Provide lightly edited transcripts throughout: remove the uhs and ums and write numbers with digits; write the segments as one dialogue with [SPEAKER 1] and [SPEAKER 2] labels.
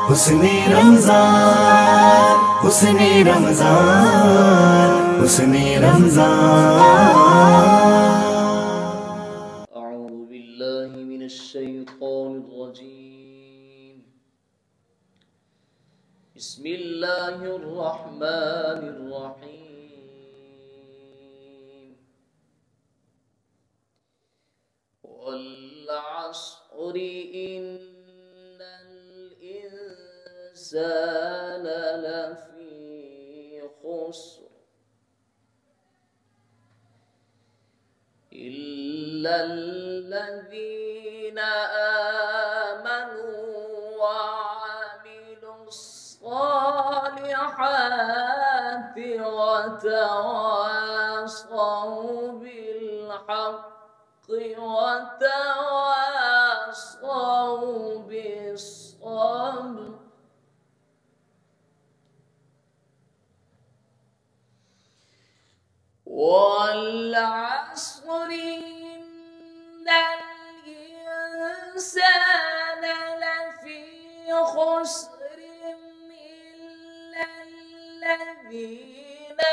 [SPEAKER 1] हुस्ने रमजान, हुस्ने रमजान, हुस्ने रमजान।
[SPEAKER 2] अऊज़ु बिल्लाहि मिनश्शैतानिर्रजीम। बिस्मिल्लाहिर्रहमानिर्रहीम। वल अस्रि इन्नल इंसाना लफी खुस्र इल्लल्लज़ीना आमनू वअमिलुस्सालिहाति वतवासौ बिल्हक़्क़ि वतवासौ बिस्सब्र। वल अस्रि इन्नल इंसाना लफी खुस्र इल्लल्लज़ीना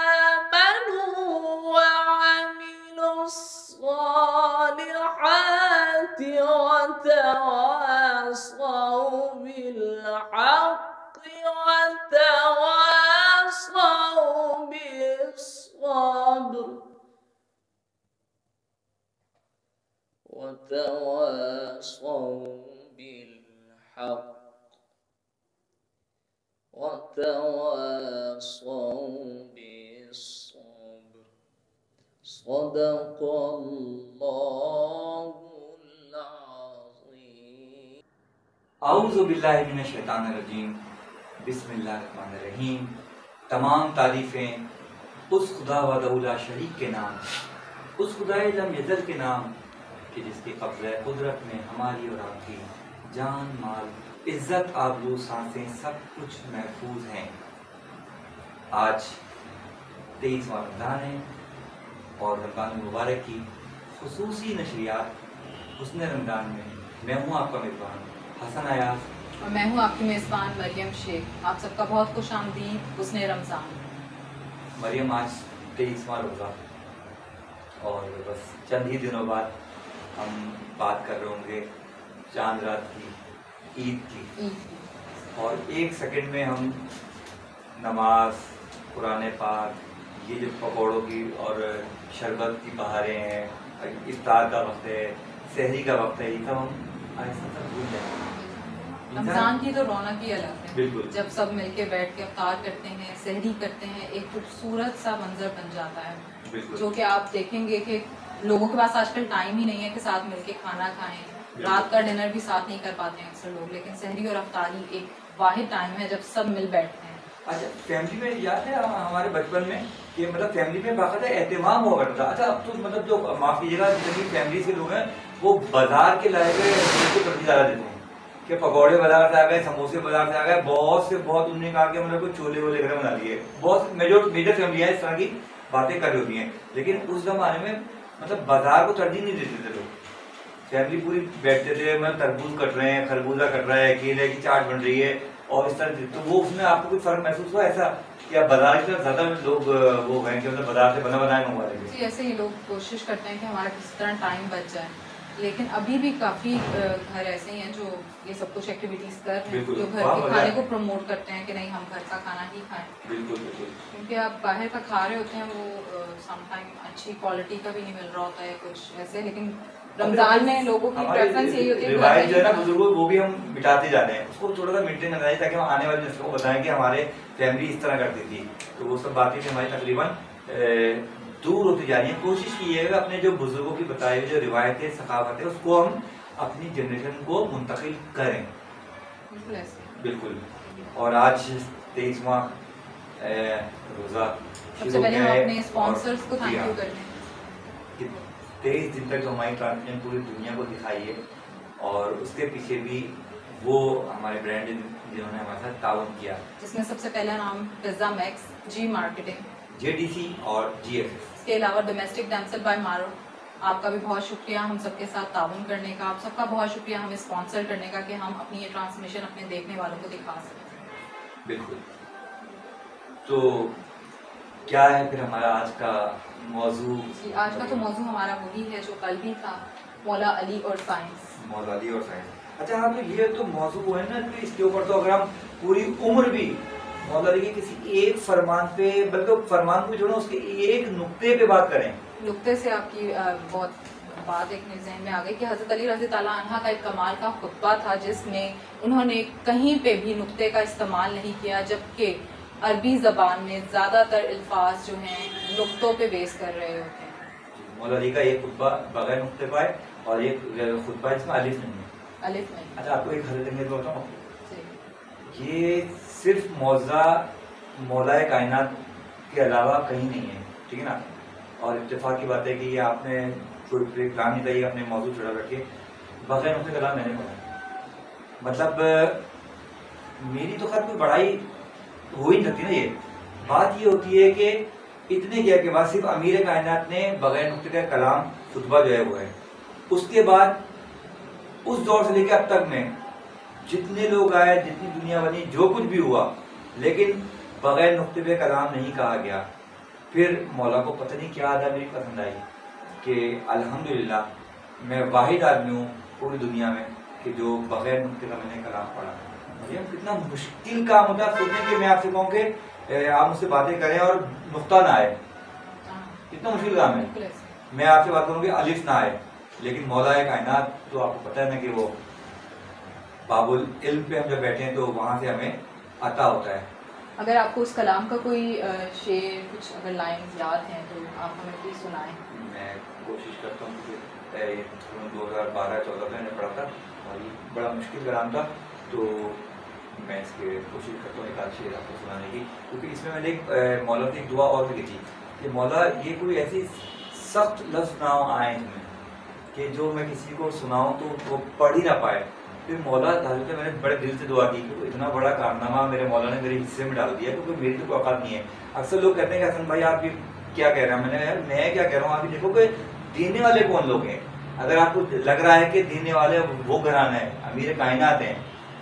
[SPEAKER 2] आमनू वअमिलुस्सालिहाति वतवासौ बिल्हक़्क़ि वतवासौ बिस्सब्र वतवासौ बिल्हक़्क़ि वतवासौ बिस्सब्र। सदक़ल्लाहुल अज़ीम।
[SPEAKER 3] आऊज़ु बिल्लाहि मिनश्शैतानिर्रजीम। बिस्मिल्लाहिर्रहमानिर्रहीम। तमाम तारीफ़ें उस खुदा वहदहु शरीक के नाम, उस खुदाए लम यज़ल के नाम कि जिसके कब्ज़े कुदरत में हमारी और आपकी जान, माल, इज़्ज़त, आबरू, सांसें सब कुछ महफूज हैं। आज 23वां रमज़ान है और रमज़ान मुबारक की खुसूसी नशरियात हुस्ने रमज़ान में मैं हूँ आपका मेज़बान हसन अयाज
[SPEAKER 4] और मैं हूँ आपकी मेज़बान मरियम शेख। आप सबका बहुत खुश आमदीद हुस्ने रमज़ान।
[SPEAKER 3] मरियम, आज 23वां रोज़ा और बस चंद ही दिनों बाद हम बात कर रहे होंगे चांद रात की, ईद की। और एक सेकंड में हम नमाज, कुरान पाक, ये जो पकौड़ों की और शरबत की बहारें हैं, इफ्तार का वक्त है, सहरी का वक्त है, ये सब हम आहिस्ता सा भूल जाएंगे।
[SPEAKER 4] रमज़ान की तो रौनक ही अलग है।
[SPEAKER 3] बिल्कुल।
[SPEAKER 4] जब सब मिलके बैठ के इफ्तार करते हैं, सहरी करते हैं, एक खूबसूरत सा मंजर बन जाता है जो कि आप देखेंगे कि लोगों के पास आजकल टाइम ही नहीं है कि साथ मिलके खाना खाएं। रात का डिनर भी साथ नहीं कर पाते हैं अक्सर लोग, लेकिन सहरी और इफ्तारी एक वाहिद टाइम है जब सब मिल बैठते हैं।
[SPEAKER 3] अच्छा, फैमिली में याद है हमारे बचपन में कि मतलब फैमिली में बाकायदा एहतमाम हुआ करता था। अच्छा, अब तो मतलब जो माफ कीजिएगा जितनी फैमिली से लोग हैं वो बाजार के लाए गए को तरजीह ज़्यादा देते हैं कि पकौड़े बाजार से आ गए, समोसे बाजार से आ गए। बहुत से बहुत उन्होंने कहा कि मतलब कुछ छोले वोले घर बना लिए। बहुत मेजर फैमिलियाँ इस तरह की बातें कर रही होती हैं, लेकिन उस जमाने में मतलब बाजार को तरजीह नहीं देते थे लोग। फैमिली पूरी बैठते थे, मतलब तरबूज कट रहे हैं, खरबूजा कट रहा है, केले की चाट बन रही है और इस तरह। तो वो उसमें आपको कोई फर्क महसूस हुआ ऐसा कि आप बाजार की तरफ ज्यादा लोग वो हैं कि मतलब बाजार से बना बनाया मंगवा लेंगे?
[SPEAKER 4] जी, ऐसे ही लोग कोशिश करते हैं कि हमारा किस तरह टाइम बच जाए, लेकिन अभी भी काफ़ी घर ऐसे ही हैं जो ये सब कुछ एक्टिविटीज़ कर रहे हैं, जो घर के खाने को प्रमोट करते हैं कि नहीं हम घर का खाना ही खाएं।
[SPEAKER 3] बिल्कुल बिल्कुल।
[SPEAKER 4] क्योंकि आप बाहर का खा रहे होते हैं, वो समटाइम अच्छी क्वालिटी का भी नहीं मिल रहा होता है कुछ ऐसे। लेकिन रमजान में लोगों की प्रेफरेंस यही होती है
[SPEAKER 3] रिवायत जो है ना बुजुर्गों, वो भी हम मिटाते जा रहे हैं, उसको थोड़ा सा मेंटेन करना चाहिए ताकि हम आने वाली नस्लों को बताएं कि हमारे फैमिली इस तरह करती थी। तो वो सब बातें भी हमारी तकरीबन दूर होती जा रही है। कोशिश कीजिएगा अपने जो बुजुर्गों की बताई हुई जो रिवायतें, सकाफत है, उसको हम अपनी जनरेशन को मुंतकिल करें। बिल्कुल। और आज 23वां रोज़ा
[SPEAKER 4] सबसे पहले हम अपने स्पॉन्सर्स को थैंक यू करते हैं।
[SPEAKER 3] 23 दिन तक जो हमारी ट्रांसमिशन पूरी दुनिया को दिखाई है और उसके पीछे भी वो हमारे ब्रांड जिन्होंने हमारे साथ ताउन किया,
[SPEAKER 4] जिसमें सबसे पहला नाम पिज़्ज़ा मैक्स, जी मार्केटिंग,
[SPEAKER 3] JDC और GFS।
[SPEAKER 4] इसके अलावा डोमेस्टिक डैम्सल बाय मारो, आपका भी बहुत शुक्रिया हम सबके साथ ताउन करने का, आप सबका बहुत शुक्रिया हमें स्पॉन्सर करने का कि हम अपनी ये ट्रांसमिशन अपने देखने वालों को दिखा सकें।
[SPEAKER 3] बिल्कुल। तो क्या है फिर हमारा आज का मौजू?
[SPEAKER 4] जी, आज का तो मौजू हमारा वही है जो कल भी था, मौला अली और साइंस।
[SPEAKER 3] मौला अली और साइंस। अच्छा हाँ, तो ये तो मौजू है ना, तो इसके ऊपर तो अगर हम पूरी उम्र भी मौला अली के किसी एक फरमान पे, बल्कि फरमान को छोड़ो उसके एक नुक्ते पे बात करें।
[SPEAKER 4] नुक्ते से आपकी बहुत बात एक ज़हन में आ गई कि हज़रत अली रज़ी ताला अन्हा का एक कमाल का खुतबा था जिसमें उन्होंने कहीं पे भी नुक्ते का इस्तेमाल नहीं किया, जबकि अरबी ज़बान में ज़्यादातर अल्फाज जो हैं नुक्तों पे बेस कर रहे होते हैं।
[SPEAKER 3] मौला अली का ये खुतबा बगैर नुक्ते पाए और एक खुतबा इसमें अलिफ नहीं है।
[SPEAKER 4] अलिफ नहीं।
[SPEAKER 3] अच्छा, आपको एक हज़रत बताऊँ, ये सिर्फ मौला कायनात के अलावा कहीं नहीं है, ठीक है ना। और इत्तेफाक की बात है कि ये आपने कोई प्लान नहीं था, ये अपने मौजूद छुड़ा रखे बगैर नुक्ते कलाम मैंने पढ़ा। मतलब मेरी तो खैर कोई बड़ाई हो ही नहीं सकती ना। ये बात ये होती है कि इतने क्या के बाद सिर्फ अमीर कायनात ने बगैर नुक्ते का कलाम खुतबा जो है वो है। उसके बाद उस दौर से लेकर अब तक में जितने लोग आए, जितनी दुनिया बनी, जो कुछ भी हुआ, लेकिन बगैर नुक्ते पे कलाम नहीं कहा गया। फिर मौला को पता नहीं क्या आदत मेरी पसंद आई कि अल्हम्दुलिल्लाह मैं वाहिद आदमी हूँ पूरी दुनिया में कि जो बगैर नुक्ते का मैंने कलाम पढ़ा। ये कितना मुश्किल काम होता है सोचने कि मैं आपसे कहूँ कि आप मुझसे बातें करें और नुक्ता ना आए, कितना मुश्किल काम है। मैं आपसे बात करूँ कि अलिफ ना आए, लेकिन मौला कायनात तो आपको पता है ना कि वो बाबुल इल्म पे हम जब बैठे हैं तो वहाँ से हमें आता होता है।
[SPEAKER 4] अगर आपको उस कलाम का कोई शेर, कुछ अगर लाइंस याद हैं तो आप हमें प्लीज सुनाएं।
[SPEAKER 3] मैं कोशिश करता हूँ कि 2012-14 में मैंने पढ़ा था और ये बड़ा मुश्किल कलाम था, तो मैं इसके कोशिश करता हूँ एक आध शेर आपको सुनाने की, क्योंकि इसमें मैंने एक मौला की एक दुआ और भी लिखी कि मौला ये कोई ऐसी सख्त लफ्ज़ ना आए तुम्हें कि जो मैं किसी को सुनाऊँ तो वो पढ़ ही ना पाए। फिर मौला ताल्लुक़ मैंने बड़े दिल से दुआ की कि इतना बड़ा कारनामा मेरे मौला ने मेरे हिस्से में डाल दिया, क्योंकि मेरी तो औकात नहीं है। अक्सर लोग कहते हैं कि हसन भाई आप ये क्या कह रहे हैं। मैंने यार मैं क्या कह रहा हूँ, आप देखो कि देने वाले कौन लोग हैं। अगर आपको लग रहा है कि देने वाले वो घराना है, अमीर कायनात हैं,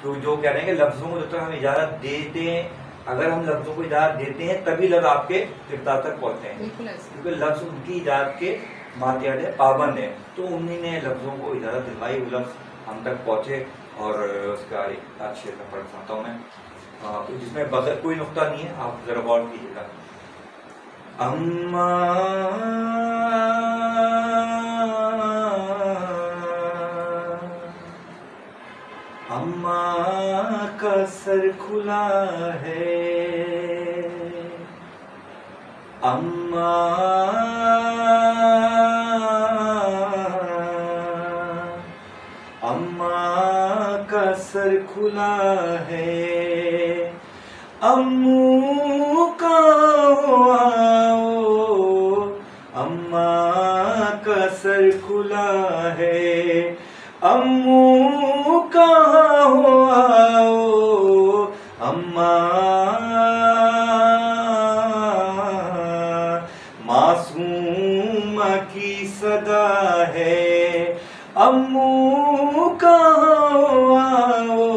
[SPEAKER 3] तो जो कह रहे हैं कि लफ्ज़ों को जब तक हम इजाज़त देते हैं, अगर हम लफ्ज़ों को इजाज़त देते हैं तभी लफ्ज़ आपके किरदार तक पहुँचते हैं, क्योंकि लफ्ज़ उनकी इजाज़त के मातियात है, पाबंद है। तो उन्हीं ने लफ्ज़ों को इजाज़त दिलवाई, वो लफ्ज़ हम तक पहुँचे। और उसका एक आज शेर का पढ़ सकता हूँ मैं, जिसमें बगैर कोई नुक्ता नहीं है, आप जरा गौर कीजिएगा। अम्मा अम्मा का सर खुला है, अम्मा का सर खुला है, अम्मू का आओ, अम्मा का सर खुला है, अम्मू का आओ, अम्मा मासूमा की सदा है, अम्मू का आओ,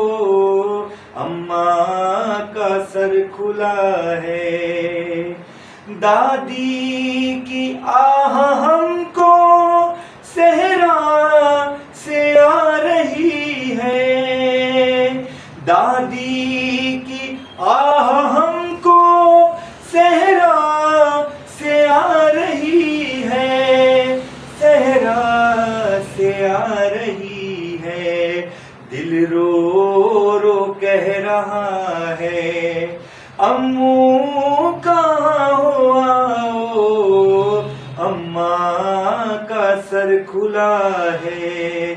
[SPEAKER 3] अम्मा का सर खुला है। दादी की आह हमको सहरा से आ रही है, दादी की आह हमको सहरा से आ रही है, सहरा से आ रही है। दिल रो रो कह रहा है, अम्मू कहाँ आओ, अम्मा का सर खुला है,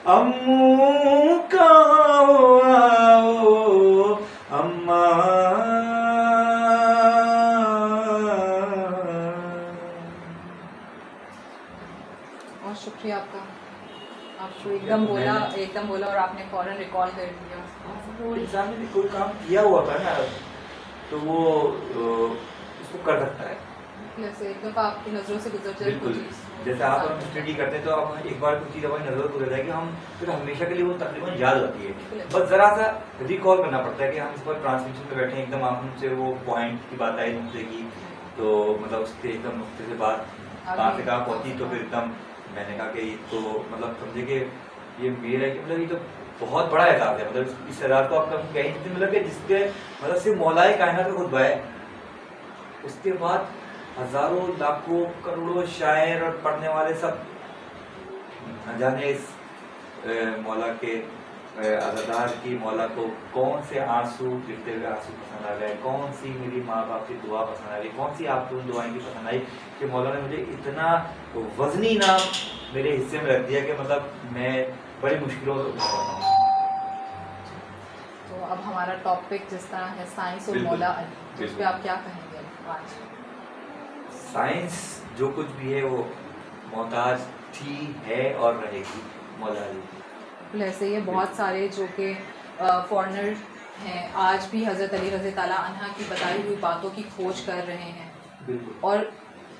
[SPEAKER 3] अम्मू कहाँ आओ, अम्मा।
[SPEAKER 4] और शुक्रिया आपका, आपको एकदम बोला और आपने फौरन रिकॉल कर दिया।
[SPEAKER 3] वो इंसान ने कोई काम किया हुआ था ना, तो वो उसको कर सकता है।
[SPEAKER 4] एक दफा आपकी नजरों से गुजर जाए
[SPEAKER 3] बिल्कुल, जैसे आप हम स्टडी करते हैं तो आप एक बार कुछ चीज़ हमारी नजर गुजर जाए कि हम फिर हमेशा के लिए वो तकरीबन याद होती है, बस जरा सा रिकॉल करना पड़ता है कि हम इस पर ट्रांसमिशन में बैठे हैं, एकदम आप हमसे वो पॉइंट की बात आई नुक्ते की, तो मतलब उसके एकदम नुक्ते से बात कहाँ से कहाँ पहुँची, तो फिर एकदम मैंने कहा कि तो मतलब समझे कि ये मेरा है कि मतलब ये तो बहुत बड़ा एजाज है, मतलब इस एजाज को आप कहीं कह ही नहीं सकते, मतलब कि जिसके मतलब सिर्फ मौलाए कायनात का खुतबा है, उसके बाद हजारों लाखों करोड़ों शायर और पढ़ने वाले सब न जाने इस मौला के अज़ादार की मौला को कौन से आंसू गिरते हुए आंसू पसंद आ गए, कौन सी मेरी माँ बाप की दुआ पसंद आ गई, कौन सी आपकी उन दुआएं की पसंद आई कि मौला ने मुझे इतना वजनी नाम मेरे हिस्से में रख दिया कि मतलब मैं बड़ी मुश्किलों से उठा पाता हूँ।
[SPEAKER 4] तो अब हमारा टॉपिक जिस तरह है साइंस और
[SPEAKER 3] बिल्कुल,
[SPEAKER 4] मौला अली, तो उस
[SPEAKER 3] बिल्कुल।
[SPEAKER 4] पे आप क्या कहेंगे आज?
[SPEAKER 3] साइंस जो कुछ भी है वो मोहताज थी, है और रहेगी मौला अली की।
[SPEAKER 4] ऐसे ये बहुत सारे जो कि फॉरेनर हैं आज भी हज़रत अली रज़ी ताला अन्हा की बताई हुई बातों की खोज कर रहे हैं
[SPEAKER 3] बिल्कुल
[SPEAKER 4] और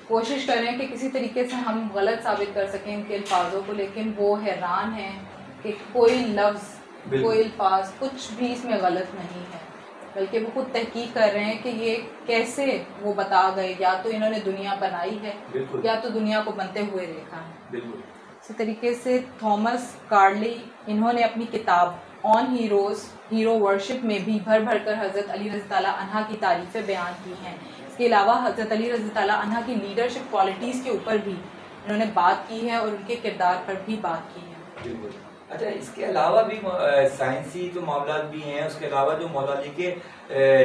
[SPEAKER 4] कोशिश कर रहे हैं कि किसी तरीके से हम गलत साबित कर सकें इनके अल्फाजों को, लेकिन वो हैरान हैं कि कोई लफ्ज़,
[SPEAKER 3] बिल्कुल।
[SPEAKER 4] कोई अल्फाज कुछ भी इसमें गलत नहीं है, बल्कि वो खुद तहकीक कर रहे हैं कि ये कैसे वो बता गए, या तो इन्होंने दुनिया बनाई है
[SPEAKER 3] बिल्कुल
[SPEAKER 4] या तो दुनिया को बनते हुए देखा है।
[SPEAKER 3] बिल्कुल
[SPEAKER 4] इसी तरीके से थॉमस कार्ली इन्होंने अपनी किताब ऑन हीरोज़ हीरो वर्शिप में भी भर भर कर हज़रत अली रज़ी ताला अन्हा की तारीफ़ें बयान की हैं। इसके अलावा हज़रत अली रज़ी ताला अन्हा की लीडरशिप क्वालिटीज़ के ऊपर भी इन्होंने बात की है और उनके किरदार पर भी बात की है।
[SPEAKER 3] बिल्कुल। अच्छा, इसके अलावा भी साइंसी तो मामलात भी हैं, उसके अलावा जो मौला अली के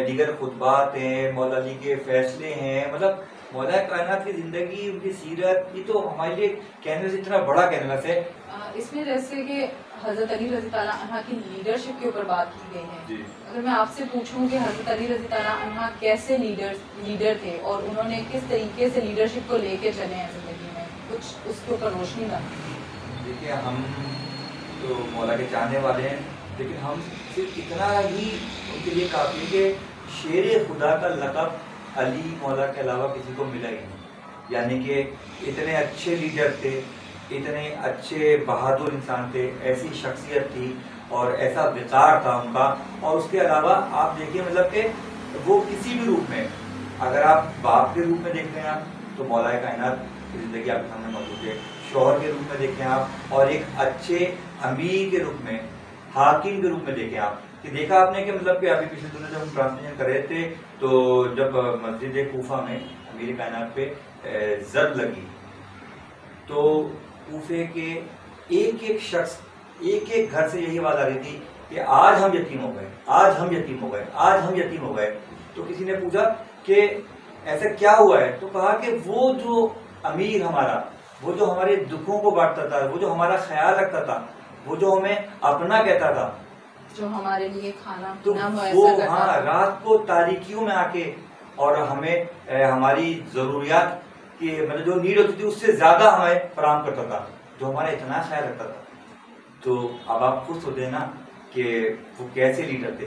[SPEAKER 3] दीगर खुतबात हैं, मौला अली के फैसले हैं, मतलब मौला कायनात की ज़िंदगी, उनकी सीरत, ये तो हमारे लिए कैनवस इतना बड़ा कैनवस है।
[SPEAKER 4] इसमें जैसे कि हज़रत अली रज़ी ताला अन्हा की लीडरशिप के ऊपर बात की गई है।
[SPEAKER 3] जी।
[SPEAKER 4] अगर मैं आपसे पूछूं कि हज़रत अली रज़ी ताला अन्हा कैसे लीडर थे और उन्होंने किस तरीके से लीडरशिप को लेके चले हैं ज़िंदगी में, कुछ उसके ऊपर रोशनी डालें।
[SPEAKER 3] देखिए, हम तो मौला के चाहने वाले हैं, लेकिन हम सिर्फ इतना ही उनके लिए काफ़ी है कि शेर खुदा का लक़ब अली मौला के अलावा किसी को मिला ही नहीं, यानी कि इतने अच्छे लीडर थे, इतने अच्छे बहादुर इंसान थे, ऐसी शख्सियत थी और ऐसा विकार था उनका। और उसके अलावा आप देखिए मतलब कि वो किसी भी रूप में, अगर आप बाप के रूप में देख रहे हैं आप, तो मौलाए कायनात की ज़िंदगी आपके सामने मौजूद है, शौहर के रूप में देखें आप, और एक अच्छे अमीर के रूप में, हाकिम के रूप में देखें आप, कि देखा आपने कि मतलब कि अभी पिछले दिनों जब हम ट्रांसमिशन कर रहे थे तो जब मस्जिद कूफा में अमीर कायनात पे ज़र्ब लगी तो कूफे के एक एक शख्स, एक एक घर से यही आवाज़ आ रही थी कि आज हम यतीम हो गए, आज हम यतीम हो गए, आज हम यतीम हो गए। तो किसी ने पूछा कि ऐसा क्या हुआ है, तो कहा कि वो जो अमीर हमारा, वो जो हमारे दुखों को बांटता था, वो जो हमारा ख्याल रखता था, वो जो हमें अपना कहता था,
[SPEAKER 4] जो हमारे लिए खाना
[SPEAKER 3] तो
[SPEAKER 4] पीना
[SPEAKER 3] वो
[SPEAKER 4] मुयस्सर करता था।
[SPEAKER 3] रात को तारीकियों में आके और हमें हमारी ज़रूरियात की मतलब जो नीड होती थी उससे ज़्यादा हमें फराहम करता था, जो हमारा इतना ख्याल रखता था। तो अब आप खुद सोचते हैं ना कि वो कैसे लीडर थे।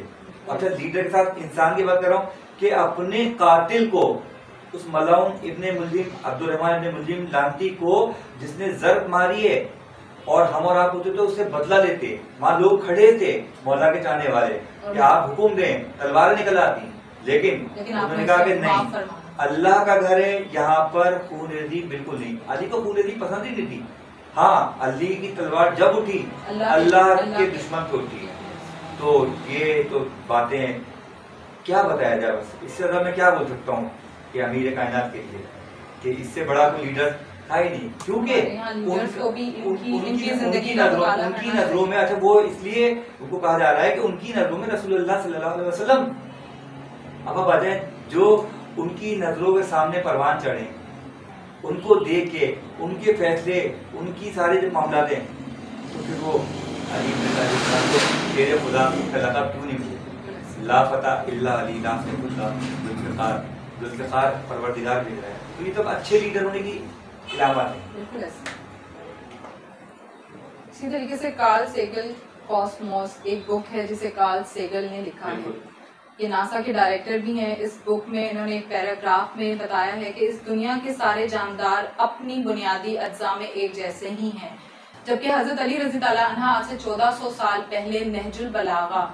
[SPEAKER 3] अच्छा, लीडर के साथ इंसान की बात कर रहा हूँ कि अपने कातिल को, उस मलाउन इब्ने मुल्जिम, अब्दुर्रहमान इब्ने मुल्जिम लानती को जिसने ज़र्ब मारी है, और हम और आप होते तो उससे बदला लेते। वहाँ लोग खड़े थे मौला के चाहने वाले कि आप हुक्म दें, तलवारें निकल आती, लेकिन उन्होंने कहा कि नहीं, अल्लाह का घर है, यहाँ पर खूनरेज़ी बिल्कुल नहीं। अली को खूनरेज़ी पसंद ही नहीं थी। हाँ, अली की तलवार जब उठी अल्लाह के दुश्मन पे उठी। तो ये तो बातें क्या बताया जाए, बस इससे ज़्यादा मैं क्या बोल सकता हूँ कि अमीर कायनात के लिए कि इससे बड़ा कोई लीडर था ही नहीं, क्योंकि उनकी नजरों में, अच्छा वो इसलिए उनको कहा जा रहा है कि उनकी नजरों में रसूलुल्लाह सल्लल्लाहु अलैहि वसल्लम, अब आप आ जाए, जो उनकी नजरों के सामने परवान चढ़े, उनको देख के उनके फैसले, उनकी सारे जो मामला हैं, तो फिर वो अली को शेर खुदा का लक़ब क्यों नहीं मिले? ला फता इल्ला अली, ला फता जुल्फ़िकार, जुल्फ़िकार परवरदिगार मिल रहा है। तो ये तो अच्छे लीडर होने की इलामत है।
[SPEAKER 4] इसी तरीके से कार्ल सेगल कॉस्मोस एक बुक है जिसे कार्ल सेगल ने लिखा है। ये नासा के डायरेक्टर भी हैं। इस बुक में इन्होंने एक पैराग्राफ में बताया है कि इस दुनिया के सारे जानदार अपनी बुनियादी अज्जा में एक जैसे ही हैं, जबकि हज़रत अली रज़ी ताला अन्हा आज से 1400 साल पहले नहजुल बलागा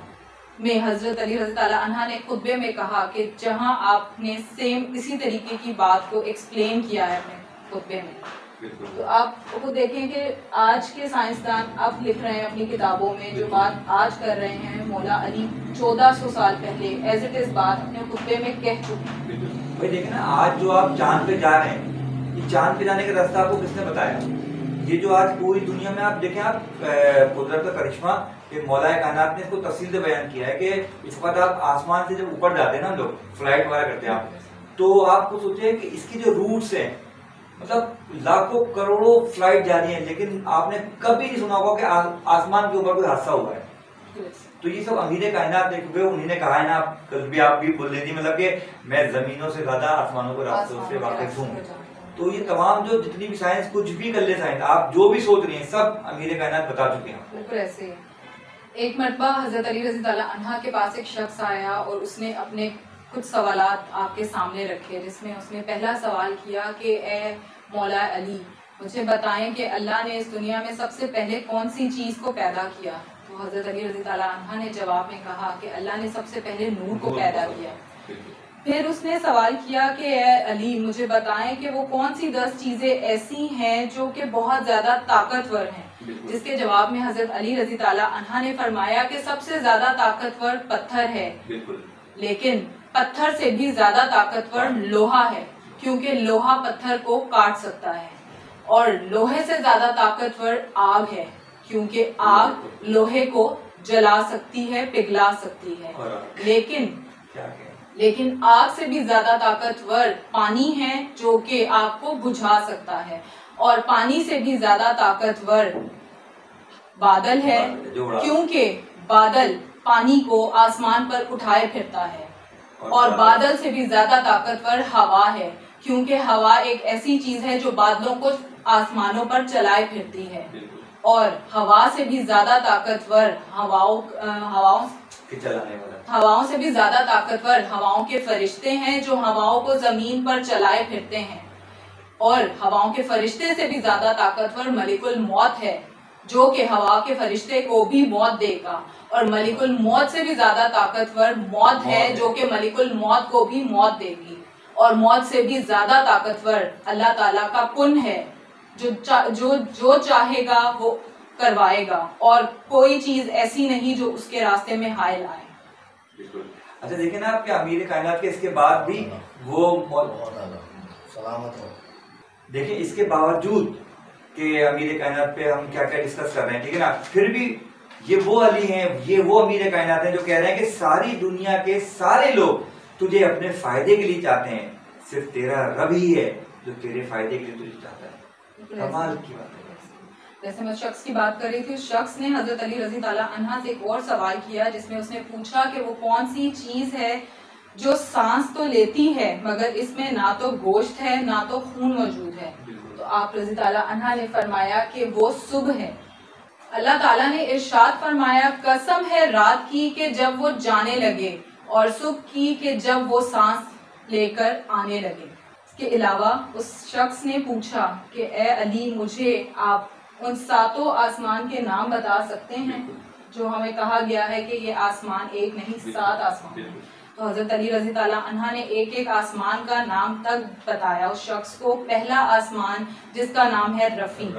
[SPEAKER 4] में हज़रत अली रज़ी ताला अन्हा ने खुतबे में कहा कि जहां आपने सेम इसी तरीके की बात को एक्सप्लेन किया है अपने खुतबे में, तो आप खुद देखें कि आज के साइंसदान अब लिख रहे हैं अपनी किताबों में जो बात आज कर रहे हैं, मौला अली 1400 साल पहले एज इट इज बात अपने खुतबे में कह चुके हैं।
[SPEAKER 3] भाई देखें ना, आज जो आप चांद पे जा रहे हैं, ये चांद पे जाने का रास्ता आपको किसने बताया? ये जो आज पूरी दुनिया में आप देखें, आप कुदरत का करिश्मा, ये मौला कायनात ने इसको तफसील से बयान किया है कि इस वक्त आप आसमान से जब ऊपर जाते हैं ना, हम लोग फ्लाइट वगैरह करते हैं आप, तो आपको सोचिए कि इसकी जो रूट्स हैं, मतलब लाखों करोड़ों फ्लाइट जा रही है, लेकिन आपने कभी नहीं सुना होगा कि आसमान के ऊपर कोई हादसा हुआ है। तो ये सब अमीर कायनात देख हुए, उन्हीं ने कहा है ना, कल भी आप भी बोल रही थी, मतलब कि मैं जमीनों से ज्यादा आसमानों के रास्तों से वाकिफ हूँ। तो ये तमाम जो जितनी भी साइंस, कुछ भी कर ले साइंस, आप जो भी सोच रही हैं, सब अमीर कायनात बता चुके हैं।
[SPEAKER 4] बिल्कुल ऐसे। एक मरतबा हजरत अली रज़ी ताला अन्हा के पास एक शख्स आया और उसने अपने कुछ सवालात आपके सामने रखे, जिसमें उसने पहला सवाल किया कि ए मौला अली, मुझे बताएं कि अल्लाह ने इस दुनिया में सबसे पहले कौन सी चीज़ को पैदा किया? तो हज़रत अली रज़ी ताला अन्हा ने जवाब में कहा कि अल्लाह ने सबसे पहले नूर को पैदा किया। फिर उसने सवाल किया कि ए अली, मुझे बताएं कि वो कौन सी 10 चीज़ें ऐसी हैं जो कि बहुत ज़्यादा ताकतवर हैं? जिसके जवाब में हज़रत अली रज़ी ताला अन्हा ने फरमाया कि सबसे ज़्यादा ताकतवर पत्थर है, लेकिन पत्थर से भी ज्यादा ताकतवर लोहा है, क्योंकि लोहा पत्थर को काट सकता है, और लोहे से ज्यादा ताकतवर आग है, क्योंकि आग लोहे को जला सकती है, पिघला सकती है। लेकिन आग से भी ज्यादा ताकतवर पानी है, जो कि आग को बुझा सकता है, और पानी से भी ज्यादा ताकतवर बादल है, क्योंकि बादल पानी को आसमान पर उठाए फिरता है, और बादल से भी ज्यादा ताकतवर हवा है, क्योंकि हवा एक ऐसी चीज है जो बादलों को आसमानों पर चलाए फिरती है, और हवा से भी ज्यादा ताकतवर हवाओं से भी ज्यादा ताकतवर हवाओं के फरिश्ते हैं, जो हवाओं को जमीन पर चलाए फिरते हैं, और हवाओं के फरिश्ते से भी ज्यादा ताकतवर मलिकुल मौत है, जो कि हवा के फरिश्ते को भी मौत देगा, और मलिकुल मौत से भी ज्यादा ताकतवर मौत है, जो कि मलिकुल मौत को भी मौत देगी, और मौत से भी ज्यादा ताकतवर अल्लाह ताला का कुन है, जो चाहेगा वो करवाएगा, और कोई चीज ऐसी नहीं जो उसके रास्ते में हायल आए।
[SPEAKER 3] अच्छा देखिए ना, आपके अमीर कायनात के इसके बाद भी वो सलामत हो, देखिए इसके बावजूद कि अमीर कायनात पे हम क्या क्या डिस्कस कर रहे हैं, ठीक है ना, फिर भी ये वो अली हैं, ये वो अमीर कायनात हैं जो कह रहे हैं कि सारी दुनिया के सारे लोग तुझे अपने फायदे के लिए चाहते हैं, सिर्फ तेरा रब ही है जो तेरे फायदे के लिए तुझे चाहता है। कमाल की बात है।
[SPEAKER 4] जैसे मैं शख्स की बात कर रही थी, उस शख्स ने हजरत अली रज़ी ताला अन्हा से एक और सवाल किया, जिसमें उसने पूछा कि वो कौन सी चीज है जो सांस तो लेती है मगर इसमें ना तो गोश्त है ना तो खून मौजूद है। तो आप रज़ी ताला अन्हा ने फरमाया कि वो सुबह है। अल्लाह ताला ने इरशाद फरमाया, कसम है रात की कि जब वो जाने लगे, और सुबह की कि जब वो सांस लेकर आने लगे। इसके अलावा उस शख्स ने पूछा कि ए अली, मुझे आप उन 7 आसमान के नाम बता सकते हैं जो हमें कहा गया है कि ये आसमान एक नहीं 7 आसमान। तो हजरत अली रज़ी ताला अन्हा ने एक एक आसमान का नाम तक बताया उस शख्स को। पहला आसमान जिसका नाम है रफ़ी,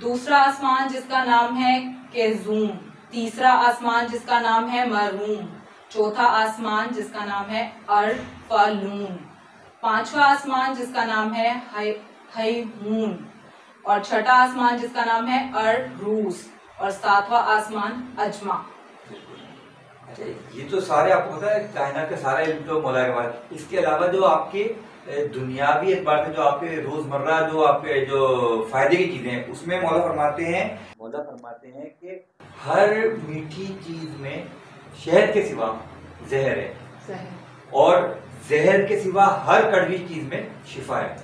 [SPEAKER 4] दूसरा आसमान जिसका नाम है केज़ूम, तीसरा आसमान जिसका नाम है मरूम, चौथा आसमान जिसका नाम है अरफलून, पांचवा आसमान जिसका नाम है हैमून, और छठा आसमान जिसका नाम है अरूस, और 7वां आसमान अजमा।
[SPEAKER 3] अच्छा, ये तो सारे आपको पता है कायनात के सारे इल्म तो मौला के बारे। इसके अलावा जो आपके दुनियावी एतबार से जो आपके रोजमर्रा जो आपके जो फायदे की चीजें हैं, उसमें मौला फरमाते हैं कि हर मीठी चीज में शहद के सिवा जहर है, और जहर के सिवा हर कड़वी चीज में शिफा है।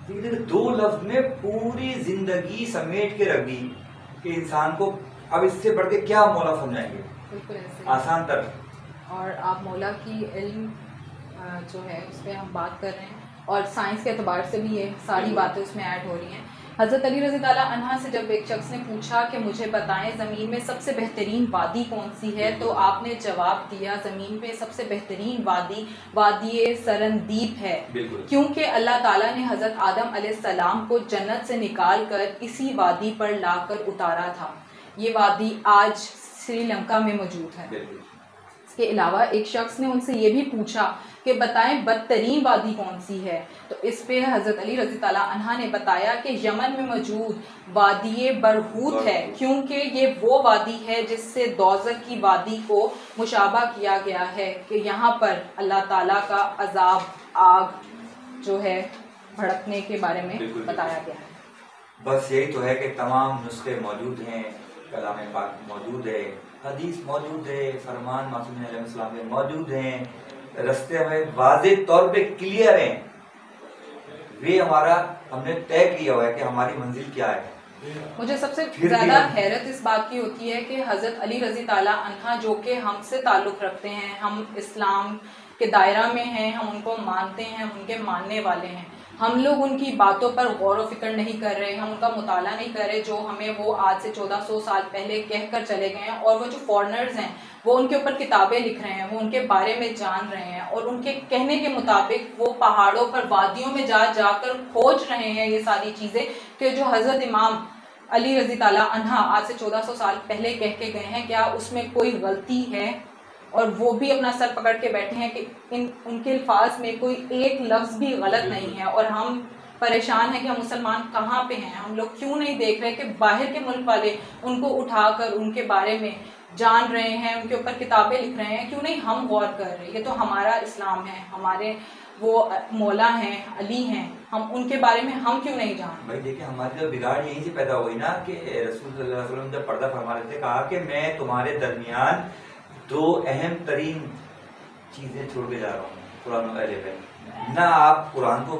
[SPEAKER 3] लेकिन 2 लफ्ज में पूरी जिंदगी समेट के रख दी कि इंसान को अब इससे बढ़ के क्या मौला समझाएंगे। आसान तक
[SPEAKER 4] और आप मौला की इल्म जो है उस पर हम बात कर रहे हैं, और साइंस के अतबार से भी ये सारी बातें उसमें ऐड हो रही हैं। हज़रत अली रज़ी ताला अन्हा से जब एक शख्स ने पूछा कि मुझे बताएं ज़मीन में सबसे बेहतरीन वादी कौन सी है, तो आपने जवाब दिया ज़मीन में सबसे बेहतरीन वादी वादी सरंदीप है, क्योंकि अल्लाह ताला ने हज़रत आदम अलैहिस्सलाम को जन्नत से निकाल कर इसी वादी पर लाकर उतारा था। ये वादी आज श्रीलंका में मौजूद है। इसके अलावा एक शख्स ने उनसे ये भी पूछा कि बताएं बदतरीन वादी कौन सी है, तो इस पे हज़रत अली रज़ी ताला अन्हा ने बताया कि यमन में मौजूद वादी बरहूत है, क्योंकि ये वो वादी है जिससे दोज़ख की वादी को मुशाबा किया गया है कि यहाँ पर अल्लाह ताला का अज़ाब आग जो है भड़कने के बारे में बताया गया है।
[SPEAKER 3] बस यही तो है कि तमाम नुस्खे मौजूद हैं, कलाम पाक मौजूद है, हदीस मौजूद है, फरमान मासूम अलैहिस्सलाम में मौजूद हैं, रास्ते हमें वाज़ेह तौर पे क्लियर हैं। वे हमारा हमने तय किया हुआ है कि हमारी मंजिल क्या है।
[SPEAKER 4] मुझे सबसे ज़्यादा हैरत इस बात की होती है कि हज़रत अली रज़ी ताला अन्हा जो कि हमसे ताल्लुक़ रखते हैं, हम इस्लाम के दायरा में हैं, हम उनको मानते हैं, हम उनके मानने वाले हैं, हम लोग उनकी बातों पर गौर व फिक्र नहीं कर रहे, हम उनका मुताला नहीं कर रहे जो हमें वो आज से 1400 साल पहले कह कर चले गए हैं। और वो जो फॉरेनर्स हैं वो उनके ऊपर किताबें लिख रहे हैं, वो उनके बारे में जान रहे हैं, और उनके कहने के मुताबिक वो पहाड़ों पर वादियों में जाकर खोज रहे हैं ये सारी चीज़ें कि जो हज़रत इमाम अली रज़ी ताला अन्हा आज से 1400 साल पहले कह के गए हैं, क्या उसमें कोई गलती है। और वो भी अपना सर पकड़ के बैठे हैं कि उनके अल्फाज में कोई एक लफ्ज़ भी गलत नहीं है। और हम परेशान हैं कि हम मुसलमान कहाँ पे हैं, हम लोग क्यों नहीं देख रहे कि बाहर के मुल्क वाले उनको उठाकर उनके बारे में जान रहे हैं, उनके ऊपर किताबें लिख रहे हैं, क्यों नहीं हम गौर कर रहे हैं। ये तो हमारा इस्लाम है, हमारे वो मौला हैं, अली हैं, हम उनके बारे में हम क्यों नहीं जान।
[SPEAKER 3] भाई देखिए, हमारी जो बिगाड़ यहीं से पैदा हुई ना कि रसूल सल्लल्लाहु अलैहि वसल्लम जब पर्दा फरमा रहे थे, कहा कि मैं तुम्हारे दरमियान दो अहम तरीन चीज़ें छोड़ के जा रहा हूँ, कुरान और अहले बैत। ना आप कुरान को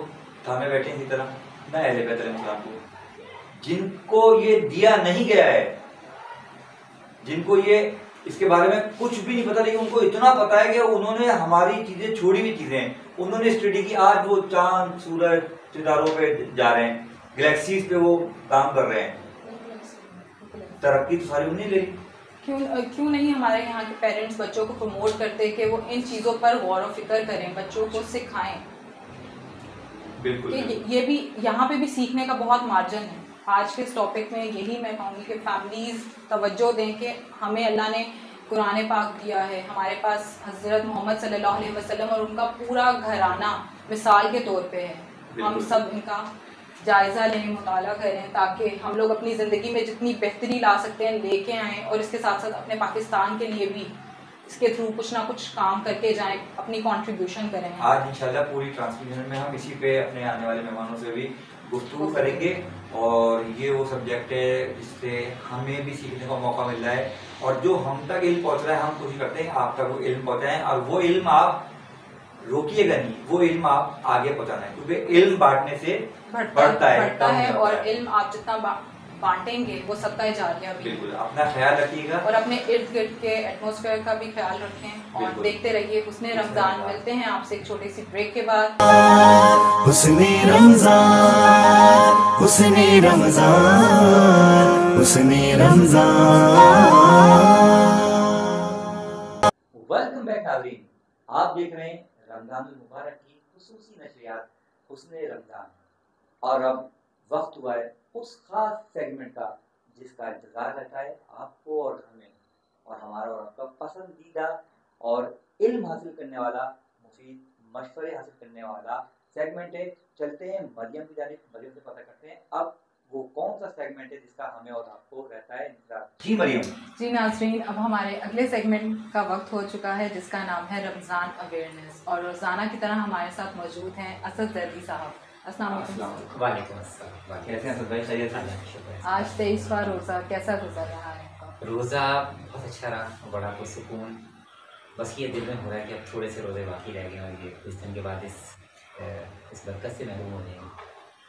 [SPEAKER 3] थामे बैठे इसी तरह, ना अहले बैत अलैहिस्सलाम को, जिनको ये दिया नहीं गया है, जिनको ये इसके बारे में कुछ भी नहीं पता, लेकिन उनको इतना पता है कि उन्होंने हमारी चीज़ें छोड़ी हुई चीज़ें उन्होंने स्टडी की। आज वो चांद सूरज सितारों पे जा रहे हैं, गैलेक्सीज पे वो काम कर रहे हैं, तरक्की तो सारी उन्हें ले ली।
[SPEAKER 4] क्यों नहीं हमारे यहाँ के पेरेंट्स बच्चों को प्रमोट करते कि वो इन चीज़ों पर गौर व फिक्र करें, बच्चों को सिखाएं।
[SPEAKER 3] बिल्कुल,
[SPEAKER 4] ये भी यहाँ पे भी सीखने का बहुत मार्जिन है। आज के इस टॉपिक में यही मैं कहूँगी कि फैमिलीज़ तवज्जो दें कि हमें अल्लाह ने कुरान पाक दिया है, हमारे पास हज़रत मोहम्मद सल्लल्लाहु अलैहि वसल्लम और उनका पूरा घराना मिसाल के तौर पे है। हम सब इनका जायज़ा लें, मुताला करें, ताकि हम लोग अपनी ज़िंदगी में जितनी बेहतरी ला सकते हैं लेके आएँ, और इसके साथ साथ अपने पाकिस्तान के लिए भी इसके थ्रू कुछ ना कुछ काम करके जाएं, अपनी कंट्रीब्यूशन करें।
[SPEAKER 3] आज इंशाल्लाह पूरी ट्रांसमिशन में हम इसी पे अपने आने वाले मेहमानों से भी गुफ्तगू करेंगे, और ये वो सब्जेक्ट है जिससे हमें भी सीखने का मौका मिल रहा है, और जो हम तक इल्म पहुँच रहा है हम कोशिश करते हैं आप तक वो इल्म पहुँचाएँ, और वो इल्म आप रोकिएगा नहीं, वो इल्म आप आगे पहुँचाना है, क्योंकि इल्म बांटने से बढ़ता है
[SPEAKER 4] और इल्म आप जितना बांटेंगे वो सबका जारिया भी।
[SPEAKER 3] बिल्कुल, अपना ख्याल रखिएगा
[SPEAKER 4] और अपने इर्द गिर्द के एटमॉस्फेयर का भी ख्याल रखें, और देखते रहिए हुस्ने रमजान। मिलते हैं आपसे एक छोटी सी ब्रेक के बाद।
[SPEAKER 1] हुस्ने रमजान, हुस्ने रमजान, हुस्ने रमजान।
[SPEAKER 3] वेलकम बैक नाज़रीन, आप देख रहे हैं रमजान मुबारक की खुसूसी नशरियात हुस्ने रमजान, और अब वक्त हुआ है उस खास सेगमेंट का जिसका इंतजार रहता है आपको और हमें, और हमारा और आपका पसंदीदा और इल्म हासिल करने वाला, मुफीद मशवरे हासिल करने वाला सेगमेंट है। चलते हैं मरियम की जानिब, मरियम से पता करते हैं अब वो कौन सा सेगमेंट है जिसका हमें और आपको रहता है इंतजार। जी मरियम।
[SPEAKER 4] जी नाज़रीन, अब हमारे अगले सेगमेंट का वक्त हो चुका है जिसका नाम है रमज़ान अवेयरनेस, और रोज़ाना की तरह हमारे साथ मौजूद हैं असद जैदी साहब।
[SPEAKER 5] वालेकुम अस्सलाम।
[SPEAKER 3] कैसे हैं भाई? खैरियत?
[SPEAKER 4] आज 23वां रोज़ा कैसा गुजर रहा है आपका?
[SPEAKER 5] रोज़ा बहुत अच्छा रहा, बड़ा पुरसुकून। बस ये दिल में हो रहा है कि अब थोड़े से रोज़े बाकी रह गए, और ये कुछ दिन के बाद इस बरकत से महरूम हो जाएंगे।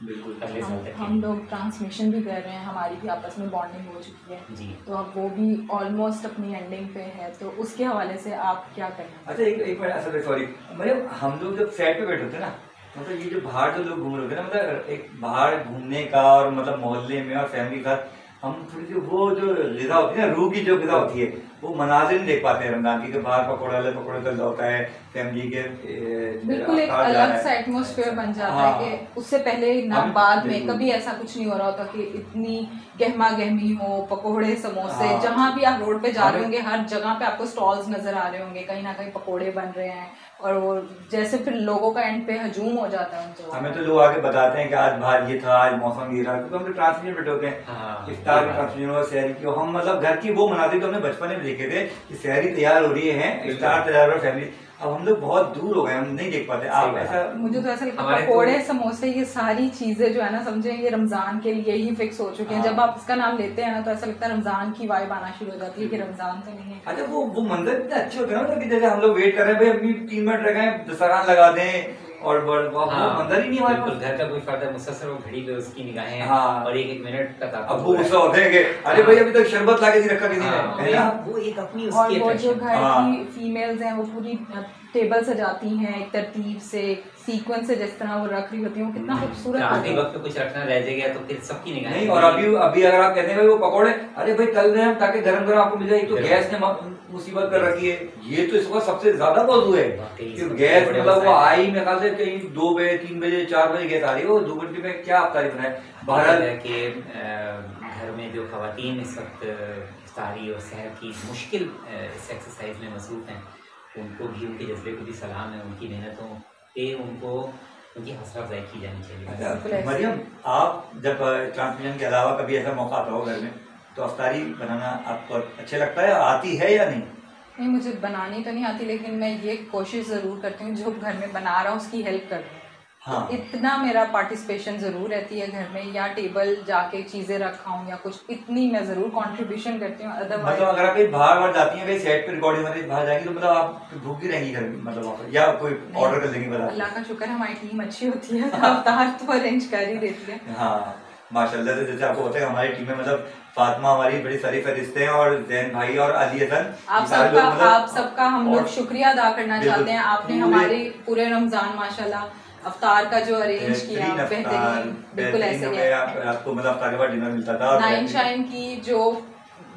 [SPEAKER 3] बिल्कुल
[SPEAKER 5] अगले साल तक
[SPEAKER 4] हम लोग ट्रांसमिशन भी कर रहे हैं, हमारी भी आपस में बॉन्डिंग हो चुकी है
[SPEAKER 5] जी।
[SPEAKER 4] तो अब वो भी ऑलमोस्ट अपनी एंडिंग पे है, तो उसके हवाले से आप क्या करेंगे?
[SPEAKER 3] अच्छा एक मिनट, असल सॉरी, मतलब हम लोग जब सेट पे बैठे होते हैं ना, मतलब ये जो बाहर जो लोग घूम रहे होते हैं ना, मतलब एक बाहर घूमने का और मतलब मोहल्ले में और फैमिली के साथ हम थोड़ी सी वो जो ग़िज़ा होती है ना, रूह की जो ग़िज़ा होती है, वो मनाजिर नहीं देख पाते हैं रमजान की, कि बाहर पकौड़े वाले पकौड़े चल रहा होता है, फैमिली के
[SPEAKER 4] बिल्कुल एक
[SPEAKER 3] अफ्तार जा रहा
[SPEAKER 4] अलग
[SPEAKER 3] है।
[SPEAKER 4] सा एटमॉस्फेयर बन जाता
[SPEAKER 3] हाँ।
[SPEAKER 4] है कि उससे पहले ना
[SPEAKER 3] हम-
[SPEAKER 4] बाद में
[SPEAKER 3] बिल्कुल।
[SPEAKER 4] कभी ऐसा कुछ नहीं हो रहा होता कि इतनी गहमा गहमी हो, पकोड़े समोसे,
[SPEAKER 3] हाँ।
[SPEAKER 4] जहाँ भी आप रोड पे जा रहे
[SPEAKER 3] हमें-
[SPEAKER 4] होंगे हर जगह पे आपको स्टॉल्स नजर आ रहे होंगे, कहीं ना कहीं पकोड़े बन रहे हैं और वो जैसे फिर लोगों का एंड पे हजूम हो जाता है उन जगहों
[SPEAKER 3] हमें
[SPEAKER 4] पे।
[SPEAKER 3] तो लोग आके बताते हैं कि आज बाहर ये था, आज मौसम ये रहा, क्योंकि हम लोग ट्रांसमिशन बैठे होते हैं,
[SPEAKER 5] हाँ,
[SPEAKER 3] इफ्तार
[SPEAKER 5] ये
[SPEAKER 3] की
[SPEAKER 5] बात।
[SPEAKER 3] ट्रांसमिशन और सहरी की, और हम मतलब घर की वो मनाते तो हमने बचपन में देखे थे कि सहरी तैयार हो रही है, इफ्तार तैयार हो रहा है फैमिली। अब हम लोग बहुत दूर हो गए, हम नहीं देख पाते। आप ऐसा
[SPEAKER 4] मुझे तो ऐसा लगता है
[SPEAKER 5] हमारे
[SPEAKER 4] पकोड़े
[SPEAKER 5] तो-
[SPEAKER 4] समोसे ये सारी चीजें जो है ना, समझे ये रमजान के लिए ही फिक्स हो चुके हैं।
[SPEAKER 3] हाँ।
[SPEAKER 4] जब आप इसका नाम लेते हैं ना तो ऐसा लगता है रमजान की वाइब आना शुरू हो जाती है कि रमजान तो नहीं है।
[SPEAKER 3] अच्छा वो मंजर इतने अच्छे होते हैं ना, मतलब कि जैसे हम लोग वेट कर रहे हैं भाई, अभी 3 मिनट रह गए, दस्तरखान लगा दें, और वो मंजर ही नहीं हमारे
[SPEAKER 5] बिल्कुल,
[SPEAKER 3] पास।
[SPEAKER 5] घर का कोई फर्द मुसलसल वो घड़ी पे उसकी निगाहें,
[SPEAKER 3] हाँ।
[SPEAKER 5] और एक मिनट का ताक़ुब
[SPEAKER 3] अब वो
[SPEAKER 5] हो रहा है।
[SPEAKER 3] गुस्सा होते हैं कि अरे भाई अभी तक शरबत लाके नहीं रखा किसी ने,
[SPEAKER 5] हाँ,
[SPEAKER 3] है ना?
[SPEAKER 5] वो एक अपनी
[SPEAKER 4] और
[SPEAKER 5] उसकी
[SPEAKER 4] वो जो
[SPEAKER 5] attraction।
[SPEAKER 4] घर
[SPEAKER 3] हाँ।
[SPEAKER 4] की फीमेल्स हैं वो पूरी टेबल सजाती हैं एक तरतीब से, सीक्वेंस से, जिस तरह वो रख रही होती हैं, वो कितना खूबसूरत होता
[SPEAKER 5] आखिरी
[SPEAKER 4] है।
[SPEAKER 5] वक्त पे कुछ रखना रह जाएगा तो फिर सबकी निगाहें
[SPEAKER 3] नहीं, और अभी अगर आप कहते हैं भाई वो पकौड़े, अरे भाई तल रहे हैं ताकि गरम गरम आपको मिल जाए, तो
[SPEAKER 5] गरम।
[SPEAKER 3] गैस ने मुसीबत कर रखी है। ये तो इस वक्त सबसे ज्यादा मौजू है
[SPEAKER 5] वाकई
[SPEAKER 3] कि
[SPEAKER 5] सबसे
[SPEAKER 3] गैस,
[SPEAKER 5] बड़े
[SPEAKER 3] मतलब वो
[SPEAKER 5] मसाइल।
[SPEAKER 3] आई मेरे ख्याल से कहीं 2 बजे 3 बजे 4 बजे गैस आ रही है, वो 2 घंटे में क्या अफ्तारी बनाए
[SPEAKER 5] भारत
[SPEAKER 3] बहरहाल।
[SPEAKER 5] है कि घर में जो खवातीन इस वक्त इफ्तारी और सहर की मुश्किल इस एक्सरसाइज में मसरूफ़ हैं, उनको भी, उनके जज्बे को भी सलाम है, उनकी मेहनतों पे उनको उनकी हौसला अफजाई की जानी चाहिए।
[SPEAKER 3] अच्छा मरियम, आप जब ट्रांसमिशन के अलावा कभी ऐसा मौका आता हो घर में, तो अफ्तारी बनाना आपको अच्छा लगता है, आती है या नहीं?
[SPEAKER 4] नहीं, मुझे बनानी तो नहीं आती, लेकिन मैं ये कोशिश ज़रूर करती हूँ जो घर में बना रहा हूँ उसकी हेल्प कर दूँ।
[SPEAKER 3] हाँ।
[SPEAKER 4] इतना मेरा पार्टिसिपेशन ज़रूर रहती है घर में, या टेबल जाके चीज़ें रखाऊँ या कुछ, इतनी मैं ज़रूर कंट्रीब्यूशन करती हूँ। अदरवाइज
[SPEAKER 3] मतलब अगर आप कहीं बाहर जाती हैं, कहीं सेट पे रिकॉर्डिंग में बाहर जाएंगी, तो मतलब आप भूखी रहेंगी घर में, मतलब वहाँ पर, या कोई ऑर्डर कर लेंगी बता?
[SPEAKER 4] अल्लाह का शुक्र है हमारी टीम अच्छी होती है, अफ्तार तो अरेंज कर ही देती है।
[SPEAKER 3] हाँ माशाल्लाह से, जैसे आपको होता है हमारी टीम में, मतलब फातिमा हमारी बड़ी सारी फरिश्ते हैं, और जैन भाई और अली हसन,
[SPEAKER 4] आप
[SPEAKER 3] सारे लोग मतलब-
[SPEAKER 4] आप सबका हम लोग
[SPEAKER 3] और-
[SPEAKER 4] शुक्रिया अदा करना
[SPEAKER 3] बिल्कुल।
[SPEAKER 4] चाहते हैं। आपने
[SPEAKER 3] पूरे-
[SPEAKER 4] हमारे पूरे रमजान माशाल्लाह अफ्तार का जो अरेंज किया,
[SPEAKER 3] बेहतरीन अफ्तार,
[SPEAKER 4] बेहतरीन, बिल्कुल
[SPEAKER 3] बेहतरीन
[SPEAKER 4] ऐसे ही
[SPEAKER 3] हमें
[SPEAKER 4] है।
[SPEAKER 3] आपको मतलब अफ्तार के बाद डिनर मिलता था, और
[SPEAKER 4] नाइन
[SPEAKER 3] बेहतरीन-
[SPEAKER 4] शाइन की जो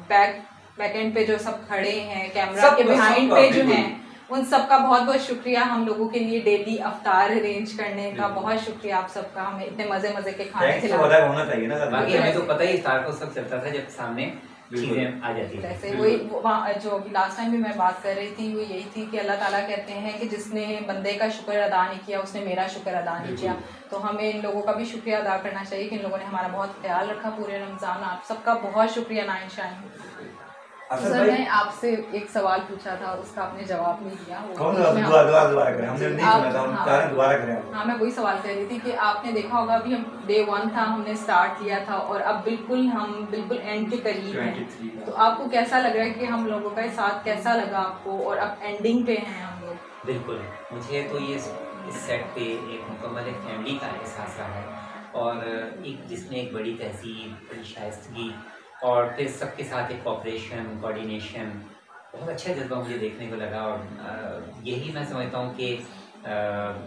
[SPEAKER 4] बैक एंड पे जो सब खड़े हैं कैमरा
[SPEAKER 3] सब-
[SPEAKER 4] के बिहाइंड
[SPEAKER 3] सबका,
[SPEAKER 4] पे जो
[SPEAKER 3] बिल्कुल।
[SPEAKER 4] हैं, उन सबका बहुत बहुत शुक्रिया। हम लोगों के लिए डेली अफ्तार अरेंज करने का बहुत शुक्रिया आप सबका, हमें इतने मजे मजे के खाने
[SPEAKER 3] थैंक्स तो
[SPEAKER 4] खिलाने।
[SPEAKER 3] पता होना चाहिए ना।
[SPEAKER 5] बाकी हमें तो पता ही इफ्तार को सब चलता था जब सामने
[SPEAKER 3] बिल्कुल।
[SPEAKER 5] चीजें आ जाती थी।
[SPEAKER 4] जैसे वही वहाँ जो लास्ट टाइम भी मैं बात कर रही थी, वो यही थी कि अल्लाह ताला कहते हैं कि जिसने बंदे का शुक्र अदा नहीं किया उसने मेरा शुक्र अदा नहीं किया। तो हमें इन लोगों का भी शुक्रिया अदा करना चाहिए कि इन लोगों ने हमारा बहुत ख्याल रखा पूरे रमजान। आप सबका बहुत शुक्रिया नाइन शाइन।
[SPEAKER 3] असल
[SPEAKER 4] सर
[SPEAKER 3] भाई
[SPEAKER 4] मैं आपसे एक सवाल पूछा था, उसका आपने जवाब नहीं दिया। वो
[SPEAKER 3] कौन
[SPEAKER 4] बीच
[SPEAKER 3] सा?
[SPEAKER 4] में हम-
[SPEAKER 3] दोबारा करें, हमने नहीं
[SPEAKER 4] आप-
[SPEAKER 3] सुना था, हम
[SPEAKER 4] हाँ।
[SPEAKER 3] चाह रहे हैं दोबारा करें आप।
[SPEAKER 4] हाँ, मैं वही सवाल कर रही थी कि आपने देखा होगा अभी हम डे 1 था, हमने स्टार्ट किया था और अब हम बिल्कुल एंड के करीब
[SPEAKER 3] 23
[SPEAKER 4] हैं। तो आपको कैसा लग रहा है कि हम लोगों का साथ कैसा लगा आपको, और अब एंडिंग पे हैं हम लोग?
[SPEAKER 5] बिल्कुल, मुझे तो ये इस सेट पे एक मुकम्मल एक फैमिली का एहसास रहा है, और एक जिसमें एक बड़ी तहजीब, बड़ी शाइस्तगी, और फिर सबके साथ एक कॉपरेशन, कोऑर्डिनेशन, बहुत अच्छा जज्बा मुझे देखने को लगा। और यही मैं समझता हूँ कि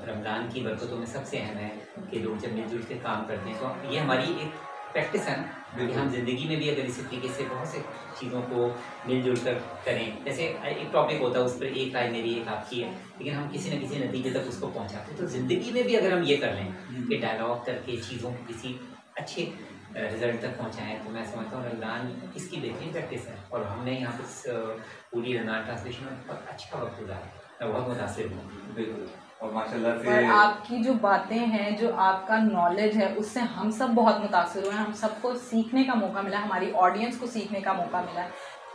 [SPEAKER 5] रमज़ान की बरकतों में सबसे अहम है कि लोग जब मिलजुल के काम करते हैं, तो ये हमारी एक प्रैक्टिस है ना कि हम ज़िंदगी में भी अगर इसी तरीके से बहुत से चीज़ों को मिलजुल कर करें। जैसे एक टॉपिक होता है, उस पर एक राय मेरी एक आपकी है, लेकिन हम किसी न किसी नतीजे तक उसको पहुँचाते हैं। तो ज़िंदगी में भी अगर हम ये कर लें कि डायलॉग करके चीज़ों को किसी अच्छे रिजल्ट तक पहुँचाएँ, तो मैं समझता हूँ रमज़ान इसकी बेहतरीन प्रैक्टिस है। और हमने यहाँ पर पूरी रमज़ान ट्रांसलेशन में बहुत अच्छा वक्त गुजारा, मैं बहुत मुतासिर हूँ।
[SPEAKER 3] बिल्कुल, और माशाल्लाह से
[SPEAKER 4] और आपकी जो बातें हैं, जो आपका नॉलेज है, उससे हम सब बहुत मुतासिर हुए हैं। हम सबको सीखने का मौका मिला, हमारी ऑडियंस को सीखने का मौका मिला।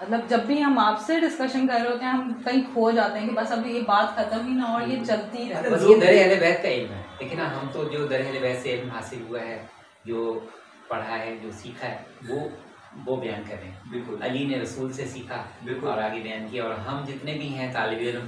[SPEAKER 4] मतलब जब भी हम आपसे डिस्कशन कर रहे होते हैं, हम कहीं खो जाते हैं कि बस अभी ये बात खत्म ही ना हो और ये चलती रहे।
[SPEAKER 5] बस ये दर अहले बैत का इल्म है, लेकिन हम तो जो दर अहले बैत से इल्म हासिल हुआ है, जो पढ़ा है, जो सीखा है, वो बयान करें।
[SPEAKER 3] बिल्कुल
[SPEAKER 5] अली ने रसूल से सीखा
[SPEAKER 3] बिल्कुल।
[SPEAKER 5] और आगे बयान किया, और हम जितने भी हैं तालिब इल्म,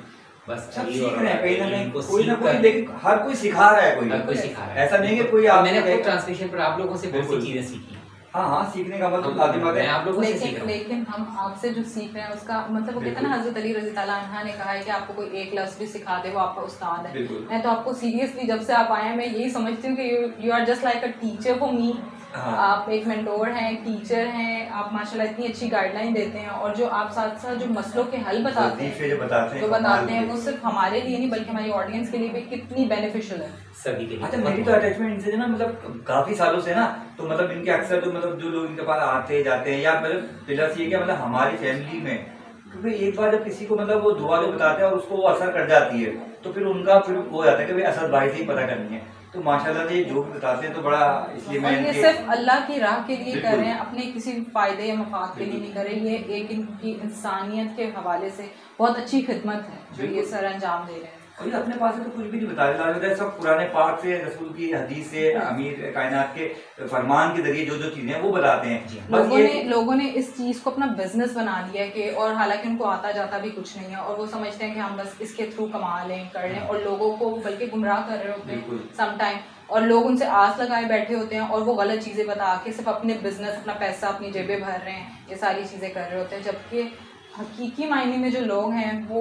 [SPEAKER 5] बस
[SPEAKER 3] सब
[SPEAKER 5] अभी
[SPEAKER 3] सीख
[SPEAKER 5] और
[SPEAKER 3] रहे हैं कहीं ना
[SPEAKER 5] अभी
[SPEAKER 3] कहीं,
[SPEAKER 5] इनको
[SPEAKER 3] कोई ना
[SPEAKER 5] सीख
[SPEAKER 3] कोई,
[SPEAKER 5] कर-
[SPEAKER 3] लेकिन हर कोई सिखा रहा है,
[SPEAKER 5] हर कोई सिखा रहा है।
[SPEAKER 3] ऐसा नहीं है कि कोई
[SPEAKER 5] और
[SPEAKER 3] आप
[SPEAKER 5] मैंने खुद ट्रांसलेशन पर आप लोगों से बहुत सी
[SPEAKER 3] बिल्कुल।
[SPEAKER 5] चीजें सीखी।
[SPEAKER 3] हाँ, सीखने का मतलब लाजिम बात
[SPEAKER 5] मैं
[SPEAKER 3] है।
[SPEAKER 5] आप लोगों से सीख
[SPEAKER 4] लेकिन
[SPEAKER 5] रहा हूँ।
[SPEAKER 4] लेकिन हम आपसे जो सीख रहे हैं उसका मतलब वो कहते हैं ना, हजरत अली रज़ी अल्लाह अन्हा ने कहा है कि आपको कोई एक लफ्ज़ भी सिखा दे वो आपका उस्ताद है।
[SPEAKER 3] बिल्कुल।
[SPEAKER 4] मैं तो आपको सीरियसली जब से आप आए हैं मैं यही समझती हूँ कि you are just like a teacher for me.
[SPEAKER 3] हाँ।
[SPEAKER 4] आप एक मेंटोर हैं, एक टीचर हैं, आप माशाल्लाह इतनी अच्छी गाइडलाइन देते हैं, और जो आप साथ साथ जो मसलों के हल बताते
[SPEAKER 3] वजीफे जो बताते हैं,
[SPEAKER 4] हैं वो सिर्फ हमारे लिए नहीं बल्कि हमारी ऑडियंस के लिए भी कितनी बेनिफिशियल है।
[SPEAKER 5] सभी के लिए।
[SPEAKER 3] अच्छा, मेरी तो अटैचमेंट इनसे ना मतलब काफी सालों से ना, तो मतलब इनके अक्सर तो मतलब जो लोग इनके पास आते जाते हैं, या मतलब प्लस ये क्या मतलब हमारी फैमिली में, क्योंकि एक बार जब किसी को मतलब वो दुआ जो बताते हैं और उसको वो असर कर जाती है, तो फिर उनका फिर वो जाता है कि भाई असद भाई से ही पता करनी है। तो माशाल्लाह से जो भी बताते हैं तो बड़ा, इसलिए मैं
[SPEAKER 4] और ये सिर्फ अल्लाह की राह के लिए कर रहे हैं, अपने किसी फायदे या मफाद के लिए नहीं कर रहे। ये एक इनकी इंसानियत के हवाले से बहुत अच्छी खिदमत है जो ये सर अंजाम दे रहे हैं।
[SPEAKER 3] और ये अपने पास से तो कुछ भी नहीं बता रहे, सब पुराने पाक से, रसूल की हदीस से, अमीर कायनात के फरमान के जरिए जो जो चीजें हैं वो बताते हैं।
[SPEAKER 4] लोगों ने इस चीज को अपना बिजनेस बना लिया है कि, और हालांकि उनको आता जाता भी कुछ नहीं है, और वो समझते हैं कि हम बस इसके थ्रू कमा लें, कर लें, और लोगों को बल्कि गुमराह कर रहे होते हैं समटाइम, और लोग उनसे आस लगाए बैठे होते हैं और वो गलत चीजें बता के सिर्फ अपने बिजनेस, अपना पैसा, अपनी जेबें भर रहे हैं, ये सारी चीजें कर रहे होते हैं, जबकि हकीकी मायने में जो लोग हैं वो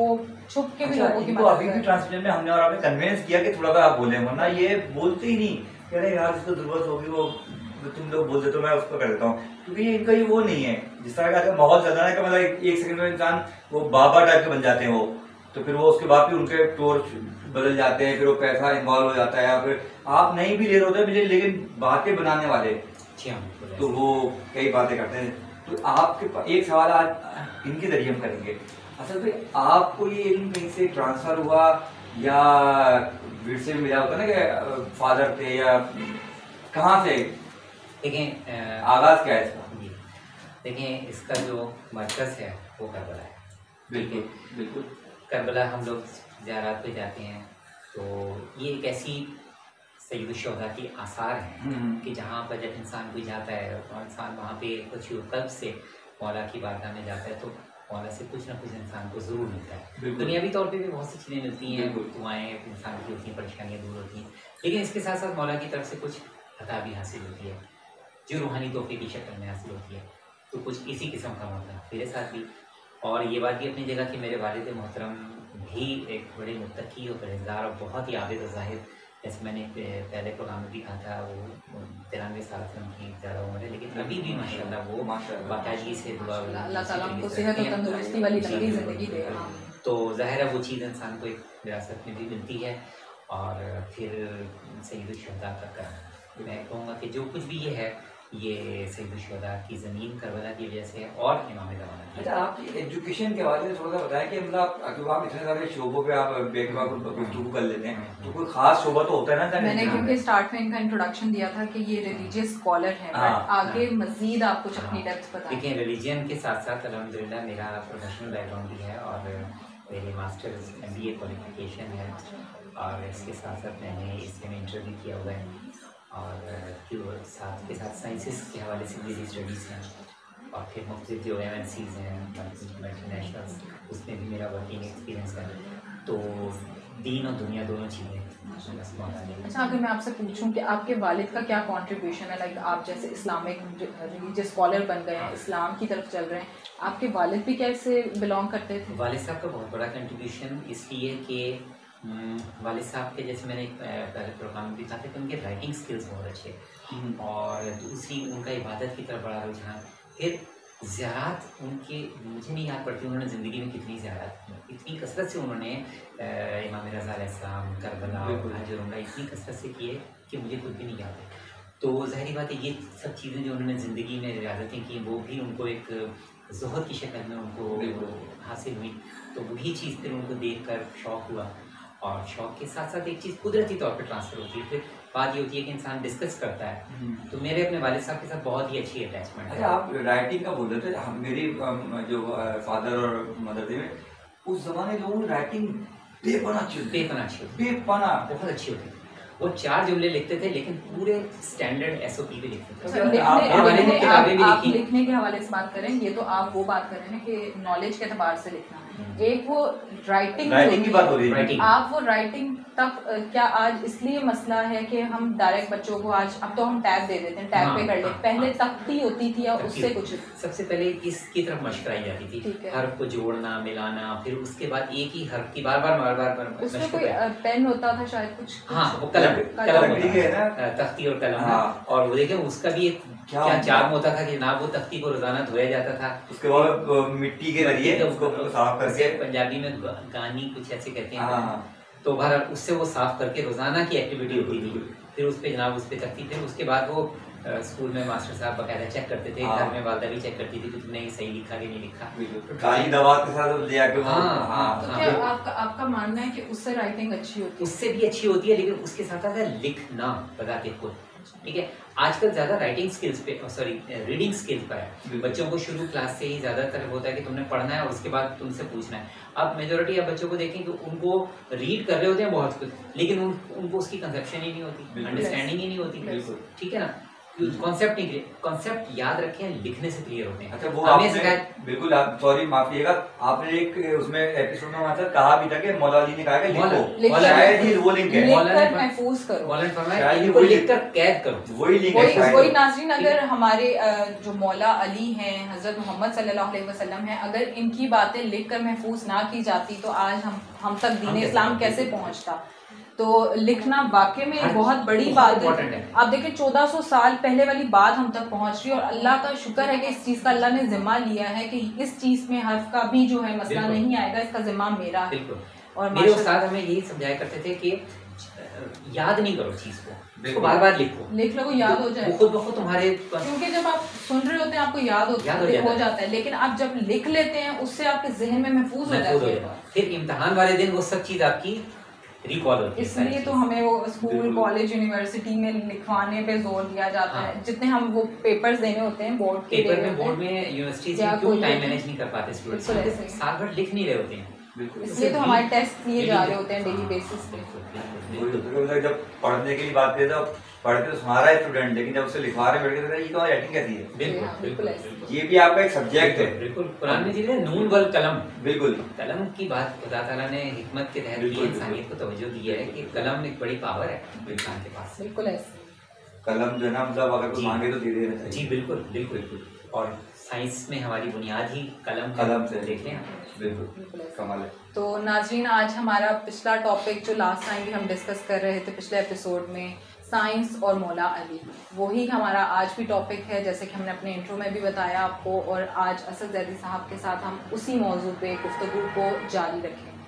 [SPEAKER 4] छुप के भी लोगों की मदद
[SPEAKER 3] अभी भी ट्रांसलेशन में हमने और आपने कन्विंस किया कि थोड़ा सा आप बोले, वरना ये बोलते ही नहीं, कह रहे यार जिसको जरूरत होगी वो तुम लोग बोल देते हो, मैं उसको कर देता हूँ, क्योंकि ये इनका ये वो नहीं है जिस तरह का माहौल चल रहा है कि मतलब एक सेकंड में इंसान वो बाबा टाइप के बन जाते हैं वो, तो फिर वो उसके बाद भी उनके टोर्च बदल जाते हैं, फिर वो पैसा इन्वॉल्व हो जाता है, या फिर आप नहीं भी ले रहे होते लेकिन बातें बनाने वाले तो वो कई बातें करते हैं। तो आपके एक सवाल आज इनके जरिए हम करेंगे, असल में आपको ये इल्म कहीं से ट्रांसफर हुआ या विरसे में मिला होता ना कि फादर थे, या कहाँ से?
[SPEAKER 5] देखें
[SPEAKER 3] आगाज क्या है इसका?
[SPEAKER 5] देखें इसका जो मरकज़ है वो करबला है।
[SPEAKER 3] बिल्कुल बिल्कुल।
[SPEAKER 5] करबला हम लोग ज़ियारत पे जाते हैं, तो ये एक ऐसी सैयद शुहदा की आसार हैं कि जहाँ पर जब इंसान कोई जाता है और इंसान वहाँ पे कुछ कल्ब से मौला की बारगाह में जाता है, तो मौला से कुछ ना कुछ इंसान को ज़रूर मिलता है। दुनियावी तौर पे भी बहुत सी चीज़ें मिलती हैं, दुआएं इंसान की होती हैं, परेशानियाँ दूर होती हैं, लेकिन इसके साथ साथ मौला की तरफ से कुछ अता भी हासिल होती है जो रूहानी तोहफे की शक्ल में हासिल होती है। तो कुछ इसी किस्म का मामला मेरे साथ भी, और ये बात भी अपनी जगह कि मेरे वालिद मोहतरम भी एक बड़े मुत्तकी और परहेज़गार और बहुत ही आबिद और ज़ाहिद, जैसे मैंने पहले प्रोग्राम में भी कहा था, वो 93 साल से उनकी ज़्यादा उम्र है, लेकिन अभी भी माशाल्लाह वो बाकायदगी से दुआ
[SPEAKER 4] अल्लाह ताला उनको सेहत और तंदुरुस्ती वाली लंबी ज़िंदगी दे।
[SPEAKER 5] तो ज़ाहिर है वो चीज़ इंसान को एक विरासत में भी मिलती है। और फिर सैयद शुहदा का मैं कहूँगा कि जो कुछ भी ये है, ये सैयद शुहदा की ज़मीन करबला की वजह से है और इमाम ज़माना की।
[SPEAKER 3] अच्छा, आपकी एजुकेशन के हवाले से थोड़ा सा बताया कि मतलब आप इतने सारे शोबों पे आप गुफ्तगू कर लेते हैं, तो कोई खास शोबा तो होता है ना?
[SPEAKER 4] मैंने क्योंकि स्टार्ट में इनका इंट्रोडक्शन दिया था कि ये रिलीजियस स्कॉलर है, बट आगे मजीद आप कुछ अपनी डेप्थ बताएं।
[SPEAKER 5] देखिए, रिलीजन के साथ साथ अल्हम्दुलिल्लाह मेरा प्रोफेशनल बैकग्राउंड भी है और मेरी मास्टर्स MBA क्वालिफिकेशन है, और इसके साथ साथ मैंने इसमें इंटर भी किया हुआ है, और साथ के साथ साइंसेस के हवाले से मेरी स्टडीज़ हैं, और फिर मुख्तलिफ जो MNCs हैं मल्टीनेशनल्स, उसमें भी मेरा वर्किंग एक्सपीरियंस है। तो दीन और दुनिया दोनों चीज़ें।
[SPEAKER 4] अच्छा, अगर मैं आपसे पूछूं कि आपके वालिद का क्या कंट्रीब्यूशन है, लाइक आप जैसे इस्लामिक रिलीजियस स्कॉलर बन गए हैं, इस्लाम की तरफ चल रहे हैं, आपके वालिद भी कैसे बिलोंग करते थे?
[SPEAKER 5] वालिद साहब का बहुत बड़ा कंट्रीब्यूशन इसलिए कि वालिद साहब के, जैसे मैंने पहले प्रोग्राम में भी कहा था कि उनके राइटिंग स्किल्स बहुत अच्छे, और दूसरी उनका इबादत की तरफ बड़ा रुझान। फिर ज़ियारत उनके मुझे नहीं याद पड़ती उन्होंने ज़िंदगी में कितनी ज़ियारत, इतनी कसरत से उन्होंने इमाम रज़ा अलैहिस्सलाम, करबला, हज उम्रा इतनी कसरत से किए कि मुझे खुद भी नहीं याद है। तो ज़ाहिर बात है ये सब चीज़ें जो उन्होंने ज़िंदगी में रियाजतें की, वो भी उनको एक ज़ुहद की शक्ल में उनको हासिल हुई। तो वही चीज़ फिर उनको देख कर शौक़ हुआ, और शौक़ के साथ साथ एक चीज़ कुदरती तौर पर ट्रांसफ़र होती है। फिर बात ये होती है कि इंसान डिस्कस करता है। तो मेरे अपने वालिद साहब के साथ बहुत ही अच्छी अटैचमेंट है।
[SPEAKER 3] अच्छा, आप राइटिंग का बोल रहे थे, मेरी जो फादर और मदर थे, उस ज़माने लोगों की राइटिंग बेपना अच्छी होती, बेपना बहुत अच्छी होती थी। वो 4 जुमले लिखते थे, लेकिन पूरे स्टैंडर्ड SOP पे लिखते थे।
[SPEAKER 4] आप लिखने के हवाले से बात करें, ये तो आप वो बात कर रहे हैं कि नॉलेज के एतबार से लिखना है, एक वो राइटिंग
[SPEAKER 3] की बात हो रही है।
[SPEAKER 4] आप वो राइटिंग तक क्या आज इसलिए मसला है कि हम डायरेक्ट बच्चों को आज अब तो हम टैब दे देते हैं, टैब पे कर लेते, पहले तख्ती होती थी और उससे कुछ
[SPEAKER 5] सबसे पहले इसकी तरफ मशक कराई जाती थी, हर्फ को जोड़ना मिलाना, फिर उसके बाद एक ही हर्फ की बार बार
[SPEAKER 4] उसमें कोई पेन होता था शायद कुछ,
[SPEAKER 5] हाँ वो कलम तख्ती और कलम, और वो देखे उसका भी एक क्या चार्म होता था कि ना वो तख्ती को रोजाना धोया जाता था,
[SPEAKER 3] उसके बाद मिट्टी के जरिए उसको साफ करके,
[SPEAKER 5] पंजाबी में गानी कुछ ऐसे कहते हैं, तो बहरहाल उससे वो साफ करके रोजाना की एक्टिविटी होती थी। फिर उस पे जनाब उस पे तख्ती, फिर उसके बाद वो स्कूल में मास्टर साहब बकायदा चेक करते थे, घर में वालदा भी चेक करती थी कि तुमने सही लिखा कि नहीं लिखा,
[SPEAKER 3] काली दवा के साथ ले आके।
[SPEAKER 4] आपका मानना है कि उससे राइटिंग अच्छी होती है?
[SPEAKER 5] उससे भी अच्छी होती है, लेकिन उसके साथ साथ लिखना बताते खुद, ठीक है। आजकल ज्यादा राइटिंग स्किल्स पे, सॉरी रीडिंग स्किल्स पर है, बच्चों को शुरू क्लास से ही ज्यादातर होता है कि तुमने पढ़ना है और उसके बाद तुमसे पूछना है। अब मेजोरिटी आप बच्चों को देखें कि उनको रीड कर रहे होते हैं बहुत कुछ, लेकिन उनको उसकी कंसेप्शन ही नहीं होती, अंडरस्टैंडिंग ही नहीं होती, ठीक है ना। कॉन्सेप्ट नहीं, कॉन्सेप्ट याद रखें, लिखने से क्लियर होते हैं।
[SPEAKER 3] अच्छा वो आपने बिल्कुल, आप सॉरी माफिएगा, आपने एक उसमें एपिसोड में मतलब कहा भी था कि मौला अली ने कहा कि लिखो, शायद ही वो लिंक है,
[SPEAKER 4] लिखकर महफूज करो,
[SPEAKER 5] मौला ने फरमाया इनको लिखकर कैद करो,
[SPEAKER 3] वही लिंक है।
[SPEAKER 4] वही नाज़रीन, अगर हमारे जो मौला अली हैं, हजरत मोहम्मद सल्लल्लाहु अलैहि वसल्लम हैं, अगर इनकी बातें लिखकर महफूज ना की जाती तो आज हम तक दीन इस्लाम कैसे पहुंचता। तो लिखना वाकई में बहुत बड़ी बात है। आप देखें 1400 साल पहले वाली बात हम तक पहुंच रही है, और अल्लाह का शुक्र है कि इस चीज़ का अल्लाह ने जिम्मा लिया है कि इस चीज़ में हर्फ का भी जो है मसला नहीं आएगा, इसका जिम्मा मेरा है।
[SPEAKER 5] और मेरे उस्ताद हमें यही समझाया करते थे कि याद नहीं करो चीज़ को, बार बार लिख लो, याद हो जाए खुद ब खुद तुम्हारे,
[SPEAKER 4] क्योंकि जब आप सुन रहे होते हैं आपको याद हो जाता है, लेकिन आप जब लिख लेते हैं उससे आपके जहन में महफूज हो जाता है।
[SPEAKER 5] फिर इम्तिहान वाले दिन वो सब चीज़ आपकी रिकॉल होती है।
[SPEAKER 4] इसलिए तो हमें वो स्कूल कॉलेज यूनिवर्सिटी में लिखवाने पे जोर दिया जाता है। जितने हम वो पेपर्स देने होते हैं बोर्ड के,
[SPEAKER 5] बोर्ड में यूनिवर्सिटी क्यों टाइम मैनेज नहीं कर पाते स्टूडेंट्स, साल भर लिख नहीं रहे होते हैं,
[SPEAKER 4] इसलिए तो हमारे टेस्ट लिए जा रहे होते हैं डेली बेसिस पे।
[SPEAKER 3] जब पढ़ने की बात करें तो पढ़ते तो हमारा स्टूडेंट, लेकिन जब उसे लिखवा रहे बैठे तो ये तो राइटिंग कैसी है।
[SPEAKER 5] बिल्कुल
[SPEAKER 3] ये भी आपका एक सब्जेक्ट है।
[SPEAKER 5] बिल्कुल कुरान में जिसे नून वल कलम,
[SPEAKER 3] बिल्कुल
[SPEAKER 5] कलम की बात खुदा ताला ने हिकमत के तहत की इंसानियत को तवज्जो दी है कि कलम एक बड़ी पावर है इंसान के पास।
[SPEAKER 4] बिल्कुल ऐसे
[SPEAKER 3] कलम जो है ना, मतलब अगर कोई मांगे तो दे देना चाहिए।
[SPEAKER 5] जी बिल्कुल बिल्कुल। और साइंस में हमारी बुनियाद ही कलम
[SPEAKER 3] से
[SPEAKER 5] देखते हैं।
[SPEAKER 3] बिल्कुल कमाल है।
[SPEAKER 4] तो नाज़रीन, आज हमारा पिछला टॉपिक जो लास्ट टाइम भी हम डिस्कस कर रहे थे पिछले एपिसोड में, साइंस और मौला अली, वही हमारा आज भी टॉपिक है, जैसे कि हमने अपने इंट्रो में भी बताया आपको। और आज असद जैदी साहब के साथ हम उसी मौजू पे गुफ्तगू को जारी रखेंगे।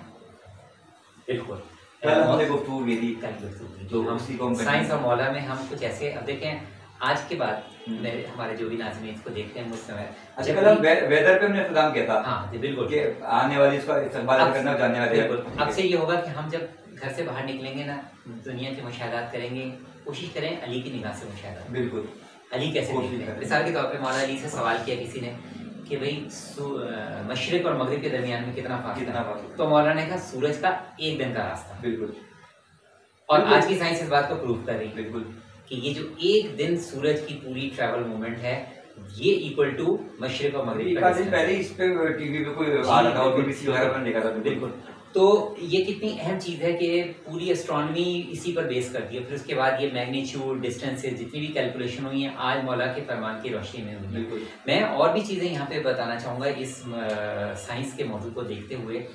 [SPEAKER 5] बिल्कुल,
[SPEAKER 3] हमने गुफ्तगू की थी
[SPEAKER 5] तो हम साइंस और मौला में हम कुछ ऐसे, अब देखें आज के बाद हमारे जो भी नाज़रीन इसको देखते हैं उस समय,
[SPEAKER 3] अच्छा कल वेदर पे हमने इंतजाम किया था।
[SPEAKER 5] हाँ जी बिल्कुल,
[SPEAKER 3] कि आने वाली इसका इस्तेमाल करना जानने वाले।
[SPEAKER 5] अब से ये होगा कि हम जब घर से बाहर निकलेंगे ना, दुनिया के मुशाहदात करेंगे, कोशिश करें अली की निगाह से मुशाहदात। बिल्कुल, अली कैसे दिखते हैं। मिसाल के तौर पे मौला अली से सवाल किया किसी ने कि भाई मशरिक और मगरिब के दरमियान में कितना फासला, तो मौला ने कहा सूरज का एक दिन का रास्ता। बिल्कुल, और आज की साइंस इस बात को प्रूव कर रही है बिल्कुल कि ये जो एक दिन सूरज की पूरी ट्रैवल मूवमेंट है, ये इक्वल टू मशरिक और मगरिब का।
[SPEAKER 3] पहले इस पे टीवी पे कोई आ रहा था और बीबीसी वगैरह पर देखा था।
[SPEAKER 5] बिल्कुल, तो ये कितनी अहम चीज़ है कि पूरी एस्ट्रोनॉमी इसी पर बेस करती है। फिर उसके बाद ये मैग्नीट्यूड, डिस्टेंसेस, जितनी भी कैलकुलेशन हुई हैं आज मौला के फरमान की रोशनी में हुई। बिल्कुल, मैं और भी चीज़ें यहाँ पे बताना चाहूँगा इस साइंस के मौजू को देखते हुए।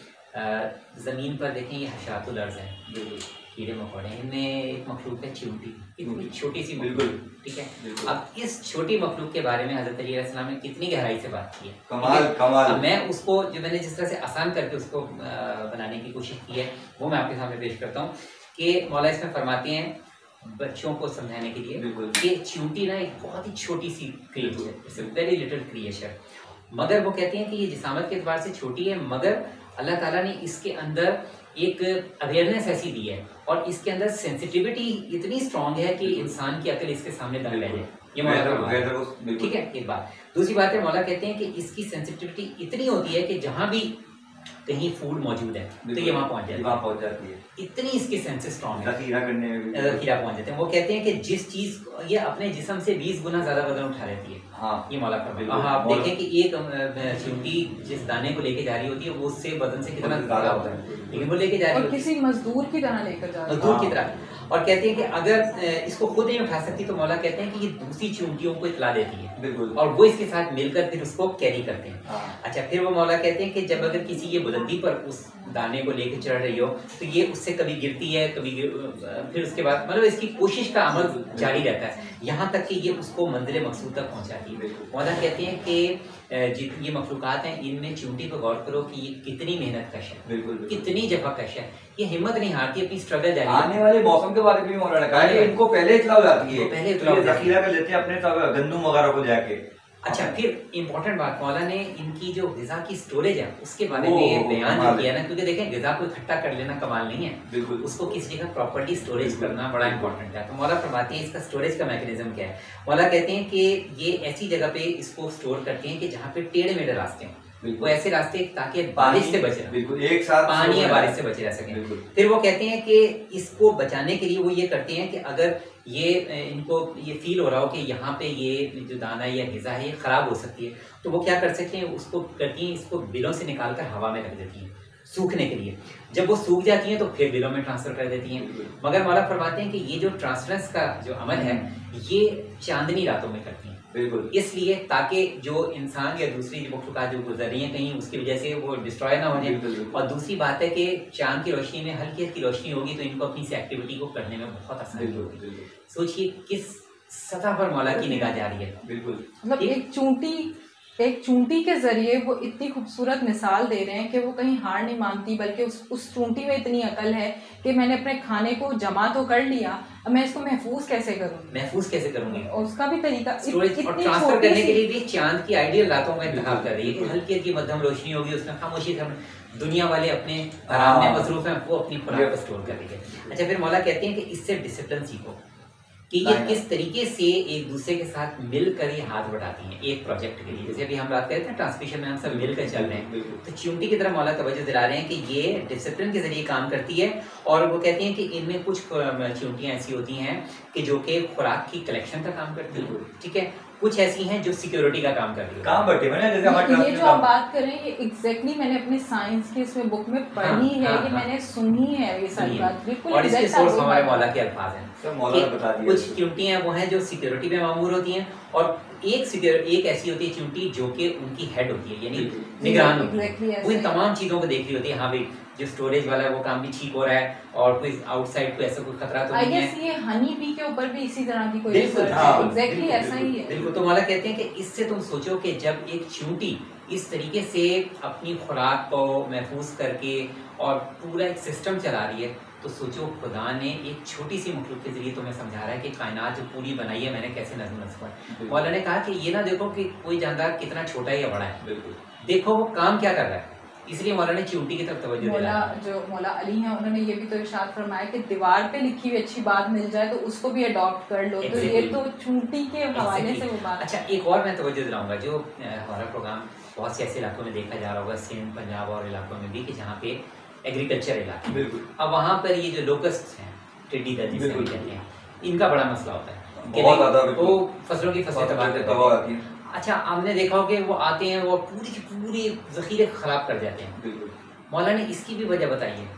[SPEAKER 5] ज़मीन पर देखें ये हशरातुल अर्ज़ है, बिल्कुल कीड़े मकोड़े, इनमें एक मखलूक है चींटी, इतनी छोटी सी, बिल्कुल ठीक है। अब इस छोटी मखलूक के बारे में हज़रत अली अलैहिस्सलाम ने कितनी गहराई से बात की है।
[SPEAKER 3] कमाल।
[SPEAKER 5] अब मैं उसको जो मैंने जिस तरह से आसान करके उसको बनाने की कोशिश की है वो मैं आपके सामने पेश करता हूँ कि मौला इसमें फरमाते हैं बच्चों को समझाने के लिए कि चींटी ना एक बहुत ही छोटी सी creature, it's a very little creature, मगर वो कहती हैं कि ये जिसामत के एतबार से छोटी है, मगर अल्लाह ताला ने इसके अंदर एक अवेयरनेस ऐसी दी है और इसके अंदर सेंसिटिविटी इतनी स्ट्रांग है कि इंसान की अकल इसके सामने दंग रह जाए। ये मौला, ठीक है, एक बात। दूसरी बात है मौला कहते हैं कि इसकी सेंसिटिविटी इतनी होती है कि जहाँ भी कहीं फूड मौजूद है तो ये वहाँ पहुँच जाती है। इतनी इसके सेंसेस स्ट्रॉन्ग है,
[SPEAKER 3] ज़ख़ीरा करने में भी
[SPEAKER 5] ज़ख़ीरा पहुँच जाते हैं। वो कहते हैं कि जिस चीज़ ये अपने जिस्म से 20 गुना ज़्यादा वजन उठा लेती है।
[SPEAKER 3] हाँ,
[SPEAKER 5] ये मौला फरमाते हैं। आप देखें कि एक चींटी जिस दाने को लेके जा रही होती है वो उससे वजन से कितना ज़्यादा होता है, लेकिन वो लेके जा रही
[SPEAKER 4] और
[SPEAKER 5] होती है
[SPEAKER 4] किसी मजदूर की तरह लेकर जा रही है।
[SPEAKER 5] मजदूर की तरह। और कहते हैं कि अगर इसको खुद नहीं उठा सकती तो मौला कहते हैं कि ये दूसरी चींटियों को इतला देती है,
[SPEAKER 3] बिल्कुल,
[SPEAKER 5] और वो इसके साथ मिलकर फिर उसको कैरी करते हैं।
[SPEAKER 3] हाँ।
[SPEAKER 5] अच्छा, फिर वो मौला कहते हैं कि जब अगर किसी ये बुलंदी पर उस दाने को लेकर चढ़ रही हो तो ये उससे कभी गिरती है, कभी फिर उसके बाद मतलब इसकी कोशिश का अमल जारी रहता है, यहाँ तक कि ये उसको मंजिल मकसूद तक पहुँचाती है। मौला कहते हैं कि जितनी ये मखलूक़ात हैं इनमें चींटी पर गौर करो कि ये कितनी मेहनत कश है,
[SPEAKER 3] बिल्कुल,
[SPEAKER 5] कितनी जफाकश है, ये हिम्मत नहीं हारती, अपनी स्ट्रगल जारी
[SPEAKER 3] आने वाले मौसम के बारे में भी मौलाना कहा है कि इनको पहले इत्तला हो जाती है,
[SPEAKER 5] पहले
[SPEAKER 3] तो ये ज़ख़ीरा कर लेते हैं अपने गंदम वगैरह को जाके।
[SPEAKER 5] अच्छा, फिर इम्पोर्टेंट बात मौला ने इनकी जो ग़िज़ा की स्टोरेज है उसके बारे में बयान जो किया ना, क्योंकि देखें ग़िज़ा को इकट्ठा कर लेना कमाल नहीं है,
[SPEAKER 3] बिल्कुल,
[SPEAKER 5] उसको किसी जगह प्रॉपर्टी स्टोरेज करना बड़ा इंपॉर्टेंट है। तो मौला फरमाते हैं इसका स्टोरेज का मैकेनिज्म क्या है। मौला कहते हैं कि ये ऐसी जगह पे इसको स्टोर करते हैं कि जहाँ पे टेढ़े मेढ़े रास्ते हैं, वो ऐसे रास्ते ताकि बारिश से बचे,
[SPEAKER 3] बिल्कुल, एक साथ
[SPEAKER 5] पानी या बारिश से बचे रह सकें। फिर वो कहते हैं कि इसको बचाने के लिए वो ये करते हैं कि अगर ये इनको ये फील हो रहा हो कि यहाँ पे ये जो दाना या ग़िज़ा है ये ख़राब हो सकती है, तो वो क्या कर सकते हैं, उसको करती हैं इसको बिलों से निकाल कर हवा में रख देती हैं सूखने के लिए। जब वो सूख जाती हैं तो फिर बिलों में ट्रांसफ़र कर देती हैं। मगर मौला फरमाते हैं कि ये जो ट्रांसफरेंस का जो अमल है ये चांदनी रातों में करती हैं,
[SPEAKER 3] बिल्कुल,
[SPEAKER 5] इसलिए ताकि जो इंसान या दूसरी जो मखलूक़ात जो गुजर रही हैं कहीं उसकी वजह से वो डिस्ट्रॉय ना हो जाए। और दूसरी बात है कि चांद की रोशनी में हल्की हल्की रोशनी होगी तो इनको अपनी इस एक्टिविटी को करने में बहुत आसानी होगी। सोचिए किस सतह पर मौला की निगाह जा रही है।
[SPEAKER 3] बिल्कुल,
[SPEAKER 4] मतलब एक चूंटी के जरिए वो इतनी खूबसूरत मिसाल दे रहे हैं कि वो कहीं हार नहीं मानती, बल्कि उस चूंटी में इतनी अकल है कि मैंने अपने खाने को जमा तो कर लिया, अब मैं इसको महफूज कैसे करूँगी, और उसका भी तरीका
[SPEAKER 5] स्टोरेज और ट्रांसफर करने के लिए भी चांद की आइडियल रातों में इंतखाब कर रही है कि हल्की हल्की मध्यम रोशनी होगी, उसमें खामोशी से दुनिया वाले अपने आराम में मसरूफ हैं, वो अपनी खुराक को स्टोर कर रही है। अच्छा, फिर मौला कहते हैं कि इससे डिसिप्लिन सीखो कि ये किस तरीके से एक दूसरे के साथ मिलकर ये हाथ बढ़ाती हैं एक प्रोजेक्ट के लिए। जैसे अभी हम बात करते हैं ट्रांसमिशन में हम सब मिलकर चल रहे हैं, तो चींटी की तरह मौला तवज्जो दिला रहे हैं कि ये डिसिप्लिन के जरिए काम करती है। और वो कहते हैं कि इनमें कुछ चींटियाँ ऐसी होती हैं कि जो कि खुराक की कलेक्शन का काम करती हैं, ठीक है, कुछ ऐसी हैं जो सिक्योरिटी का काम कर रही है।
[SPEAKER 3] काम बटे बने जैसे हमारे
[SPEAKER 4] ये जो आप बात कर रहे हैं ये एग्जैक्टली मैंने अपने साइंस की इसमें बुक में पढ़ी है, ये मैंने सुनी है ये सारी बात बिल्कुल।
[SPEAKER 5] और इसके सोर्स हमारे मौला के अल्फाज हैं।
[SPEAKER 3] कुछ
[SPEAKER 5] चींटियां वो हैं जो सिक्योरिटी में मामूर होती हैं, और एक ऐसी होती है चींटी जो कि उनकी हेड होती है, यानी निगरान होती है, वो इन तमाम चीज़ों को देख रही होती है। हाँ भाई, जो स्टोरेज वाला है वो काम भी ठीक हो रहा है और कोई आउटसाइड को ऐसा कोई खतरा तो नहीं है।
[SPEAKER 4] ये हनी बी के ऊपर भी इसी तरह की कोई
[SPEAKER 5] बिल्कुल,
[SPEAKER 4] एग्जैक्टली ऐसा ही है।
[SPEAKER 5] बिल्कुल, तो मौला कहते हैं कि इससे तुम सोचो कि जब एक चींटी इस तरीके से अपनी खुराक को महफूज करके और पूरा एक सिस्टम चला रही है, तो सोचो खुदा ने एक छोटी सी मखलूक के जरिए तुम्हें समझा रहा है कि कायनात जो पूरी बनाई है मैंने कैसे नज़म नस्ब है। मौला ने कहा कि ये ना देखो कि कोई जानदार कितना छोटा है या बड़ा है, देखो वो काम क्या कर रहा है, इसलिए मौला ने चींटी की तरफ तवज्जो दिला।
[SPEAKER 4] जो मौला अली हैं उन्होंने ये भी तो इरशाद फरमाया कि दीवार पे लिखी हुई अच्छी बात मिल जाए तो उसको भी अडॉप्ट कर लो। तो ये तो चींटी के हवाले से वो बात।
[SPEAKER 5] अच्छा, एक और मैं तवज्जो दिलाऊंगा, जो हमारा प्रोग्राम बहुत से ऐसे इलाकों में देखा जा रहा होगा, सिंध, पंजाब और इलाकों में भी, कि जहाँ पे एग्रीकल्चर इलाके, बिल्कुल, अब वहाँ पर ये जो लोकस्ट हैं, टिड्डी दल जिसे हम कहते हैं, इनका बड़ा मसला होता है, बहुत ज़्यादा वो फसलों की फसलें तबाह करते हैं। अच्छा, आपने देखा हो कि वो आते हैं वो पूरी की पूरी ज़ख़ीरे ख़राब कर जाते हैं। मौला ने इसकी भी वजह बताई है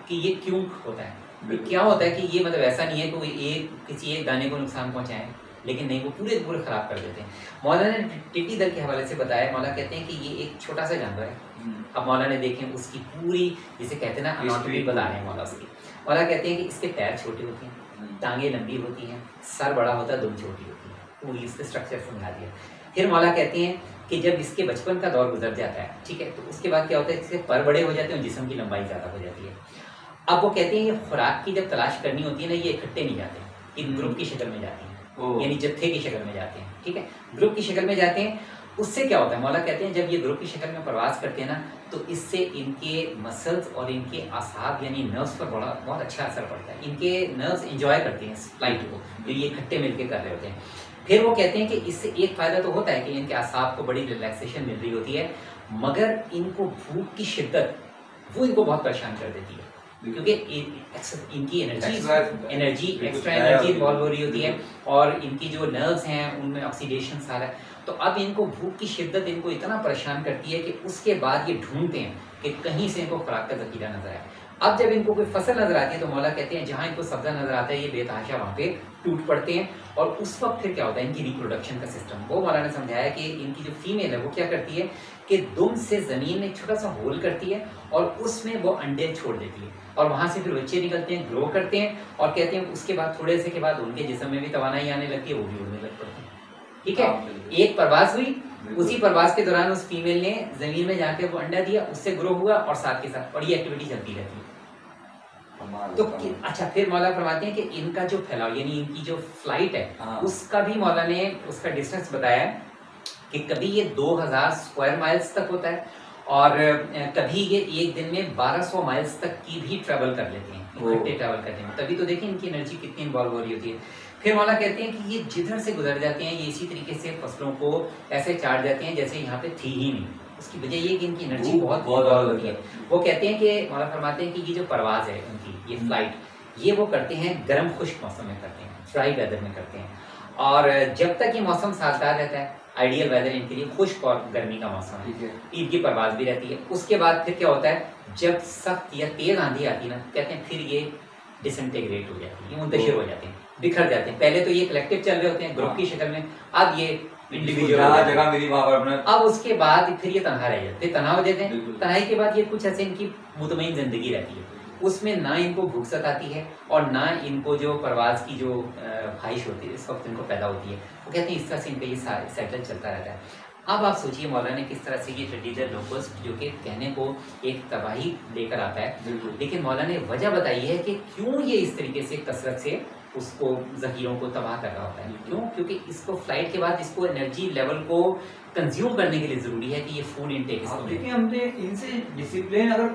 [SPEAKER 5] कि ये क्यों होता है। क्या होता है कि ये मतलब ऐसा नहीं है कि वो किसी एक दाने को नुकसान पहुँचाएं, लेकिन नहीं, वो पूरे ख़राब कर देते हैं। मौला ने टिड्डी दल के हवाले से बताया, मौला कहते हैं कि ये एक छोटा सा जानवर है। अब मौला ने देखें उसकी पूरी, जिसे कहते हैं ना, अनाटॉमी बता रहे हैं मौला उसकी। मौला कहते हैं कि इसके पैर छोटे होते हैं, टांगें लंबी होती हैं, सर बड़ा होता है, दुम छोटी होती है, पूरी इसके स्ट्रक्चर समझा दिया। फिर मौला कहते हैं कि जब इसके बचपन का दौर गुजर जाता है, ठीक है, तो उसके बाद क्या होता है, इसके पर बड़े हो जाते हैं और जिस्म की लंबाई ज़्यादा हो जाती है। अब वो कहते हैं ये खुराक की जब तलाश करनी होती है ना, ये इकट्ठे नहीं जाते, एक ग्रुप की शक्ल में जाते हैं, यानी जत्थे की शक्ल में जाते हैं, ठीक है, ग्रुप की शक्ल में जाते हैं। उससे क्या होता है, मौला कहते हैं जब ये ग्रुप की शक्ल में प्रवास करते हैं ना, तो इससे इनके मसल्स और इनके आसाब यानी नर्व्स पर बहुत अच्छा असर पड़ता है। इनके नर्व्स इंजॉय करते हैं इस फ्लाइट को, जो ये इकट्ठे मिलकर कर रहे होते हैं। फिर वो कहते हैं कि इससे एक फ़ायदा तो होता है कि इनके आसाब को बड़ी रिलैक्सेशन मिल रही होती है, मगर इनको भूख की शिद्दत वो इनको बहुत परेशान कर देती है, क्योंकि इनकी एनर्जी एक्स्ट्रा एनर्जी इन्वॉल्व हो रही होती है और इनकी जो नर्व्स हैं उनमें ऑक्सीडेशन सारा। तो अब इनको भूख की शिद्दत इनको इतना परेशान करती है कि उसके बाद ये ढूंढते हैं कि कहीं से इनको खुराक का जखीरा नजर आए। अब जब इनको कोई फसल नजर आती है तो मौला कहते हैं जहाँ इनको सब्जा नजर आता है ये बेतहाशा वहाँ पे टूट पड़ते हैं। और उस वक्त फिर क्या होता है, इनकी रिप्रोडक्शन का सिस्टम, वो मौला ने समझाया कि इनकी जो फीमेल है वो क्या करती है कि दुम से जमीन में छोटा सा होल करती है और उसमें वो अंडे छोड़ देती है और वहां से फिर बच्चे निकलते हैं, ग्रो करते हैं और कहते हैं उसके बाद थोड़े से के बाद उनके जिस्म में भी तवानाई आने लगती है, वो भी उड़ने लग पड़ते हैं। ठीक है, एक परवाज हुई, उसी परवाज के दौरान उस फीमेल ने जमीन में जाके वो अंडा दिया, उससे ग्रो हुआ और साथ के साथ और ये एक्टिविटी चलती रहती है। तो अच्छा, फिर मौला फरमाते हैं कि इनका जो फैलाव यानी इनकी जो फ्लाइट है उसका भी मौला ने उसका डिस्टेंस बताया कि कभी ये 2000 स्क्वायर माइल्स तक होता है और कभी ये एक दिन में 1200 माइल्स तक की भी ट्रैवल कर लेते हैं, इकट्ठे ट्रैवल करते हैं। तभी तो देखिए इनकी एनर्जी कितनी इन्वॉल्व हो रही होती है। फिर मौला कहते हैं कि ये जिधर से गुजर जाते हैं ये इसी तरीके से फसलों को ऐसे चाट जाते हैं जैसे यहाँ पे थी ही नहीं। उसकी वजह ये कि इनकी एनर्जी बहुत होती है। वो कहते हैं कि मौला फरमाते हैं कि ये जो परवाज है उनकी, ये फ्लाइट, ये वो करते हैं गर्म खुश्क मौसम में करते हैं, ड्राई वेदर में करते हैं। और जब तक ये मौसम साजगार रहता है, आइडियल वेदर इनके लिए खुश्क और गर्मी का मौसम है, इनकी परवाज भी रहती है। उसके बाद फिर क्या होता है, जब सख्त या तेज आंधी आती है ना, कहते हैं फिर ये डिसइंटीग्रेट हो जाती है, ये मुंतशिर हो जाते हैं, बिखर जाते हैं। पहले तो ये कलेक्टिव चल रहे होते हैं ग्रुप की शक्ल में, अब ये
[SPEAKER 3] जगह मिली वहां पर अपना।
[SPEAKER 5] अब उसके बाद फिर ये तनहा रह जाते हैं, तनहा हो जाते हैं। तन्हाई के बाद ये कुछ ऐसे इनकी मुतमईन जिंदगी रहती है, उसमें ना इनको भूख सताती है और ना इनको जो परवाज की जो ख्वाहिश होती है इस वक्त इनको पैदा होती है। वो कहते हैं इस तरह से इनका ये साइकिल चलता रहता है। अब आप सोचिए मौला ने किस तरह से ये ट्रेडिशनल लोकस्ट जो कि कहने को एक तबाही लेकर आता है, लेकिन मौला ने वजह बताई है कि क्यों ये इस तरीके से कसरत से उसको जखीरों को तबाह कर रहा होता है। क्यों? क्योंकि इसको फ्लाइट के बाद इसको एनर्जी लेवल को कंज्यूम करने के लिए जरूरी है कि ये फूड इनटेक।
[SPEAKER 3] देखिए हमने इनसे डिसिप्लिन, अगर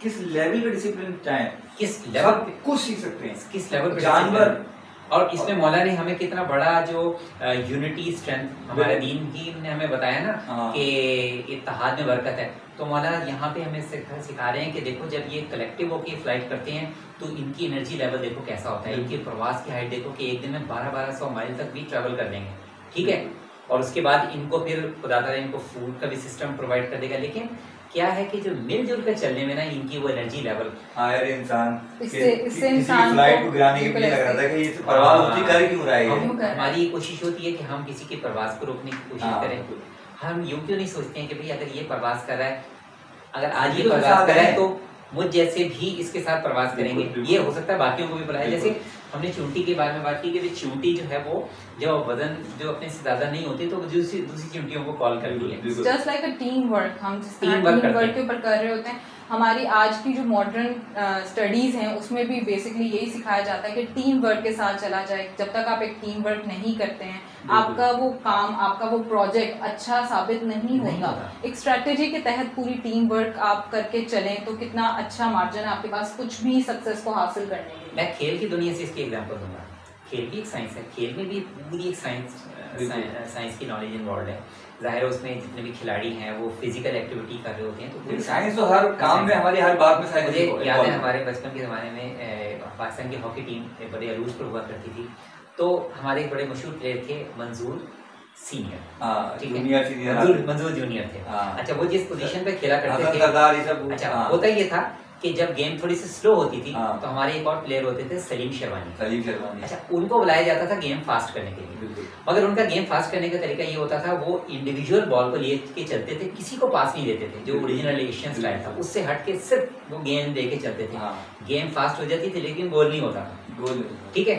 [SPEAKER 3] किस लेवल का डिसिप्लिन चाहें,
[SPEAKER 5] किस लेवल
[SPEAKER 3] कुछ सीख सकते हैं,
[SPEAKER 5] किस लेवल पे
[SPEAKER 3] जानवर।
[SPEAKER 5] और इसमें मौला ने हमें कितना बड़ा जो यूनिटी स्ट्रेंथ हमारे दीन की ने हमें बताया ना कि इत्तेहाद में बरकत है। तो मौला यहाँ पे हमें सिखा रहे हैं कि देखो जब ये कलेक्टिव होकर फ्लाइट करते हैं तो इनकी एनर्जी लेवल देखो कैसा होता है। इनके प्रवास की हाइट देखो कि एक दिन में 1200 माइल तक भी ट्रेवल कर लेंगे, ठीक है। और उसके बाद इनको फिर खुदा ताला इनको फूड का भी सिस्टम प्रोवाइड कर देगा। लेकिन क्या है कि जो मिलजुल कर चलने में ना इनकी वो एनर्जी लेवल
[SPEAKER 4] इससे इंसान
[SPEAKER 3] फ्लाइट को गिराने के लिए लग रहा था कि ये परवाज होती कर क्यों रहा है।
[SPEAKER 5] हमारी कोशिश होती है कि हम किसी के प्रवास को रोकने की कोशिश करें। हम यूं क्यों नहीं सोचते हैं कि भाई अगर ये प्रवास कर रहा है, अगर आज ये प्रवास कर रहा है तो मुझ जैसे भी इसके साथ प्रवास करेंगे। ये हो सकता है बाकियों को भी बुलाए। जैसे हमने चूंटी के बारे में बात की कि चूंटी जो है वो जब वजन जो अपने से ज्यादा नहीं होती तो दूसरी चूंटियों को कॉल करती है।
[SPEAKER 4] Just like a team work, हम जिस टीम वर्क के ऊपर कर रहे होते हैं। हमारी आज की जो मॉडर्न स्टडीज हैं उसमें भी बेसिकली यही सिखाया जाता है कि टीम वर्क के साथ चला जाए। जब तक आप एक टीम वर्क नहीं करते हैं आपका वो काम, आपका वो प्रोजेक्ट अच्छा साबित नहीं होता। एक स्ट्रेटेजी के तहत पूरी टीम वर्क आप करके चलें तो कितना अच्छा मार्जिन है आपके पास कुछ भी सक्सेस को हासिल करने के लिए।
[SPEAKER 5] मैं खेल की दुनिया से इसकी एग्जांपल दूंगा। खेल भी एक साइंस है, खेल में भी पूरी एक साइंस की नॉलेज इन्वॉल्व है। जाहिर है उसमें जितने भी खिलाड़ी हैं वो फिजिकल एक्टिविटी कर रहे होते हैं। तो
[SPEAKER 3] साइंस तो हर काम में, हमारी हर बात में साइंस।
[SPEAKER 5] मुझे याद है हमारे बचपन के ज़माने में पाकिस्तान की हॉकी टीम बड़े अरूज पर हुआ करती थी। तो हमारे एक बड़े मशहूर प्लेयर थे मंजूर सीनियर, ठीक है, मंजूर जूनियर थे। अच्छा, वो जिस पोजीशन पे खेला करते थे, अच्छा होता ये था कि जब गेम थोड़ी सी स्लो होती थी तो हमारे एक और प्लेयर होते थे सलीम शेरवानी। अच्छा, उनको बुलाया जाता था गेम फास्ट करने के लिए। मगर उनका गेम फास्ट करने का तरीका ये होता था वो इंडिविजुअल बॉल को ले के चलते थे, किसी को पास नहीं देते थे। जो ओरिजिनल एशियन स्टाइल था उससे हट के सिर्फ वो गेम दे के चलते थे। गेम फास्ट हो जाती थी लेकिन गोल नहीं होता था, ठीक है।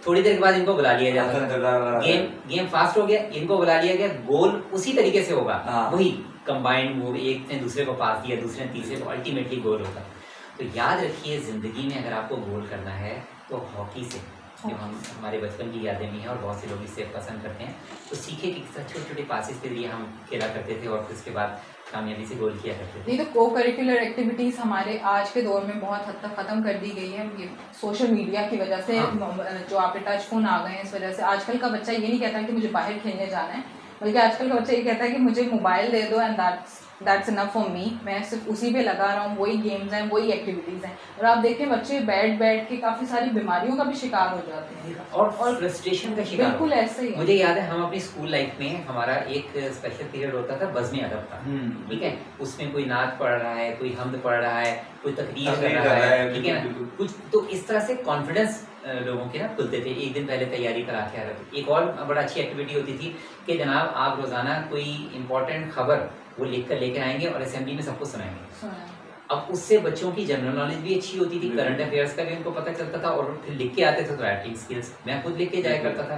[SPEAKER 5] थोड़ी देर के बाद इनको बुला लिया जाता था, गेम फास्ट हो गया, इनको बुला लिया गया, गोल उसी तरीके से होगा, वही कंबाइंड मूव, एक ने दूसरे को पास दिया, दूसरे ने तीसरे को, अल्टीमेटली गोल होगा। तो याद रखिए जिंदगी में अगर आपको गोल करना है तो हॉकी से, जो हमारे बचपन की यादें भी हैं और बहुत से लोग इससे पसंद करते हैं, तो सीखे कि छोटे छोटे पासेस के लिए हम खेला करते थे और उसके बाद कामयाबी से गोल किया करते थे।
[SPEAKER 4] नहीं तो को करिकुलर एक्टिविटीज़ हमारे आज के दौर में बहुत हद तक ख़त्म कर दी गई है। ये सोशल मीडिया की वजह से, जो आपके टच फ़ोन आ गए हैं, इस वजह से आजकल का बच्चा ये नहीं कहता कि मुझे बाहर खेलने जाना है, बल्कि आजकल का बच्चा ये कहता है कि मुझे मोबाइल दे दो and that's that's enough for me. मैं सिर्फ उसी पे लगा रहा हूँ, वही गेम्स हैं, वही एक्टिविटीज़ हैं। और आप देखें बच्चे बैठ के काफ़ी सारी बीमारियों का भी शिकार हो जाते हैं
[SPEAKER 5] और फ्रस्ट्रेशन का शिकार।
[SPEAKER 4] बिल्कुल ऐसे ही।
[SPEAKER 5] मुझे याद है हम अपनी स्कूल लाइफ में हमारा एक स्पेशल पीरियड होता था बज़्म अदब का, ठीक है। उसमें कोई नात पढ़ रहा है, कोई हमद पढ़ रहा है, कोई तकरीर कर रहा है, ठीक है ना, कुछ तो इस तरह से कॉन्फिडेंस लोगों के ना खुलते थे। एक दिन पहले तैयारी करा के आ रहे थे। एक और बड़ा अच्छी एक्टिविटी होती थी कि जनाब आप रोजाना कोई इंपॉर्टेंट खबर वो लिख कर लेकर आएंगे और असेंबली में सबको सुनाएंगे। अब उससे बच्चों की जनरल नॉलेज भी अच्छी होती थी, करंट अफेयर्स का भी उनको पता चलता था, और फिर लिख के आते थे तो राइटिंग स्किल्स। मैं खुद लिख के जाया करता था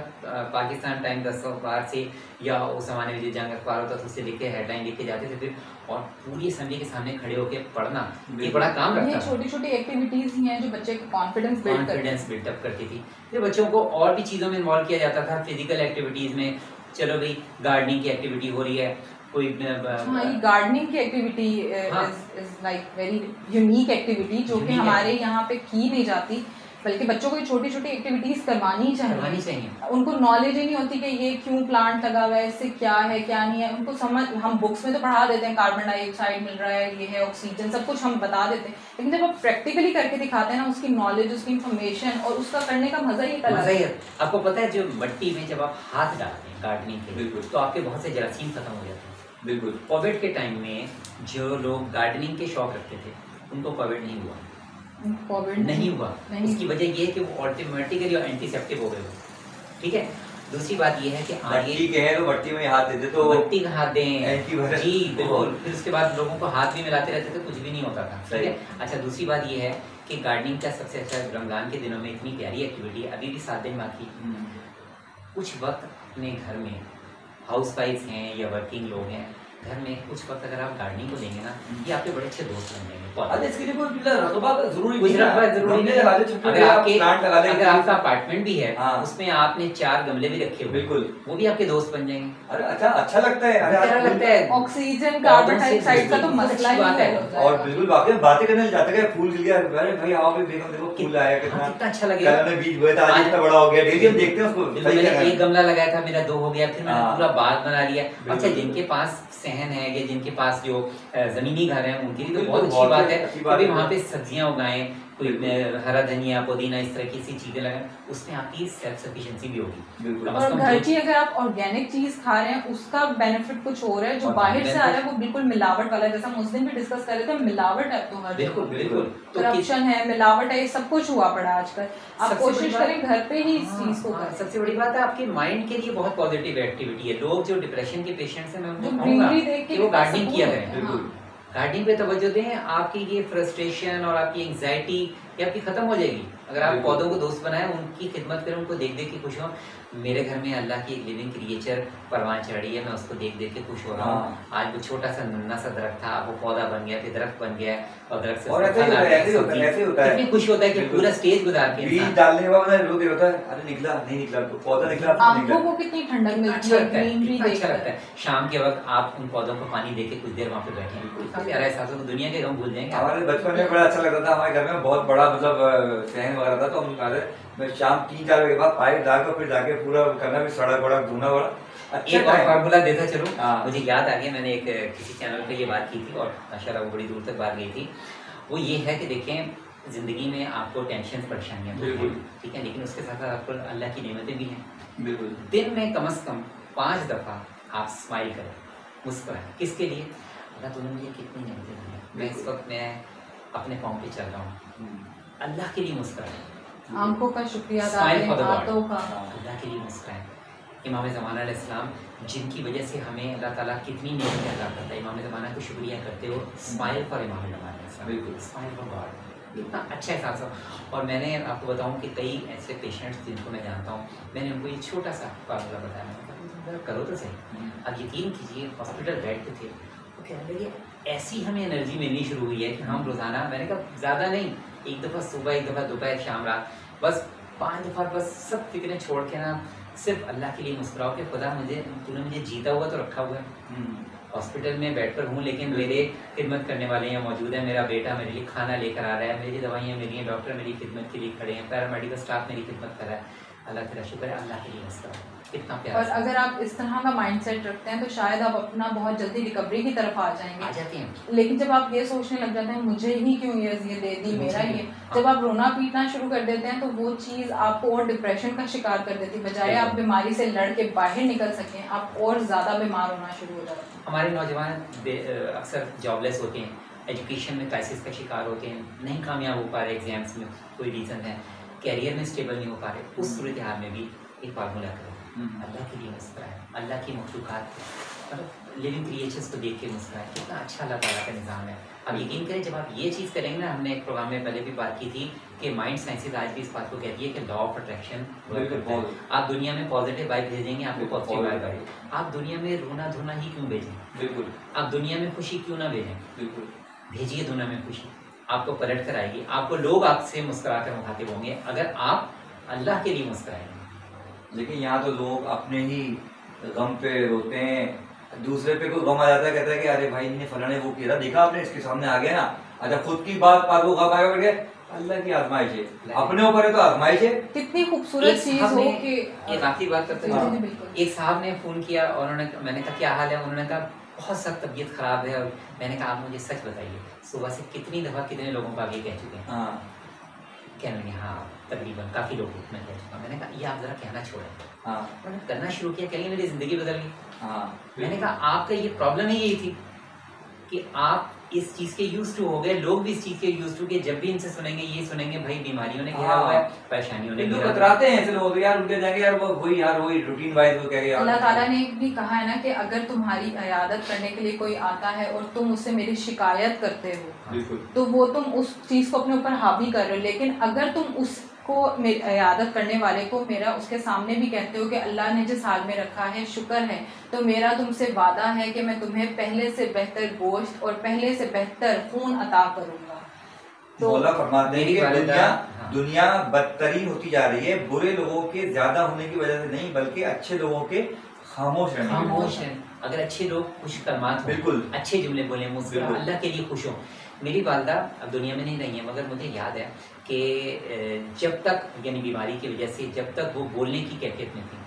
[SPEAKER 5] पाकिस्तान टाइम 10 अखबार से, या उस जमाने में जो जंग अखबार होता था उससे लिख के हेडलाइन लिख के जाते थे फिर, और पूरी असेंबली के सामने खड़े होकर पढ़ना ये बड़ा काम रखता था।
[SPEAKER 4] छोटी छोटी एक्टिविटीज ही हैं जो बच्चे को कॉन्फिडेंस
[SPEAKER 5] बिल्डअप करती थी। फिर बच्चों को और भी चीज़ों में इन्वॉल्व किया जाता था, फिजिकल एक्टिविटीज़ में। चलो भाई गार्डनिंग की एक्टिविटी हो रही है, कोई
[SPEAKER 4] गार्डनिंग की activity is like very unique activity जो कि हमारे यहाँ पे की नहीं जाती, बल्कि बच्चों को छोटी छोटी एक्टिविटीज करवानी चाहिए। उनको नॉलेज ही नहीं होती कि ये क्यों प्लांट लगा हुआ है, इससे क्या है क्या नहीं है। उनको समझ, हम बुक्स में तो पढ़ा देते हैं कार्बन डाइऑक्साइड मिल रहा है, ये है ऑक्सीजन, सब कुछ हम बता देते हैं, लेकिन जब आप प्रैक्टिकली करके दिखाते हैं ना, उसकी नॉलेज, उसकी इन्फॉर्मेशन और उसका करने का मजा ही अलग है।
[SPEAKER 5] आपको पता है जो मिट्टी में जब आप हाथ डालते हैं गार्डनिंग के, तो आपके बहुत से जरासीम खत्म हो जाते हैं। बिल्कुल। कोविड के टाइम में जो लोग गार्डनिंग के शौक रखते थे उनको कोविड नहीं हुआ। उसकी वजह ये है कि वो ऑटोमेटिकली एंटीसेप्टिक हो गए, ठीक है। दूसरी बात ये है कि
[SPEAKER 3] मट्टी के हैं तो मट्टी में हाथ देते, तो
[SPEAKER 5] मट्टी का हाथ दें जी बिल्कुल। फिर उसके बाद लोगों को हाथ भी मिलाते रहते थे, कुछ भी नहीं होता था, ठीक है। अच्छा, दूसरी बात ये है कि गार्डनिंग का सबसे अच्छा रमजान के दिनों में इतनी प्यारी एक्टिविटी है, अभी भी 7 दिन बाकी, कुछ वक्त अपने घर में हाउस वाइफ हैं या वर्किंग लोग हैं, घर में कुछ वक्त अगर आप गार्डनिंग को देंगे ना, ये आपके बड़े अच्छे दोस्त बन जाएंगे।
[SPEAKER 3] इसके लिए कोई रकबा जरूरी
[SPEAKER 5] नहीं है। अगर आपका अपार्टमेंट भी है,
[SPEAKER 3] हाँ।
[SPEAKER 5] उसमें आपने 4 गमले भी रखे हुए, बिल्कुल, वो भी आपके दोस्त बन जाएंगे।
[SPEAKER 3] अरे अच्छा लगता है,
[SPEAKER 5] अच्छा लगता है।
[SPEAKER 4] ऑक्सीजन, कार्बन डाइऑक्साइड का तो मसला ही है।
[SPEAKER 3] और बिल्कुल वाकई बातें करने जाते हैं, फूल खिल गया, अरे भाई आओ भाई बेगम देखो फूल आया, कितना
[SPEAKER 5] अच्छा लगेगा।
[SPEAKER 3] मैंने बीज बोया था, आज इतना बड़ा हो गया, डेली हम देखते हैं उसको।
[SPEAKER 5] मैंने 1 गमला लगाया था, मेरा 2 हो गया, फिर मैंने पूरा बाग बना लिया। अच्छा, जिनके पास सहन है या जिनके पास जो जमीनी घर है, उनके लिए तो बहुत अच्छी बात है कि वहाँ पे सब्जियां उगाएं, कोई हरा धनिया, पुदीना, इस तरह की सी चीजें लगाएं, उसमें आपकी सेल्फ सफिशिएंसी भी होगी।
[SPEAKER 4] और घर की अगर आप ऑर्गेनिक चीज खा रहे हैं उसका बेनिफिट कुछ और है, जो बाहर से आ रहा है वो बिल्कुल मिलावट वाला है। जैसा हम उस दिन भी डिस्कस कर रहे थे, मिलावट है तो हर
[SPEAKER 5] बिल्कुल
[SPEAKER 4] करप्शन है, मिलावट है, ये सब कुछ हुआ पड़ा आजकल। आप कोशिश करें घर पे ही इस चीज को करें।
[SPEAKER 5] सबसे बड़ी बात है आपके माइंड के लिए बहुत पॉजिटिव एक्टिविटी है। लोग जो डिप्रेशन के पेशेंट्स हैं, मैं उनको कहूँगा वो गार्डनिंग किया करें, गार्डनिंग पे तवज्जो दें। आपकी ये फ्रस्ट्रेशन और आपकी एंग्जाइटी ये आपकी खत्म हो जाएगी अगर आप पौधों को दोस्त बनाएं, उनकी खिदमत करें, उनको देख देख के खुश हो। मेरे घर में अल्लाह की एक लिविंग क्रिएचर परवान चढ़ी है, मैं उसको देख देख के खुश हो रहा हूँ। आज वो छोटा सा नन्ना सा दरख्त था, वो पौधा बन गया, फिर दरख्त बन गया, और दरख्त से
[SPEAKER 3] ऐसे होता है,
[SPEAKER 5] इतनी खुश होता है कि पूरा स्टेज गुजार के
[SPEAKER 3] बीज डालने के बाद रोते होता है, अरे निकला नहीं निकला, तो पौधा निकला,
[SPEAKER 4] आपको वो कितनी ठंडक मिलती है, ग्रीनरी
[SPEAKER 5] अच्छा लगता है। शाम के वक्त आप उन पौधों को पानी देके कुछ देर वहाँ पे बैठे, बिल्कुल प्यारा एहसास हो, दुनिया के गम भूल जाएंगे।
[SPEAKER 3] हमारे बचपन में बड़ा अच्छा लगता था, हमारे घर में बहुत बड़ा मतलब सहन वगैरह था, तो हम मैं शाम 3-4 बजे के बाद पाइप डालकर फिर जाके पूरा करना, भी सड़क वड़क धोना बड़ा अच्छा।
[SPEAKER 5] एक और फार्मूला देता चलूं, मुझे याद आ गया, मैंने एक किसी चैनल पे ये बात की थी और माशाल्लाह वो बड़ी दूर तक बात गई थी। वो ये है कि देखें, जिंदगी में आपको टेंशन परेशानियां तो हैं, ठीक है, लेकिन उसके साथ साथ आपको अल्लाह की नेमतें भी हैं। बिल्कुल, दिन में कम से कम 5 दफ़ा आप स्माइल करें, मुस्कुराएं। किसके लिए? अल्लाह तुमने मुझे कितनी नेमतें दी हैं, मैं इस वक्त मैं अपने पाँव पे चल रहा हूँ, अल्लाह के लिए मुस्कुराएं,
[SPEAKER 4] आंखों का शुक्रिया अदा करें, हाथों का,
[SPEAKER 5] अल्लाह के लिए मुस्कुराएं। इमाम ज़माना अलैहिस्सलाम, जिनकी वजह से हमें अल्लाह ताला कितनी नेमतें अता करता है, इमाम ज़माना को शुक्रिया करते हो, स्माइल फॉर इमाम ज़माना, बिल्कुल स्माइल फॉर गॉड, इतना अच्छा एहसास हो। और मैंने आपको बताऊं कि कई ऐसे पेशेंट्स जिनको मैं जानता हूं, मैंने उनको ये छोटा सा फार्मूला बताया, मैंने कहा करो तो सही। अब यकीन कीजिए, हॉस्पिटल बेड पे थे, वो कहने लगे ऐसी हमें एनर्जी मिलनी शुरू हुई है कि हम रोज़ाना, मैंने कहा ज़्यादा नहीं, एक दफ़ा सुबह, एक दफ़ा दोपहर, शाम, रात, बस 5 दफ़ा, बस सब फिक्रें छोड़ के ना सिर्फ अल्लाह के लिए मुस्कुराओ कि खुदा तूने मुझे जीता हुआ तो रखा हुआ है। हॉस्पिटल में बेड पर हूँ, लेकिन मेरे खिदमत करने वाले यहाँ मौजूद है, मेरा बेटा मेरे लिए खाना लेकर आ रहा है, मेरी दवाइयाँ मेरी हैं, डॉक्टर मेरी खिदमत के लिए खड़े हैं, पैरामेडिकल स्टाफ मेरी खिदमत कर रहा है। अल्लाह तेरा शुक्र है, अल्लाह के लिए मुस्कुराओ। कितना
[SPEAKER 4] और
[SPEAKER 5] प्यार
[SPEAKER 4] अगर आप इस तरह का माइंडसेट रखते हैं तो शायद आप अपना बहुत जल्दी रिकवरी की तरफ आ
[SPEAKER 5] आ
[SPEAKER 4] जाएंगे।
[SPEAKER 5] जाते हैं।
[SPEAKER 4] लेकिन जब आप ये सोचने लग जाते हैं मुझे ही क्यों ये दे दी, मेरा ही है, जब आप रोना पीटना शुरू कर देते हैं तो वो चीज़ आपको और डिप्रेशन का शिकार कर देती है। बजाय आप बीमारी से लड़ के बाहर निकल सकें, आप और ज़्यादा बीमार होना शुरू हो जाते हैं।
[SPEAKER 5] हमारे नौजवान अक्सर जॉबलेस होते हैं, एजुकेशन में क्राइसिस का शिकार होते हैं, नहीं कामयाब हो पा रहे एग्जाम्स में, कोई रीज़न है, कैरियर में स्टेबल नहीं हो पा रहे। उस सूरत हाल में भी एक फार्मूला करें, अल्लाह के लिए मुस्कुराएं, अल्लाह की मखलूक़ात मतलब लिविंग क्रिएचर्स को देख के मुस्कुराएं। कितना अच्छा अल्लाह ताला का निज़ाम है। अब यकीन करें जब आप ये चीज़ करेंगे ना, हमने एक प्रोग्राम में पहले भी बात की थी कि माइंड साइंसेज आज भी इस बात को कहती है कि लॉ ऑफ अट्रैक्शन वर्क करता है। आप दुनिया में पॉजिटिव वाइब भेजेंगे, आपको पॉजिटिव वाइब आएगी। आप दुनिया में रोना धोना ही क्यों भेजें?
[SPEAKER 3] बिल्कुल।
[SPEAKER 5] आप दुनिया में खुशी क्यों ना भेजें?
[SPEAKER 3] बिल्कुल।
[SPEAKER 5] भेजिए दुनिया में खुशी, आपको पलट कर आएगी। आपको लोग आपसे मुस्कुरा कर मुखातिब होंगे अगर आप अल्लाह के लिए मुस्कुराएंगे।
[SPEAKER 3] लेकिन यहाँ तो लोग अपने ही गम पे रोते हैं, दूसरे पे कोई गम आ जाता है, कहता है कि अरे भाई इन्हें फलाने वो किया, देखा आपने, इसके सामने आ गया ना। अच्छा खुद की बात को गम आया, गया अल्लाह की आजमाइश है, अपने ऊपर है तो आजमाइश है।
[SPEAKER 4] कितनी खूबसूरत चीज़ हो कि
[SPEAKER 5] एक आखिरी बात करते
[SPEAKER 4] हाँ।
[SPEAKER 5] हैं, एक साहब ने फ़ोन किया और मैंने कहा क्या हाल है, उन्होंने कहा बहुत सख्त तबीयत ख़राब है। और मैंने कहा आप मुझे सच बताइए, सुबह से कितनी दफ़ा कितने लोगों को आगे कह चुके हैं? कहने लगे हाँ तकरीबन काफ़ी लोग मैं कह चुका। मैंने कहा ये आप ज़रा कहना छोड़ें। उन्होंने करना शुरू किया, कह मेरी ज़िंदगी बदल गई। मैंने कहा आपका ये प्रॉब्लम ही यही थी कि आप इस चीज़ के यूज टू हो गए, लोग भी इस चीज़ के यूज टू के जब भी इनसे सुनेंगे ये सुनेंगे भाई बीमारियों ने घेरा हुआ है, परेशानियों ने घेरा हुआ है।
[SPEAKER 3] ऐसे लोग यार उनके जाएंगे यार वही रूटीन वाइज वो कहेंगे।
[SPEAKER 4] अल्लाह ताला ने भी कहा है ना कि अगर तुम्हारी इयादत करने के लिए कोई आता है और तुम उससे मेरी शिकायत करते हो तो वो तुम उस चीज़ को अपने ऊपर हावी कर रहे हो। लेकिन अगर तुम उसको इयादत करने वाले को मेरा उसके सामने भी कहते हो कि अल्लाह ने जिस हाल में रखा है शुक्र है, तो मेरा तुमसे वादा है कि मैं तुम्हें पहले से बेहतर गोश्त और पहले से बेहतर खून अता करूंगा।
[SPEAKER 3] तो मौला फरमाते हैं कि दुनिया बदतरीन होती जा रही है, बुरे लोगों के ज्यादा होने की वजह से नहीं बल्कि अच्छे लोगों के खामोश रहने।
[SPEAKER 5] अगर अच्छे लोग खुश कलमात
[SPEAKER 3] बिल्कुल
[SPEAKER 5] अच्छे जुमले बोले, मुस्कुरा अल्लाह के लिए खुश हो। मेरी वालदा अब दुनिया में नहीं रही है, मगर मुझे याद है कि जब तक यानी बीमारी की वजह से जब तक वो बोलने की कैफियत में थी,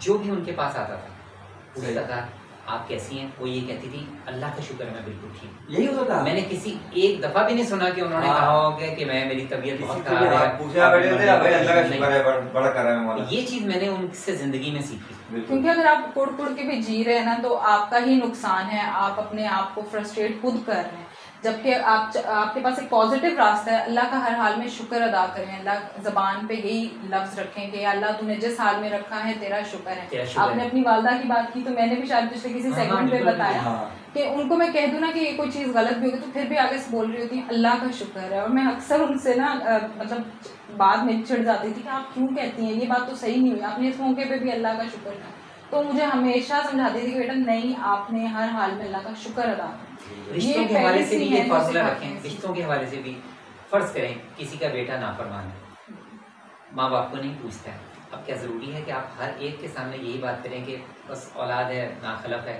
[SPEAKER 5] जो भी उनके पास आता था पूछता था आप कैसी हैं, वो ये कहती थी अल्लाह का शुक्र है मैं बिल्कुल ठीक।
[SPEAKER 3] यही होता था।
[SPEAKER 5] मैंने किसी एक दफा भी नहीं सुना कि उन्होंने कहा होगा कि मैं मेरी तबीयत बहुत खराब है,
[SPEAKER 3] अल्लाह का शुक्र है बड़ा कर रहा है मौला।
[SPEAKER 5] ये चीज मैंने उनसे जिंदगी में सीखी।
[SPEAKER 4] क्योंकि अगर आप कुड़ कुड़ के भी जी रहे हैं ना तो आपका ही नुकसान है, आप अपने आप को फ्रस्ट्रेट खुद कर रहे हैं। जबकि आपके पास एक पॉजिटिव रास्ता है, अल्लाह का हर हाल में शुक्र अदा करें। अल्लाह ज़बान पे यही लफ्ज़ रखें कि अल्लाह तूने जिस हाल में रखा है तेरा शुक्र है। आपने अपनी वालदा की बात की तो मैंने भी शायद पिछले किसी सेगमेंट में बताया कि उनको मैं कह दूँ ना कि कोई चीज़ गलत भी होगी तो फिर भी आगे से बोल रही होती है अल्लाह का शुक्र है। और मैं अक्सर उनसे ना मतलब बाद में चिढ़ जाती थी कि आप क्यों कहती हैं, ये बात तो सही नहीं हुई, आपने इस मौके पर भी अल्लाह का शुक्र है। तो मुझे हमेशा समझाती थी कि बेटा नहीं, आपने हर हाल में अल्लाह का शुक्र अदा करें।
[SPEAKER 5] रिश्तों के हवाले से भी ये फासला रखें। रिश्तों के हवाले से भी फर्ज करें किसी का बेटा नाफरमान है, माँ बाप को नहीं पूछता है, अब क्या ज़रूरी है कि आप हर एक के सामने यही बात करें कि बस औलाद है नाखलफ है,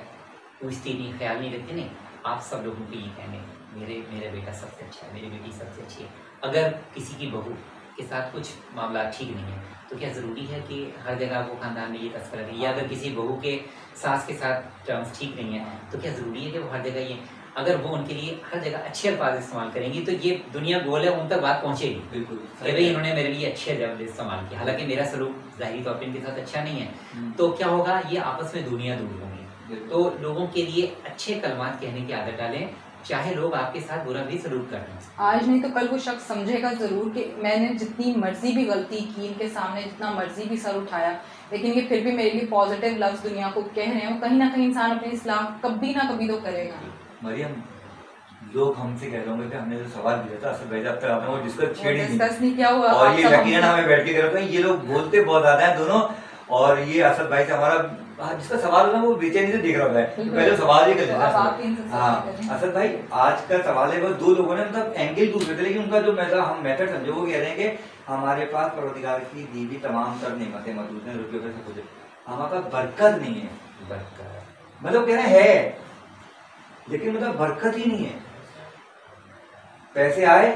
[SPEAKER 5] पूछती नहीं, ख्याल नहीं रखती? नहीं, आप सब लोगों को ये कहेंगे मेरा बेटा सबसे अच्छा है, मेरी बेटी सबसे अच्छी है। अगर किसी की बहू के साथ कुछ मामला ठीक नहीं है तो क्या ज़रूरी है कि हर जगह वो ख़ानदान में ये तस्करा करें? या अगर किसी बहू के सास के साथ टर्म्स ठीक नहीं है तो क्या ज़रूरी है कि वो हर जगह ये, अगर वो उनके लिए हर जगह अच्छे अल्फाज इस्तेमाल करेंगी तो ये दुनिया गोल है, उन तक बात पहुँचेगी।
[SPEAKER 3] बिल्कुल
[SPEAKER 5] भाई इन्होंने मेरे लिए अच्छे लफ्ज़ इस्तेमाल किया, हालांकि मेरा सलूक ज़ाहिरी तौर पर इनके साथ अच्छा नहीं है, तो क्या होगा, ये आपस में दुनिया दूर होंगी। तो लोगों के लिए अच्छे कलमात कहने की आदत डालें, चाहे लोग आपके साथ बुरा भी सलूक कर रहे हैं।
[SPEAKER 4] आज नहीं तो कल वो शख्स समझेगा ज़रूर कि मैंने जितनी मर्जी भी गलती की, इनके सामने जितना मर्जी भी सर उठाया, लेकिन ये फिर भी मेरे लिए पॉजिटिव लफ्ज़ दुनिया को कह रहे हैं। वो कहीं ना कहीं इंसान अपनी इस्लाह कभी ना कभी तो करेगा।
[SPEAKER 3] मरियम, लोग हमसे कह रहे होंगे कि हमने जो सवाल दिया था असल भाई अब तक आपने वो
[SPEAKER 4] डिस्कस नहीं किया हुआ,
[SPEAKER 3] और ये यकीनन हमें बैठ के कर रहे हैं। ये लोग बोलते बहुत ज़्यादा हैं दोनों, और ये असद भाई से हमारा जिसका सवाल है ना वो बेचैनी से देख रहा है, तो पहले सवाल ही कर लेना। हाँ असद भाई, आज का सवाल है, वो दो लोगों ने मतलब एंगल पूछ रहे थे, लेकिन उनका जो हम मेथड समझे वो कह रहे हैं कि हमारे पास परवरदिगार की दी हुई तमाम तर नेमतें मौजूद हैं, रुपये पैसे कुछ, हमारे पास बरकत नहीं है। बरकत मतलब कह रहे हैं लेकिन मतलब बरकत ही नहीं है। पैसे आए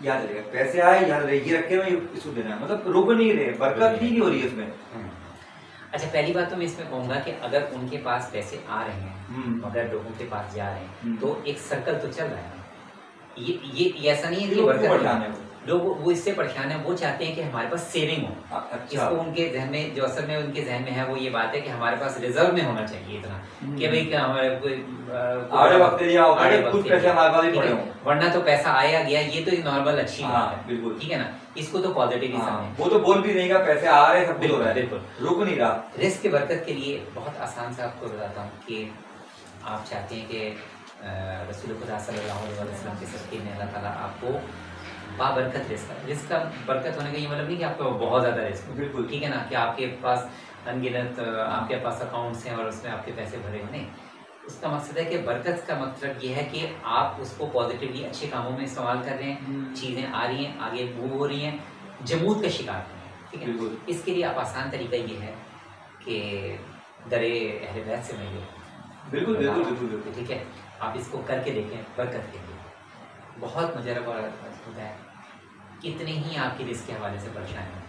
[SPEAKER 3] याद रहेगा, पैसे आए याद रहे, ये रखे हुए इसको देना है, मतलब रुक नहीं रहे, बरकत ही नहीं हो रही है इसमें।
[SPEAKER 5] अच्छा, पहली बात तो मैं इसमें कहूंगा कि अगर उनके पास पैसे आ रहे हैं, अगर लोगों के पास जा रहे हैं, तो एक सर्कल तो चल रहा है। ये ऐसा नहीं है कि बरकत लोग वो इससे परेशान है, वो चाहते हैं कि हमारे पास सेविंग हो। इसको उनके जहन में, जो असल में उनके जहन में है, वो ये बात है कि हमारे पास रिजर्व में होना चाहिए इतना कि भाई क्या हमारे कोई
[SPEAKER 3] आड़े वक्त कुछ पैसे हमारे पास ही पड़े हों,
[SPEAKER 5] वरना तो पैसा आया गया, ये तो नॉर्मल अच्छी बात है,
[SPEAKER 3] बिल्कुल
[SPEAKER 5] ठीक है ना। इसको तो पॉजिटिव ही समझें।
[SPEAKER 3] वो तो बोल भी नहीं का पैसे आ रहे हैं, सब कुछ हो रहा है,
[SPEAKER 5] बिल्कुल
[SPEAKER 3] रुक नहीं रहा।
[SPEAKER 5] रिस्क की बरकत के लिए बहुत आसान से आपको बताता हूँ कि आप चाहते हैं कि रसूल खुदा सल्लल्लाहु अलैहि वसल्लम के सदक़े में अल्लाह ताला आपको बाबरकत रिस्क का बरकत होने का ये मतलब नहीं कि आपको बहुत ज़्यादा रिस्क,
[SPEAKER 3] बिल्कुल
[SPEAKER 5] ठीक है ना, कि आपके पास अनगिनत आपके पास अकाउंट्स हैं और उसमें आपके पैसे भरे हुए, नहीं। उसका मकसद है कि बरकत का मतलब ये है कि आप उसको पॉजिटिवली अच्छे कामों में इस्तेमाल कर रहे हैं, चीज़ें आ रही हैं, आगे मूव हो रही हैं, जमूद का शिकार नहीं है, ठीक है। इसके लिए आप आसान तरीका ये है कि दरे अहले बैत से मिलिए,
[SPEAKER 3] बिल्कुल,
[SPEAKER 5] ठीक है। आप इसको करके देखें, बरकत के लिए बहुत मुजरब और होता है। कितने ही आपकी रिस्क के हवाले से परेशान हैं,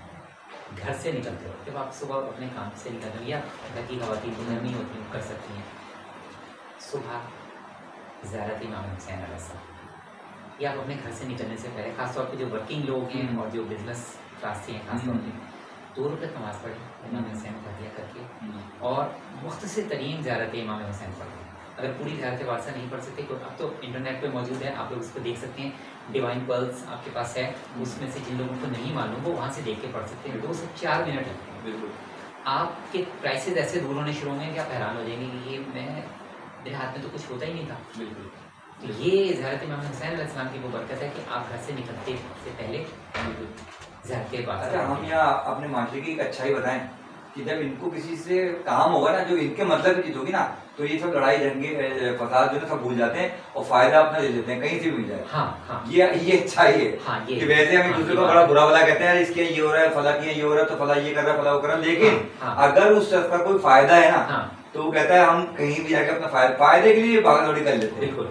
[SPEAKER 5] घर से निकलते हो, जब आप सुबह अपने काम से निकलते हो, या घर की खवातीन जो नहीं होती कर सकती हैं, सुबह ज़ियारत इमाम हुसैन अलैहिस्सलाम, या आप अपने घर से निकलने से पहले, ख़ासतौर पे जो वर्किंग लोग हैं और जो बिजनेस क्लास से हैं, ख़ासतौर पे 2 रकात नमाज़ पढ़ें इमाम हुसैन को हदिया करके, और मुख्तसर तरीन ज़ियारत इमाम हुसैन पढ़ें। अगर पूरी ज़ियारत वारसा नहीं पढ़ सकते, तो अब तो इंटरनेट पे मौजूद है, आप लोग उसको देख सकते हैं, डिवाइन पल्स आपके पास है, उसमें से जिन लोगों को नहीं मालूम वो वहाँ से देख के पढ़ सकते हैं। 2 से 4 मिनट लगते हैं, बिल्कुल। आपके प्राइसेस ऐसे दूर होने शुरू होंगे कि आप हैरान हो जाएंगे कि ये मेरे हाथ में तो कुछ होता ही नहीं था, बिल्कुल। तो ये ज़ियारत इमाम हुसैन अलैहिस्सलाम की वो बरकत है कि आप घर से निकलते से पहले ज़ियारत के बाद।
[SPEAKER 3] अच्छा, हम यहाँ अपने माशरे की एक अच्छाई बताएं कि जब इनको किसी से काम होगा ना, जो इनके मतलब की चीज होगी ना, तो ये सब लड़ाई झगड़े फसाद जो है सब भूल जाते हैं और फायदा अपना ले लेते हैं, कहीं से भी मिल जाए।
[SPEAKER 5] हाँ,
[SPEAKER 3] ये अच्छा ही है। कि वैसे हम एक दूसरे को बड़ा बुरा भला कहते हैं, इसके ये हो रहा है, फला किया ये हो रहा है, तो फला ये कर रहा है, फला वो कर रहा है, लेकिन अगर उस शख्स का कोई फायदा है ना, तो वो कहता है हम कहीं भी जाके अपना फायदे के लिए भागदौड़ी कर लेते हैं।
[SPEAKER 5] बिल्कुल,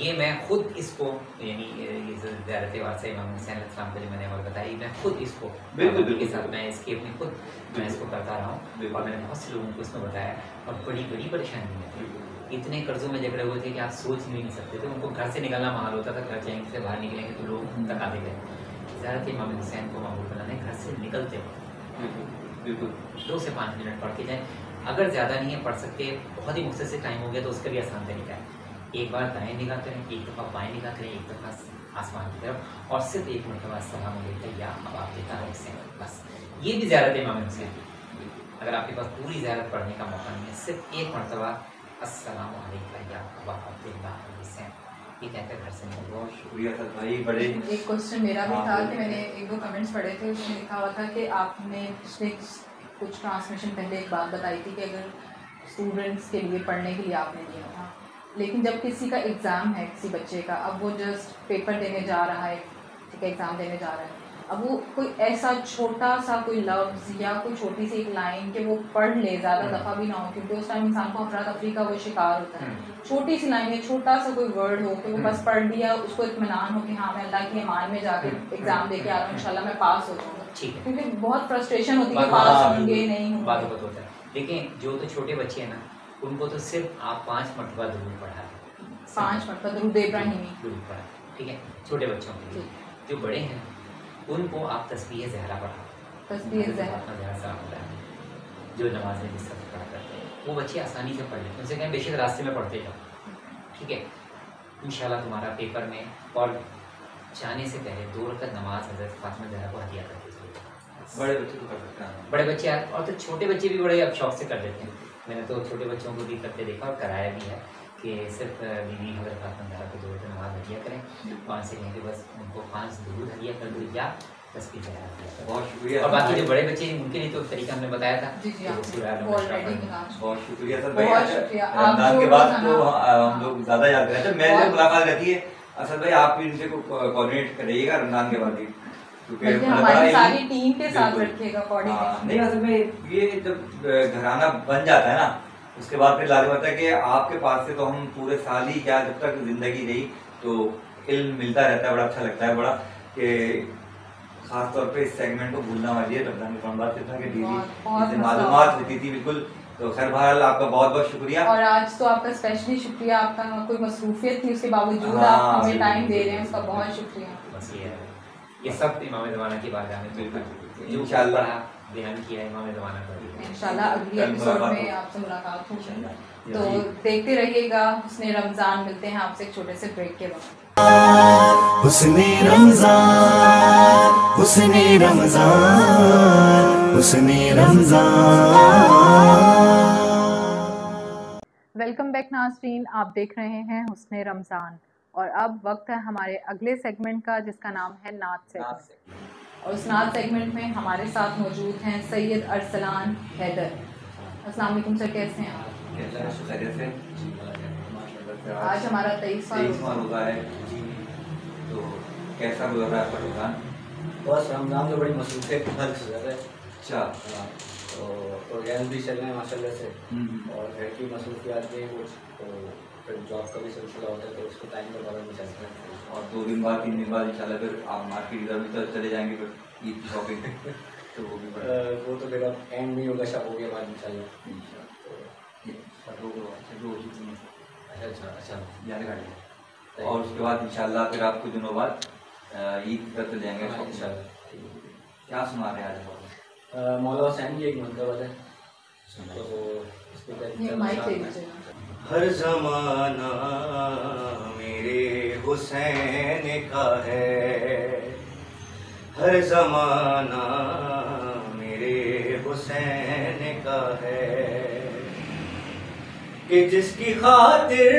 [SPEAKER 5] ये मैं खुद इसको, यानी ज़ियारत वारसा इमाम हुसैन अलैहिस्सलाम को जो मैंने और बताई, मैं खुद इसको बिल्कुल के साथ मैं इसकी अपनी खुद मैं इसको करता रहा हूँ, और मैंने बहुत से लोगों को इसमें बताया, और बड़ी परेशानी में थे, इतने कर्जों में जकड़े हुए थे कि आप सोच भी नहीं सकते थे। उनको घर से निकलना महाल होता था, घर जाएंगे से बाहर निकलेंगे तो लोग तक आते गए। ज़ियारत इमाम हुसैन को मामूल बनाने, घर से निकलते हो बिल्कुल 2 से 5 मिनट पढ़ के जाएँ, अगर ज़्यादा नहीं है पढ़ सकते, बहुत ही मुख्तसर टाइम हो गया तो उसका भी आसान तरीका है, एक बार दाएँ निगाह करें, एक दफ़ा बाएँ निगाह करें, एक दफ़ा आसमान की तरफ, और सिर्फ एक मरतबा अस्सलाम अलैकुम या अब आप देता है हुसैन, बस। ये भी ज़ियारत इमाम हुसैन। अगर आपके पास पूरी ज़ियारत पढ़ने का मौका नहीं है, सिर्फ एक मरतबा अस्सलाम अलैकुम या अब आप हुसैन, ये कहकर घर से निकल।
[SPEAKER 3] बहुत शुक्रिया सर भाई, बड़े।
[SPEAKER 4] एक क्वेश्चन मेरा भी था कि मैंने 1-2 कमेंट्स पढ़े थे, उसमें लिखा हुआ था कि आपने पिछले कुछ ट्रांसमिशन पहले एक बात बताई थी कि अगर स्टूडेंट्स के लिए पढ़ने के लिए आपने दिया था, लेकिन जब किसी का एग्ज़ाम है, किसी बच्चे का, अब वो जस्ट पेपर देने जा रहा है, ठीक है, एग्ज़ाम देने जा रहा है, अब वो कोई ऐसा छोटा सा कोई लफ्ज़ या कोई छोटी सी एक लाइन कि वो पढ़ ले, ज़्यादा दफ़ा भी ना हो, क्योंकि उस टाइम इंसान को अफरा तफरी का वो शिकार होता है, छोटी सी लाइन है, छोटा सा कोई वर्ड हो कि वो बस पढ़ लिया, उसको इत्मीनान हो कि हाँ मैं अल्लाह की ईमान में जाकर एग्ज़ाम दे के आ रहा हूँ, इंशाल्लाह मैं पास हो जाऊँगा, क्योंकि बहुत फ्रस्ट्रेशन होती है, पास होंगे नहीं होंगे।
[SPEAKER 5] लेकिन जो तो छोटे बच्चे हैं ना, उनको तो सिर्फ आप 5 मरतबा दुरूद पढ़ा दें,
[SPEAKER 4] 5 मरतबा दुरूद इब्राहिमी
[SPEAKER 5] पढ़ा, ठीक है, छोटे बच्चों के लिए। जो बड़े हैं उनको आप तस्बीह ज़हरा पढ़ा,
[SPEAKER 4] तस्बीह ज़हरा
[SPEAKER 5] होता है, जो नमाज में जिस तरह पढ़ा करते हैं, वो बच्चे आसानी से पढ़ लेते हैं। उनसे कहें बेशक रास्ते में पढ़ते जाओ, ठीक है, इंशाल्लाह तुम्हारा पेपर में, और जाने से पहले 2 रकात नमाज हज़रत फातिमा ज़हरा को हदिया करके चले।
[SPEAKER 3] बड़े बच्चे तो कर सकते हैं,
[SPEAKER 5] बड़े बच्चे, और तो छोटे बच्चे भी बड़े अब शौक से कर लेते हैं। मैंने तो छोटे बच्चों को भी करते देखा और कराया भी है कि सिर्फ बीवी हज़रत फातिमा ज़हरा को 2 रकात नमाज हदिया करें, वहाँ से कहें कि बस उनको 5 दुरूद हदिया कर दो या तस्बीह ज़हरा हदिया करें।
[SPEAKER 3] बहुत शुक्रिया।
[SPEAKER 5] और बाकी जो बड़े बच्चे हैं उनके लिए तो तरीका हमने बताया था।
[SPEAKER 3] बहुत शुक्रिया सर भाई, रमजान के बाद तो हम लोग ज़्यादा याद करें। मैं जब मुलाकात रहती है असल भाई, आप भी इनसे कोऑर्डिनेट करिएगा रमजान के बाद भी, क्योंकि
[SPEAKER 4] हमारी सारी टीम के साथ रखिएगा कोऑर्डिनेशन।
[SPEAKER 3] नहीं, असल में ये जब घराना बन जाता है ना, उसके बाद फिर लाजिम होता है कि आपके पास से तो हम पूरे साल ही क्या, जब तक जिंदगी रही तो इल्म मिलता रहता है, बड़ा अच्छा लगता है, बड़ा कि खास तौर पे इस सेगमेंट को भूलना वाली है रमजान के बाद कितना कि डेली मालूमात होती थी बिल्कुल। तो खैर बहरहाल आपका बहुत बहुत शुक्रिया।
[SPEAKER 4] और आज तो आपका स्पेशली शुक्रिया, आपका कोई मसरूफियत थी उसके बावजूद आप हमें टाइम दे रहे हैं, उसका बहुत शुक्रिया।
[SPEAKER 5] बस ये सब इमाम ज़माना की बात है,
[SPEAKER 3] बिल्कुल इंशाल्लाह
[SPEAKER 5] बयान किया है इमाम ज़माना पर।
[SPEAKER 4] इंशाल्लाह अगली एपिसोड में आपसे मुलाकात होगी, तो देखते रहिएगा हुस्ने रमज़ान। मिलते हैं आपसे एक छोटे से ब्रेक के बाद।
[SPEAKER 1] हुस्ने रमजान, हुस्ने रमजान, हुस्ने रमजान।
[SPEAKER 4] वेलकम बैक नाज़रीन, आप देख रहे हैं हुस्ने रमज़ान और अब वक्त है हमारे अगले सेगमेंट का जिसका नाम है नात सेगमेंट। और उस नात सेगमेंट में हमारे साथ मौजूद हैं सैयद अरसलान हैदर। अस्सलाम वालेकुम सर, कैसे हैं आप? आज हमारा 23वां
[SPEAKER 3] रोज़ा है, तो कैसा गुजर रहा है आपका रमज़ान?
[SPEAKER 6] बस रमज़ान तो बड़ी मसरूफियत के साथ गुजर रहा है।
[SPEAKER 3] अच्छा,
[SPEAKER 6] तो प्रोग्राम भी चल रहे हैं माशाल्लाह से, और घर की मसरूफियात भी कुछ, तो फिर जॉब का भी सिलसिला होता है, तो उसको टाइम पर पाबंद में चलते हैं।
[SPEAKER 3] और 2 दिन बाद 3 दिन बाद इंशाल्लाह फिर आप मार्केट इधर भी तो चले जाएंगे फिर ईद की शॉपिंग तो वो भी
[SPEAKER 6] वो तो फिर अब एंड नहीं होगा शबों के बाद इंशाल्लाह। अच्छा
[SPEAKER 3] याद गाड़ी, और उसके बाद इंशाल्लाह फिर आप कुछ दिनों बाद ईद पर चले जाएंगे शॉपिंग। क्या सुना रहे हैं आज?
[SPEAKER 6] मौला हुसैन की एक मंतबत है, तो
[SPEAKER 4] ये माइक ले लीजिएगा।
[SPEAKER 1] हर जमाना मेरे हुसैन का है, हर जमाना मेरे हुसैन का है, कि जिसकी खातिर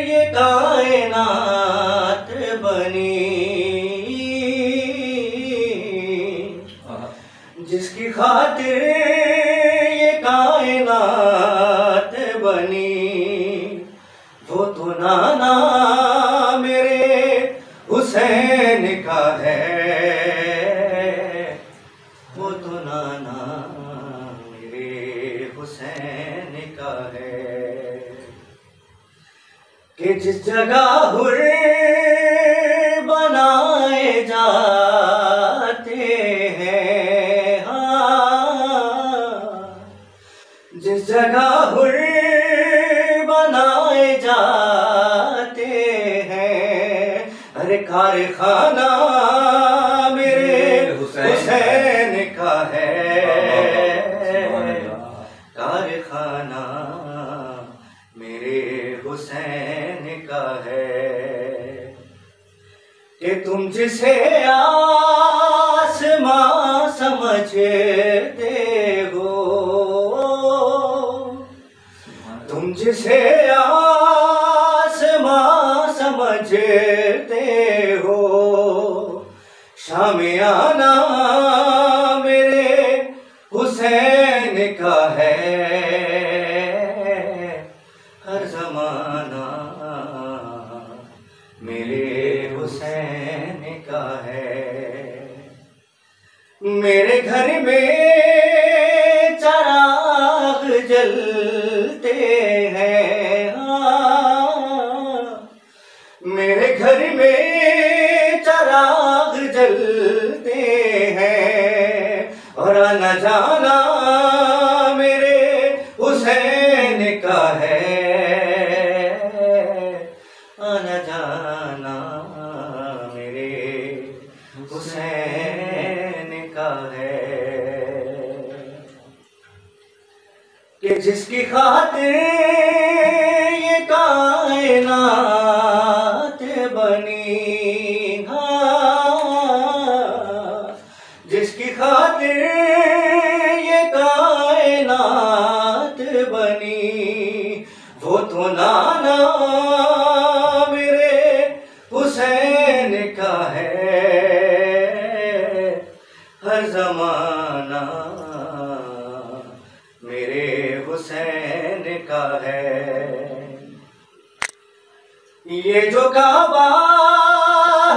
[SPEAKER 1] ये कायनात बनी, जिसकी खातिर ये कायनात बनी, वो तो नाना मेरे हुसैन का है, वो तो नाना मेरे हुसैन का है, कि जिस जगह हुर बनाए जाते हैं, हाँ, जिस जगह हुर बनाए जाते हैं, अरे कारखाना मेरे हुसैन का है, कारखाना मेरे हुसैन का है, कि तुम जिसे आसमां समझते हो, तुम जिसे आसमां समझते हो, शामियाना मेरे हुसैन का है, हर जमाना मेरे हुसैन का है, मेरे घर में चराग जलते हैं, हाँ, मेरे घर में चराग जलते हैं, और आना जाना मेरे हुसैन का है, आना जाना मेरे हुसैन का है, कि जिसकी खातिर ये कायनात बनी, हाँ, जिसकी खातिर ये कायनात बनी, वो तो नाना मेरे हुसैन का है, हर जमाना मेरे हुसैन का है, ये जो काबा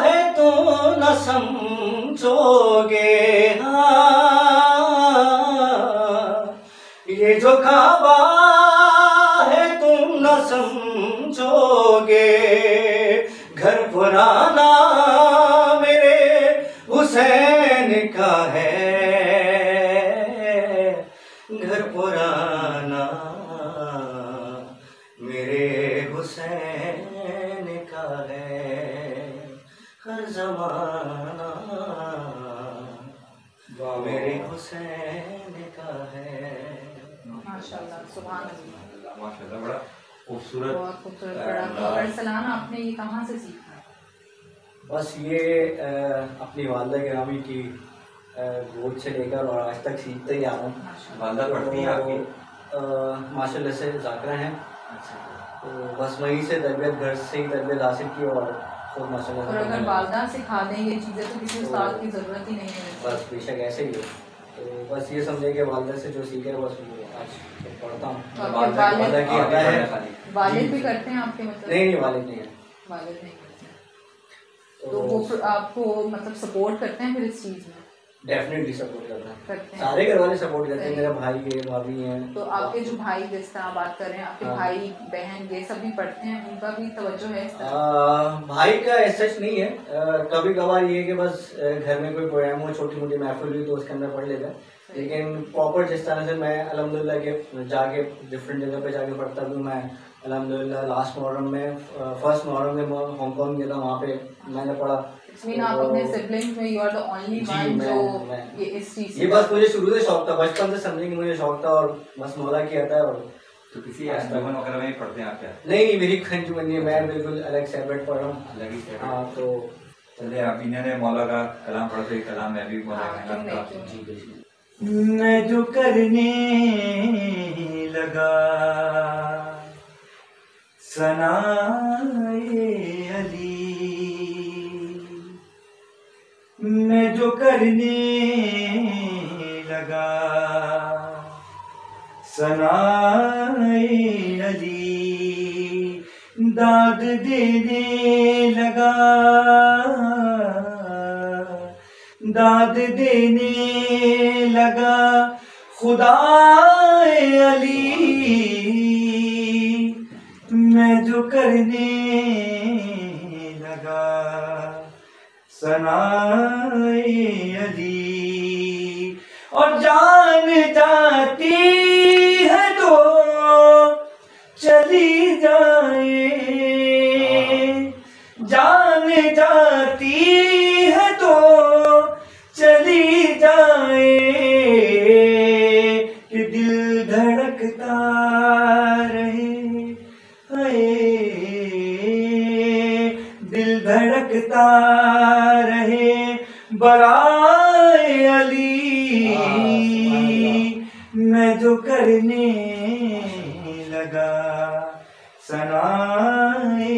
[SPEAKER 1] है तो न समझोगे, हाँ, ये जो काबा है तुम न समझोगे, घर पुराना मेरे हुसैन का है, घर पुराना मेरे हुसैन का है, हर जमाना मेरे हुसैन का है।
[SPEAKER 4] माशाल्लाह, सुभान अल्लाह,
[SPEAKER 3] माशाल्लाह, बड़ा खूबसूरत।
[SPEAKER 4] बहुत खूबसूरत पढ़ा। और सलाना आपने ये कहाँ से सीखा?
[SPEAKER 6] बस ये अपनी वालदा गिरामी की गोद से लेकर और आज तक सीखते ही आ रहा हूँ।
[SPEAKER 3] वालदा पढ़ती हैं आपकी?
[SPEAKER 6] माशाल्लाह से ज़ाकिरा हैं, तो बस वहीं से तरबियत, घर से ही तरबियत हासिल की और खुद माशाल्लाह।
[SPEAKER 4] और अगर वालदा सिखा दें ये चीज़ें तो किसी उस्ताद की ज़रूरत ही नहीं है।
[SPEAKER 6] बस बेशक ऐसे ही है, तो बस ये समझे कि वालदा से जो सीखे बस वो आज पढ़ता हूँ।
[SPEAKER 4] तो आपके
[SPEAKER 6] वालदा की अदा है।
[SPEAKER 4] वालिद भी करते हैं आपके? मतलब
[SPEAKER 6] नहीं, वालिद नहीं है।
[SPEAKER 4] वालिद नहीं करते हैं, तो वो आपको मतलब सपोर्ट करते हैं फिर इस चीज़ में?
[SPEAKER 6] डेफिनेटली सपोर्ट करते हैं,
[SPEAKER 4] हैं।
[SPEAKER 6] सारे घर वाले सपोर्ट करते हैं, मेरा भाई है, भाभी हैं।
[SPEAKER 4] तो आपके जो भाई जिस तरह बात कर रहे हैं, आपके भाई बहन ये सब भी पढ़ते हैं, उनका भी तवज्जो है इस तरह?
[SPEAKER 6] भाई का सच नहीं है, कभी कभार ये कि बस घर में कोई प्रोग्राम हो, छोटी मोटी महफिल हुई तो उसके अंदर पढ़ लेता है, लेकिन प्रॉपर जिस तरह से मैं अल्हम्दुलिल्लाह के जाके डिफरेंट जगह पे जाके पढ़ता हूँ। मैं अल्हम्दुलिल्लाह लास्ट मुहर्रम में, फर्स्ट मुहर्रम में हांगकांग गया था, वहाँ पे मैंने पढ़ा।
[SPEAKER 4] आप अपने सिबलिंग्स में you are the only one जो ये इस चीज़
[SPEAKER 6] ये बस मुझे शुरू से शौक था, बचपन से समझे कि मुझे शौक था और बस मौला किया था। और
[SPEAKER 3] तो किसी अंजुमन वगैरह में पढ़ते हैं आप क्या?
[SPEAKER 6] नहीं, मेरी अंजुमन नहीं है, मैं बिल्कुल अलग सेपरेट पढ़ रहा हूँ।
[SPEAKER 3] अलग ही सेपरेट।
[SPEAKER 6] हाँ, तो
[SPEAKER 3] चलिए आप इन्होंने मौला का कलाम पढ़ते, कलाम में भी मौला का
[SPEAKER 6] जी।
[SPEAKER 1] मैं जो करने लगा सनाए अली, मैं जो करने लगा सनाए अली, दाद देने लगा, दाद देने लगा खुदाए अली, मैं जो करने लगा सनाए अली, और जान जाती है तो चली जाए, जान जाती है तो चली जाए, कि दिल धड़कता रहे, हाय दिल धड़कता रहे बराए अली, मैं जो करने लगा सनाए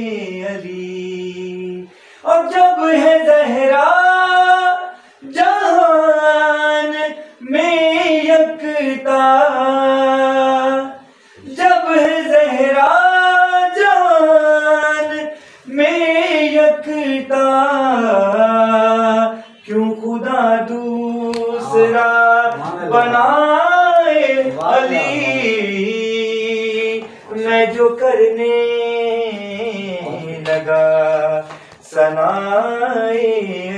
[SPEAKER 1] अली। और जब है ज़हरा जहान में यकता, जब है ज़हरा जहान में यकता, क्यों खुदा दूसरा बनाए अली, मैं जो करने लगा सनाए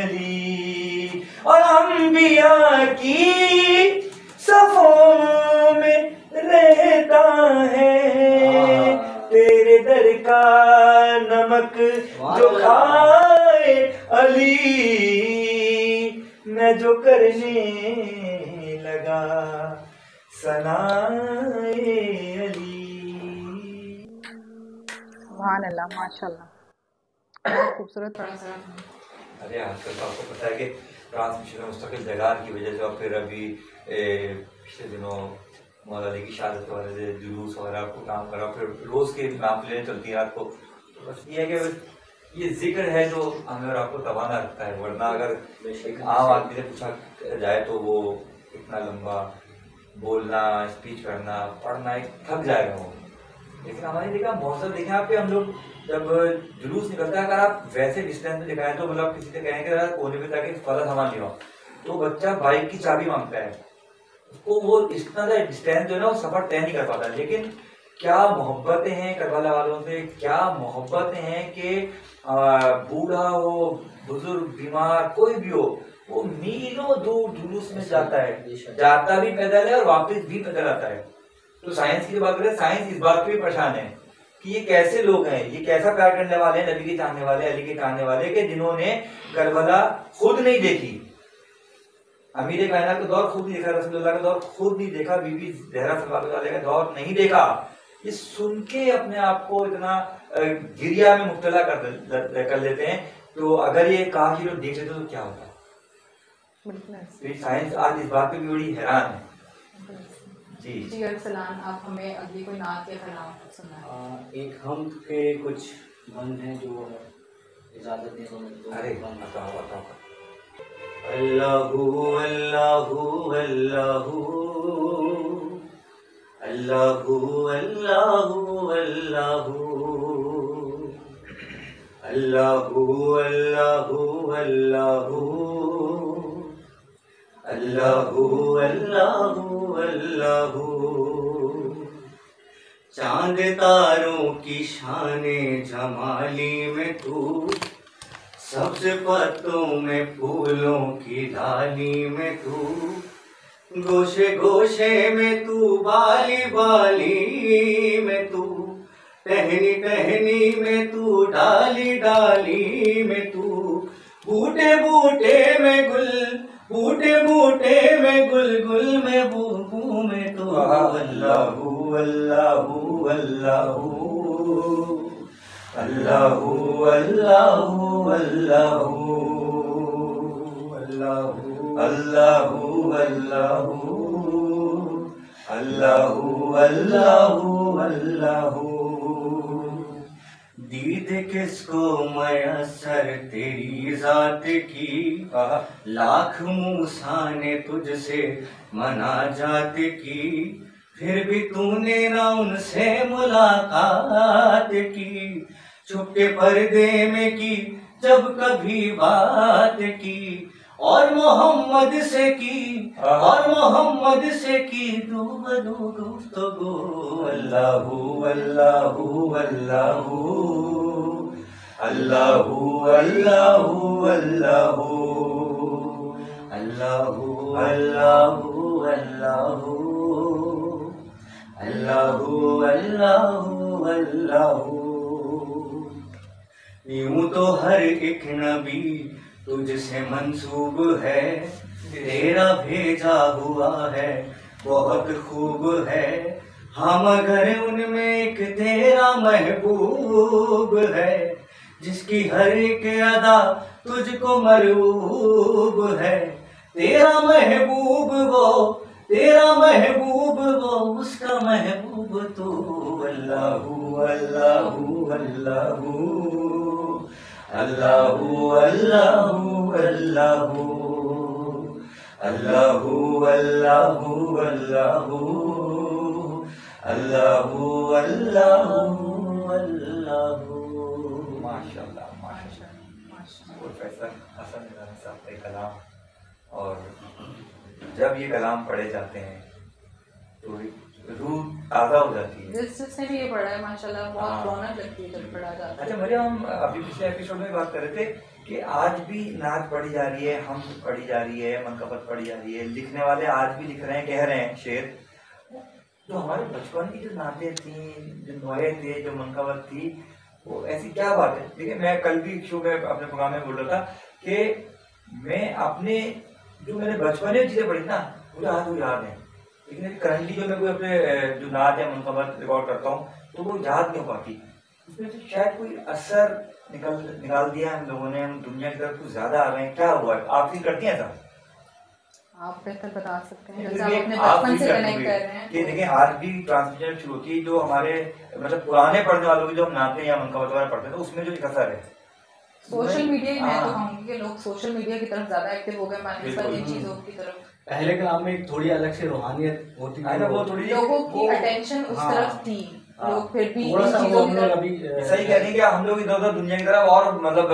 [SPEAKER 1] अली। और अंबिया की सफों में रहता है, तेरे दर का नमक जो खाए अली, मैं जो करने लगा सनाए अली।
[SPEAKER 4] सुभान अल्लाह, माशाल्लाह, बहुत खूबसूरत पढ़ा सर।
[SPEAKER 3] अरे आजकल तो आपको पता है कि ट्रांसमिशन मुस्तकिल जगान की वजह से, और फिर अभी पिछले दिनों मौला अली की शहादत के वजह से जुलूस वगैरह को काम करा, फिर रोज़ के महफिलें चलती हैं रात को। तो बस ये है कि ये जिक्र है जो हमें और आपको तवाना रखता है, वरना अगर एक आम आदमी से पूछा जाए तो वो इतना लंबा बोलना, स्पीच करना, पढ़ना एक थक जाएगा वो। लेकिन हमारी देखा मौसम देखें आपके, हम लोग जब जुलूस निकलता है, अगर आप वैसे डिस्टेंस में दिखाएं तो मतलब किसी से कहें कि कोने पे जाके फल सामान लिया, तो बच्चा बाइक की चाबी मांगता है, उसको वो इतना डिस्टेंस जो है ना वो सफर तय नहीं कर पाता। लेकिन क्या मोहब्बतें हैं करबला वालों से, क्या मोहब्बतें हैं कि बूढ़ा हो, बुजुर्ग, बीमार, कोई भी हो, वो मीलों दूर जुलूस में जाता है, जाता भी पैदल है और वापस भी पैदल आता है। तो साइंस की बात करें, साइंस इस बात पे भी परेशान है कि ये कैसे लोग हैं, ये कैसा प्यार करने वाले हैं, नबी के चाहने वाले, अली के चाहने वाले, कि जिन्होंने करबला खुद नहीं देखी, अमीर कायनात का दौर खुद नहीं देखा, रसूलुल्लाह का दौर खुद नहीं देखा, बीबी ज़हरा सल्लल्लाहु अलैहि वसल्लम का दौर नहीं देखा, ये सुन के अपने आप को इतना गिरिया में मुब्तला कर लेते हैं। तो अगर ये कहा कि लोग देख लेते तो क्या होता? तो साइंस आज इस बात पे भी बड़ी हैरान है। जी
[SPEAKER 4] अरसलान, आप हमें अगली कोई नात या कलाम सुनाएं।
[SPEAKER 6] एक हम के कुछ बंद हैं जो इजाजत दें तो
[SPEAKER 3] अरे बताओ।
[SPEAKER 1] अल्लाहु अल्लाहु अल्लाहु अल्लाहु अल्लाहु अल्लाहु अल्लाहु अल्लाहु अल्लाहु अल्लाहु अल्लाहु अल्लाहु। चांद तारों की शाने जमाली में तू, सब्ज पत्तों में फूलों की डाली में तू, गोशे गोशे में तू, बाली बाली में तू, टहनी टहनी में तू, डाली डाली में तू, बूटे बूटे में गुल, बूटे बूटे में गुल, गुल में बू में तू। अल्लाहु अल्लाहु अल्लाहु अल्लाहु अल्लाहु अल्लाहु अल्लाहु अल्लाहु अल्लाहु अल्लाहु अल्लाहु। दीद किसको मयसर तेरी जात की, लाख मूसा ने तुझसे मना जात की, फिर भी तूने ना उनसे मुलाकात की, छुपके पर्दे में की जब कभी बात की, और मोहम्मद से की, और मोहम्मद से की दूबदू गुफ्तगू। अल्लाहु अल्लाहु अल्लाहु अल्लाहु अल्लाहु अल्लाहु अल्लाहु अल्लाहु अल्लाहु अल्लाहु अल्लाहु अल्लाहु। यूं तो हर एक नबी तुझसे मंसूब है, तेरा भेजा हुआ है बहुत खूब है, हम मगर उनमें एक तेरा महबूब है, जिसकी हर एक अदा तुझको मरऊब है, तेरा महबूब वो, तेरा महबूब वो, उसका महबूब तू। अल्लाहु अल्लाहु अल्लाहु अल्लाहु अल्लाहु अल्लाहु अल्लाहु अल्लाहु अल्लाहु अल्लाहु अल्लाहु अल्लाहु।
[SPEAKER 3] माशाल्लाह माशाल्लाह। प्रोफेसर हसन निज़ामी साहब के कलाम, और जब ये कलाम पढ़े जाते हैं तो रूह ताज़ा हो जाती है।
[SPEAKER 4] जिससे भी ये पढ़ा है माशाल्लाह बहुत रौनक लगती है जब पढ़ा जाता है।
[SPEAKER 3] अच्छा मरियम, हम अभी पिछले एपिसोड में बात कर रहे थे कि आज भी नात पढ़ी जा रही है, हम पढ़ी जा रही है, मनकबत पढ़ी जा रही है, लिखने वाले आज भी लिख रहे हैं, कह रहे हैं शेर। तो हमारे बचपन की जो नातें थी, जो नोए थे, जो मनकबत थी, वो ऐसी क्या बात है? देखिए, मैं कल भी शो में अपने प्रोग्राम में बोल रहा था कि मैं अपने जो मैंने बचपन में चीज़ें पढ़ी ना, मुझे आज वो याद है, लेकिन करंटली जो मैं कोई अपने जो नात या मनकबत रिकॉर्ड करता हूँ तो वो याद नहीं हो पाती। उसमें से शायद कोई असर निकाल दिया हम लोगों ने, हम दुनिया की तरफ कुछ ज्यादा आ रहे हैं, क्या हुआ है? आप फील करती हैं ऐसा?
[SPEAKER 4] आप बेहतर बता सकते हैं, जैसे आप अपने बचपन से कनेक्ट कर रहे हैं।
[SPEAKER 3] कि देखिए, आज भी ट्रांसमिशन शुरू होती है, जो हमारे मतलब पुराने पढ़ने वालों की जो हम नाते या मनकबत वगैरह पढ़ते हैं तो उसमें जो एक असर है
[SPEAKER 4] सोशल मीडिया ही, मैं तो कहूँगी कि लोग सोशल मीडिया की तरफ ज्यादा एक्टिव हो गए पाकिस्तान इन चीजों की तरफ।
[SPEAKER 6] पहले कलाम में एक थोड़ी अलग से रूहानियत होती थी,
[SPEAKER 3] वो थोड़ी
[SPEAKER 4] लोगों की अटेंशन उस तरफ थी, लोग फिर भी
[SPEAKER 6] थोड़ा सा वो हम लोग अभी
[SPEAKER 3] सही कह रहे हैं कि हम लोग इधर उधर दुनिया की तरफ और मतलब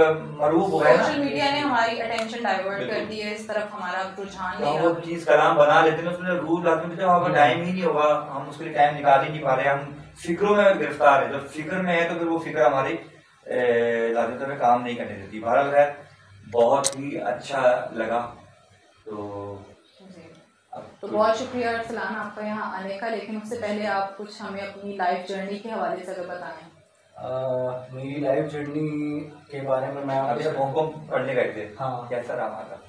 [SPEAKER 3] मरूब हो गए।
[SPEAKER 4] सोशल मीडिया ने हमारी अटेंशन डाइवर्ट कर दी है, इस तरफ हमारा रुझान नहीं
[SPEAKER 3] रहा। वो चीज कलाम बना लेते हैं, उसमें रूल लाते हैं, हमारा टाइम ही नहीं होगा, हम उसके लिए टाइम निकाल ही नहीं पा रहे, हम फिक्रों में गिरफ्तार है। जब फिक्र में है तो फिर वो फिक्र हमारी लाजमता में काम नहीं करने देती। बहरहाल खैर बहुत ही अच्छा लगा।
[SPEAKER 4] तो बहुत शुक्रिया अरसलान आपका यहाँ आने का। लेकिन उससे पहले आप कुछ हमें अपनी लाइफ जर्नी के हवाले से अगर बताएं।
[SPEAKER 6] मेरी लाइफ जर्नी के बारे में मैं
[SPEAKER 3] अभी जब हांगकॉन्ग पढ़ने गए थे,
[SPEAKER 6] हाँ,
[SPEAKER 3] कैसा रहा वहाँ का?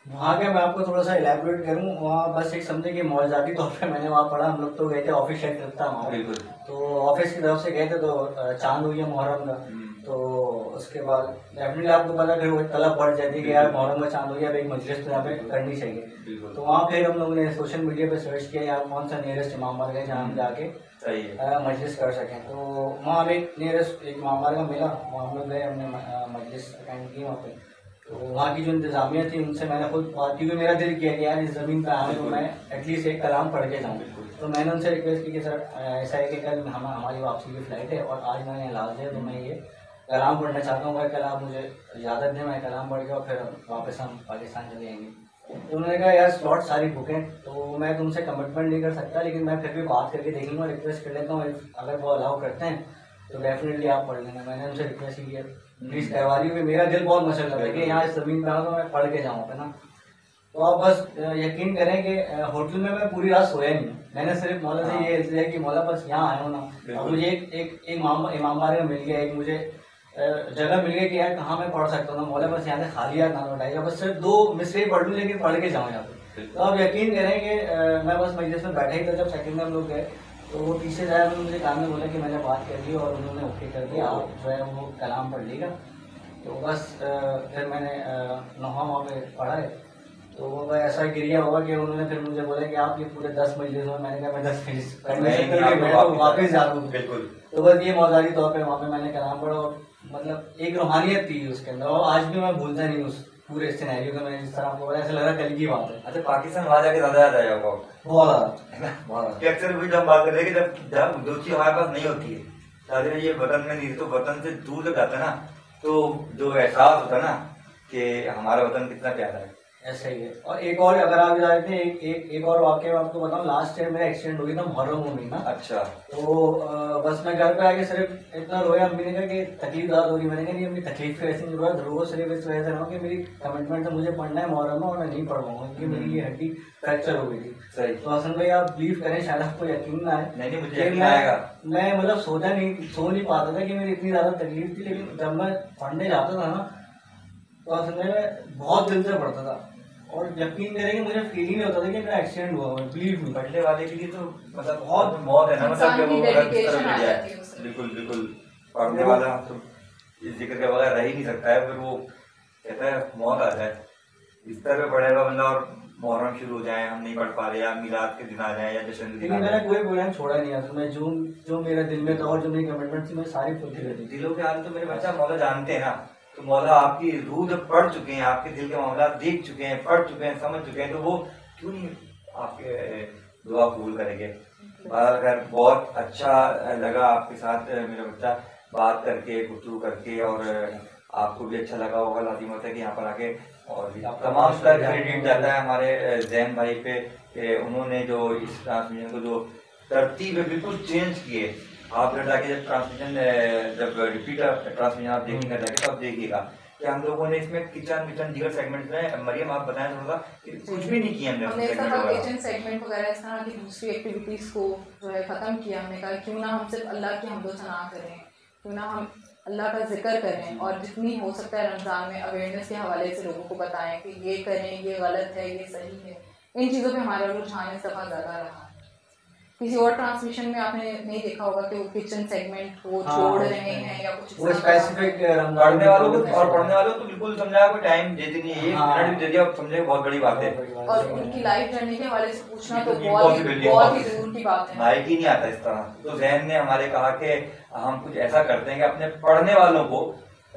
[SPEAKER 6] वहाँ के मैं आपको थोड़ा सा इलेबोरेट करूँ। वहाँ बस एक समझे कि मौजाती तौर पे मैंने वहाँ पढ़ा। हम लोग तो गए थे, ऑफिस शेड ट्रिप था हमारा,
[SPEAKER 3] बिल्कुल।
[SPEAKER 6] तो ऑफिस की तरफ से गए थे। तो चांद हुई है मुहर्रम का, तो उसके बाद डेफिनेटली आपको पता फिर वो तलब बढ़ जाती है कि यार मुहर्रम का चांद हो गया, एक मजलिस तो यहाँ पे करनी चाहिए। तो वहाँ फिर हम लोगों ने सोशल मीडिया पे सर्च किया यार कौन सा नियरेस्ट इमाम बारगाह है जहाँ हम जाके मजलिस कर सकें। तो वहाँ एक नियरेस्ट एक इमाम बारगाह मिला, वहाँ हम लोग गए, हमने मजलिस अटेंड की वहाँ पे। तो वहाँ की जो इंतजामिया थी उनसे मैंने खुद बात की, मेरा दिल किया कि यार इस ज़मीन पर आए तो मैं एटलीस्ट एक कलाम पढ़ के जाऊँ। तो मैंने उनसे रिक्वेस्ट की कि सर ऐसा है कि कल हमारी वापसी की फ़्लाइट है और आज मैंने इलाज है, तो मैं ये कलाम पढ़ना चाहता हूँ। अगर कल आप मुझे इजाज़त दें मैं कलाम पढ़ के और फिर वापस हम पाकिस्तान चले जाएंगे। तो उन्होंने कहा यार स्लॉट सारी बुक हैं, तो मैं तुमसे कमिटमेंट नहीं कर सकता, लेकिन मैं फिर भी बात करके देख लूँगा, रिक्वेस्ट कर लेता हूँ, अगर वो अलाउ करते हैं तो डेफिनेटली आप पढ़ लेना। मैंने उनसे रिक्वेस्ट की है प्लीज़ करवा ली। मेरा दिल बहुत मचल रहा था कि यहाँ इस ज़मीन पर आओ तो मैं पढ़ के जाऊँ है ना। तो आप बस यकीन करें कि होटल में मैं पूरी रात सोया नहीं। मैंने सिर्फ मौला से ये इसलिए कि मौला बस यहाँ आया हूँ ना, और मुझे एक इमाम बारगाह मिल गया, एक मुझे जगह मिल गई कि यार कहाँ मैं पढ़ सकता हूँ ना। मौला बस यहाँ से खाली यार ना लौटाइए, बस सिर्फ 2 मिसरे पढ़ लूँ लेकिन पढ़ के जाऊँ यहाँ पे। तो आप यकीन करें कि मैं बस मजलिस में बैठा ही था। जब सेकंड में हम लोग गए तो वो पीछे जाए उन्होंने मुझे काम में बोला कि मैंने बात कर दी और उन्होंने ओके कर दिया, आप जो है वो कलाम पढ़ लीजिएगा। तो बस फिर मैंने नौहा वहाँ पे पढ़ा है। तो वो ऐसा क्रिया हुआ कि उन्होंने फिर मुझे बोला कि आप ये पूरे 10 मजलिस में, मैंने कहा मैं 10 फिनिश करने से मैं तो वापस जा रहा हूँ।
[SPEAKER 3] बिल्कुल।
[SPEAKER 6] तो बस ये मौजारी तौर पे वहाँ पे मैंने कलाम पढ़ा और मतलब एक रूहानियत थी उसके अंदर, और आज भी मैं भूलता नहीं उस पूरे सिनेरियो का। मैंने जिस तरह आपको बोला ऐसा लग रहा कल की बात है।
[SPEAKER 3] अच्छा, पाकिस्तान वहाँ जाके ज़्यादा याद आया होगा?
[SPEAKER 6] बहुत ज़्यादा, बहुत
[SPEAKER 3] कि अक्सर भी जब बात करते हैं कि जब जो चीज़ हमारे पास नहीं होती है, शादी में ये वतन में नहीं, तो वतन से दूर जब जाता है ना, तो जो एहसास होता है ना कि हमारा वतन कितना प्यारा है,
[SPEAKER 6] ऐसा ही है। और एक और अगर आप जानते हैं एक और वाक्य मैं आपको बताऊं, लास्ट ईयर मेरा एक्सीडेंट हो गया था मुहर्रम में महीना।
[SPEAKER 3] अच्छा।
[SPEAKER 6] तो बस मैं घर पे आके सिर्फ इतना रोया, अम्मी ने कहा कि तकलीफ ज़्यादा हो रही। मैंने कहा नहीं अपनी तकलीफ की ऐसी जरूरत, रो सिर्फ इस वजह से रहा कि मेरी कमिटमेंट है, मुझे पढ़ना है मुहर्रम में और मैं नहीं पढ़ पाऊंगा क्योंकि मेरी ये हड्डी फ्रैक्चर हो गई थी।
[SPEAKER 3] सही।
[SPEAKER 6] तो हसन भाई आप बिलीव करें, शायद आपको यकीन ना आए,
[SPEAKER 3] नहीं मुझे यकीन आएगा।
[SPEAKER 6] मैं मतलब सो नहीं पाता था कि मेरी इतनी ज़्यादा तकलीफ थी, लेकिन जब मैं पढ़ने जाता था ना तो असल में बहुत दिल से पढ़ता था और यकीन करेंगे मुझे फील ही नहीं होता था कि मेरा एक्सीडेंट हुआ। बिलीव नहीं,
[SPEAKER 3] पढ़ने वाले के लिए तो मतलब बहुत मौत है ना, मतलब कि वो बिल्कुल बिल्कुल पढ़ने वाला तो इस जिक्र के बगैर रह ही नहीं सकता है। फिर वो कहता है मौत आ जाए, बिस्तर पे पड़ेगा बंदा और मुहर्रम शुरू हो जाए, हम नहीं पढ़ पा रहे, या मिलाद के दिन आ जाए या जश्न के दिन आ जाए।
[SPEAKER 6] मैंने कोई प्रोग्राम छोड़ा नहीं है, मैं जो मेरे दिल में था और जो मेरी कमिटमेंट थी मैं सारी फुलफिल कर दी।
[SPEAKER 3] दिलों के हाल तो मेरे बच्चा मौला जानते हैं ना, तो मौला आपकी रूह जब पढ़ चुके हैं, आपके दिल के मामला देख चुके हैं, पढ़ चुके हैं, समझ चुके हैं, तो वो क्यों नहीं आपके दुआ कबूल करेंगे। खैर बहुत अच्छा लगा आपके साथ मेरा बच्चा बात करके, गुफ्तगू करके, और आपको भी अच्छा लगा होगा लाजिमत है कि यहाँ पर आके। और तमाम तरह क्रेडिट जाता है हमारे जैन भाई पे कि उन्होंने जो इस ट्रांसमिशन को जो तरतीब है बिल्कुल चेंज किए। आप घर जाके जब ट्रांसमिशन जब रिपीट ट्रांसमिशन आप देखेंगे जाके तो आप देखिएगा कि हम लोगों ने इसमें किचन दीगर सेगमेंट में, मरियम आप बताएं थोड़ा सा, कुछ भी नहीं किया हमने
[SPEAKER 4] किचन सेगमेंट वगैरह इस तरह की दूसरी एक्टिविटीज को जो है खत्म किया। हमने कहा क्यों ना हम सिर्फ अल्लाह की हम्दो सना करें, क्यों ना हम अल्लाह का जिक्र करें, और जितनी हो सकता है रमज़ान में अवेयरनेस के हवाले से लोगों को बताएं कि ये करें, ये गलत है, ये सही है। इन चीज़ों पे हमारा रुझान इस दफ़ा ज़्यादा रहा। किसी और ट्रांसमिशन में आपने नहीं देखा होगा कि वो किचन सेगमेंट को छोड़ रहे हैं या कुछ
[SPEAKER 6] वो स्पेसिफिक
[SPEAKER 3] पढ़ने वालों को, और पढ़ने वालों को बिल्कुल समझा, कोई टाइम देते नहीं है, 1 मिनट भी दे दिया समझे बहुत बड़ी बात है।
[SPEAKER 4] और उनकी लाइफ जर्नी के हवाले से पूछना तो बहुत ही दूर की बात है,
[SPEAKER 3] माइक ही नहीं आता इस तरह। तो जैन ने हमारे कहा कि हम कुछ ऐसा करते हैं कि अपने पढ़ने वालों को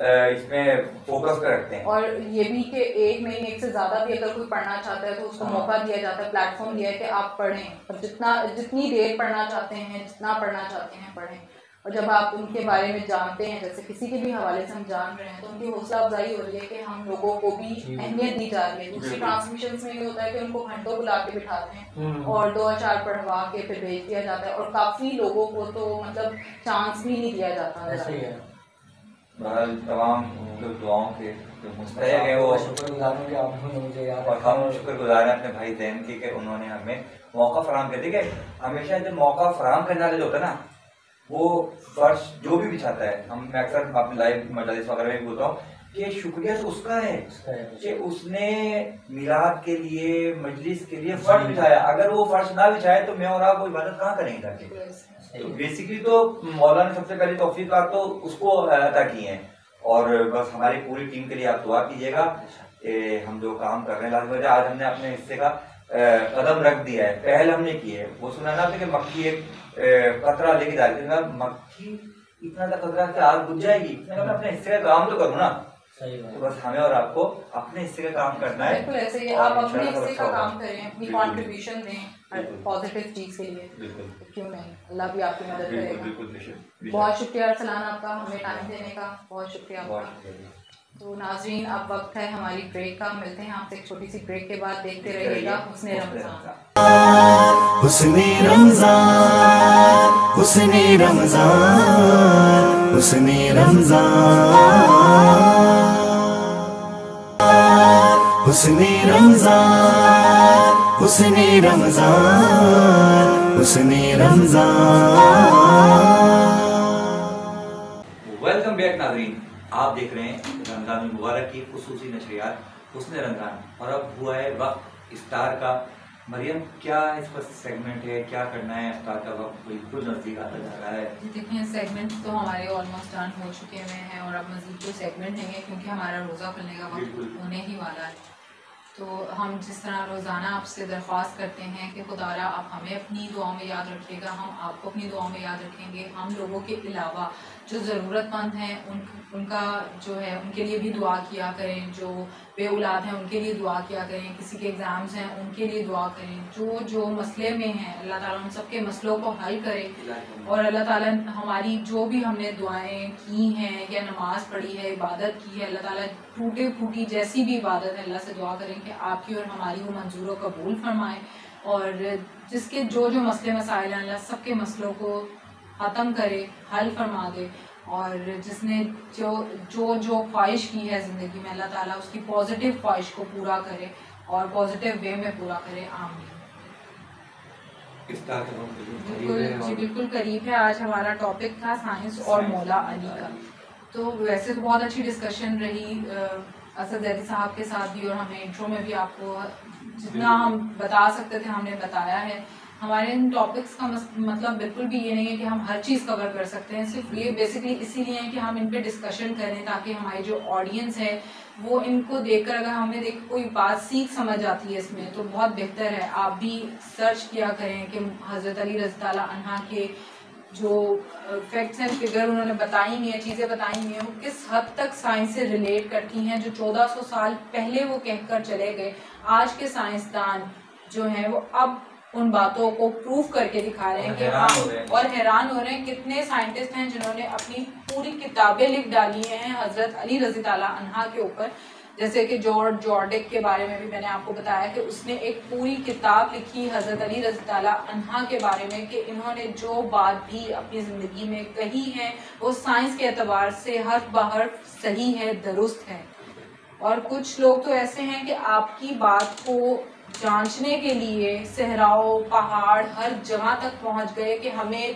[SPEAKER 3] इसमें फोकस पे रखते हैं, और
[SPEAKER 4] ये भी कि 1 महीने से ज्यादा भी अगर कोई पढ़ना चाहता है तो उसको मौका दिया जाता है, प्लेटफॉर्म दिया है कि आप पढ़ें, और जितनी देर पढ़ना चाहते हैं, जितना पढ़ना चाहते हैं पढ़ें। और जब आप उनके बारे में जानते हैं, जैसे किसी के भी हवाले से हम जान रहे हैं, तो उनकी हौसला अफजाई हो रही है कि हम लोगों को भी अहमियत दी जा रही है। दूसरी ट्रांसमिशन में ये होता है कि उनको घंटों बुला के बिठाते हैं और 2-4 पढ़वा के फिर भेज दिया जाता है, और काफ़ी लोगों को तो मतलब चांस भी नहीं दिया जाता।
[SPEAKER 6] ऐसे ही है।
[SPEAKER 3] बहरहाल तमाम जो दुआओं के जो मुस्तहक है वो
[SPEAKER 6] शुक्रगुजार हूं कि आपने मुझे याद
[SPEAKER 3] और हम शुक्रगुजार हैं अपने भाई जैन की कि उन्होंने हमें मौका फराहम कर दिया। कि हमेशा जब मौका फराहम करने वाले जो होता है ना, वो फर्श जो भी बिछाता है, मैं अक्सर अपने लाइव मजलिस वगैरह में बोलता हूँ कि शुक्रिया तो उसका है कि उसने मिलाद के लिए, मजलिस के लिए फर्श बिछाया। अगर वो फर्श ना बिछाए तो मैं और आप वो इबादत कहाँ करेंगे जाके। तो बेसिकली तो मौला ने सबसे पहले तौफीक़ात तो उसको अता की हैं, और बस हमारी पूरी टीम के लिए आप दुआ कीजिएगा कि हम जो काम कर रहे हैं लाजवाब, आज हमने अपने हिस्से का कदम रख दिया है, पहल हमने की है। वो सुना ना कि मक्खी एक कतरा लेके जाती है, मक्खी इतना सा कतरा से आग बुझ जाएगी, मैं अपने हिस्से का काम तो करूँ ना। तो बस हमें और आपको अपने हिस्से का काम करना है।
[SPEAKER 4] बिल्कुल ऐसे ही आप अपने हिस्से का काम करें, अपनी कंट्रीब्यूशन दें पॉजिटिव चीज के लिए, क्यों नहीं, अल्लाह भी आपकी मदद करेगा। बहुत शुक्रिया अरसलान आपका हमें टाइम देने का, बहुत शुक्रिया आपका। तो नाज़रीन अब वक्त है हमारी ब्रेक का, मिलते हैं आपसे एक छोटी सी ब्रेक के बाद। देखते रहिएगा हुस्ने रमज़ान।
[SPEAKER 1] हुस्ने रमज़ान, हुस्ने रमज़ान, हुस्ने रमज़ान, हुस्ने रमज़ान, हुस्ने रमज़ान, हुस्ने रमज़ान।
[SPEAKER 3] वेलकम बैक नाज़रीन, आप देख रहे हैं रमज़ान मुबारक की खुसूसी नशरियात हुस्ने रमज़ान, और अब हुआ है वक्त इफ्तार का। मरियम, क्या इस पर सेगमेंट है, क्या करना है? इफ्तार का वक्त बिल्कुल नज़दीक आता जा रहा है।
[SPEAKER 4] देखिए सेगमेंट तो हमारे ऑलमोस्ट डन हो चुके हुए हैं, और अब मज़ीद कोई सेगमेंट नहीं है क्योंकि हमारा रोज़ा खुलने का वक्त होने ही वाला है। तो हम जिस तरह रोज़ाना आपसे दरख्वास्त करते हैं कि खुदारा आप हमें अपनी दुआओं में याद रखिएगा, हम आपको अपनी दुआओं में याद रखेंगे। हम लोगों के अलावा जो ज़रूरतमंद हैं उनका जो है उनके लिए भी दुआ किया करें, जो बे औलाद हैं उनके लिए दुआ किया करें, किसी के एग्ज़ाम्स हैं उनके लिए दुआ करें। जो मसले में हैं अल्लाह ताला उन सबके मसलों को हल करे, और अल्लाह ताला हमारी जो भी हमने दुआएं की हैं या नमाज़ पढ़ी है, इबादत की है, अल्लाह ताला टूटे फूटी जैसी भी इबादत है अल्लाह से दुआ करें कि आपकी और हमारी वो मंजूर कबूल फरमाएँ, और जिसके जो मसले मसाइल हैं अल्लाह सबके मसलों को ख़त्म करे, हल फरमा दे, और जिसने जो ख्वाहिश की है ज़िंदगी में अल्लाह ताला उसकी पॉजिटिव ख्वाहिश को पूरा करे और पॉजिटिव वे में पूरा करे। आमीन। बिल्कुल करीब है। आज हमारा टॉपिक था साइंस और मौला अली का। तो वैसे तो बहुत अच्छी डिस्कशन रही असद जैदी साहब के साथ भी, और हमें इंट्रो में भी आपको जितना हम बता सकते थे हमने बताया है। हमारे इन टॉपिक्स का मतलब बिल्कुल भी ये नहीं है कि हम हर चीज़ कवर कर सकते हैं, सिर्फ ये बेसिकली इसीलिए है कि हम इन पे डिस्कशन करें ताकि हमारी जो ऑडियंस है वो इनको देखकर अगर हमें कोई बात सीख समझ आती है इसमें तो बहुत बेहतर है। आप भी सर्च किया करें कि हज़रत अली रज़ी अल्लाह अन्हा के जो फैक्ट्स एंड फिगर उन्होंने बताई हुई हैं, चीज़ें बताई हुई हैं, वो किस हद तक साइंस से रिलेट करती हैं। जो 1400 साल पहले वो कहकर चले गए, आज के साइंसदान जो हैं वो अब उन बातों को प्रूव करके दिखा रहे हैं कि और हैरान हो रहे हैं। कितने साइंटिस्ट हैं जिन्होंने अपनी पूरी किताबें लिख डाली हैं हज़रत अली रज़ी अल्लाह अन्हा के ऊपर, जैसे कि जॉर्ज जॉर्डिक के बारे में भी मैंने आपको बताया कि उसने एक पूरी किताब लिखी हज़रत अली रज़ी अल्लाह अन्हा के बारे में कि इन्होंने जो बात भी अपनी ज़िंदगी में कही है वो साइंस के एतबार से हर्फ बहर्फ सही है, दुरुस्त है। और कुछ लोग तो ऐसे हैं कि आपकी बात को जांचने के लिए सहराओं पहाड़ हर जगह तक पहुंच गए कि हमें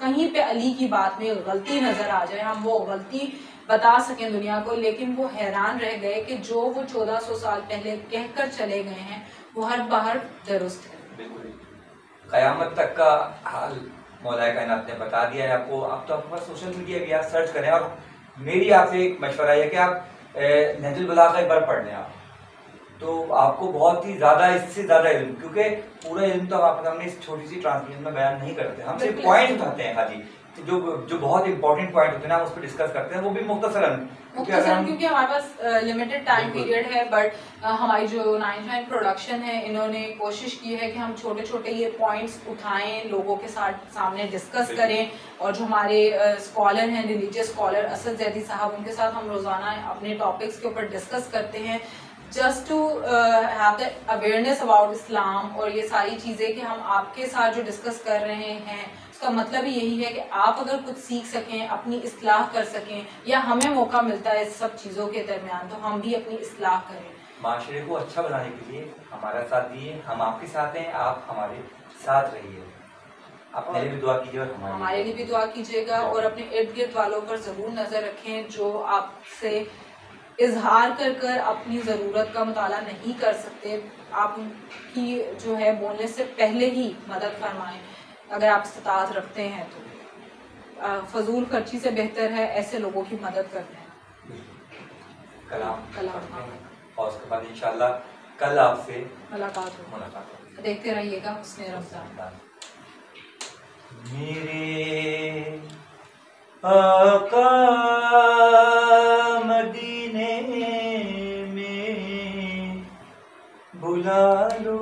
[SPEAKER 4] कहीं पे अली की बात में गलती नज़र आ जाए, हम वो गलती बता सकें दुनिया को। लेकिन वो हैरान रह गए कि जो वो 1400 साल पहले कहकर चले गए हैं वो हर बाहर दुरुस्त है।
[SPEAKER 3] क़यामत तक का हाल मौलाए कायनात ने बता दिया है आपको। अब तो आपके पास सोशल मीडिया भी, आप सर्च करें। और मेरी आपसे एक मशवरा है कि आप नहजुल बलागा एक बार पढ़ लें आप, तो आपको बहुत ही ज़्यादा, इससे ज़्यादा इल्म, क्योंकि पूरा इल्म तो आपके सामने इस छोटी सी ट्रांसमिशन में बयान नहीं करते, हम सिर्फ पॉइंट उठाते हैं खाली जो जो बहुत इंपॉर्टेंट पॉइंट होते हैं ना, हम उस पर डिस्कस करते हैं, वो भी मुख्तसरन,
[SPEAKER 4] क्योंकि हमारे पास लिमिटेड टाइम पीरियड है। बट हमारी जो 99 प्रोडक्शन है, इन्होंने कोशिश की है कि हम छोटे छोटे ये पॉइंट्स उठाएं, लोगों के सामने डिस्कस करें। और जो हमारे स्कॉलर हैं, रिलीजियस स्कॉलर असद जैदी साहब, उनके साथ हम रोज़ाना अपने टॉपिक्स के ऊपर डिस्कस करते हैं, just to have the awareness about Islam. और ये सारी चीज़ें कि हम आपके साथ जो डिस्कस कर रहे हैं, उसका मतलब ही यही है कि आप अगर कुछ सीख सकें, अपनी इस्लाह कर सकें, या हमें मौका मिलता है इस सब चीज़ों के दरमियान, तो हम भी अपनी इस्लाह करें।
[SPEAKER 3] माशरे को अच्छा बनाने के लिए हमारा साथ दिए, हम आपके साथ हैं, आप हमारे साथ रहिए। आप मेरे लिए भी दुआ कीजिए और
[SPEAKER 4] हमारे लिए भी दुआ कीजिएगा। और अपने इर्द गिर्द वालों पर ज़रूर नज़र रखें जो आपसे इजहार कर कर अपनी ज़रूरत का मुताला नहीं कर सकते। आप उनकी जो है बोलने से पहले ही मदद फरमाएं अगर आप इस्तात रखते हैं तो। फजूल खर्ची से बेहतर है ऐसे लोगों की मदद करना।
[SPEAKER 3] कलाम और उसके बाद इंशाल्लाह कल आपसे मुलाकात होगी।
[SPEAKER 4] देखते रहिएगा हुस्ने रमज़ान।
[SPEAKER 3] मेरे आका मदीने में बुला लो,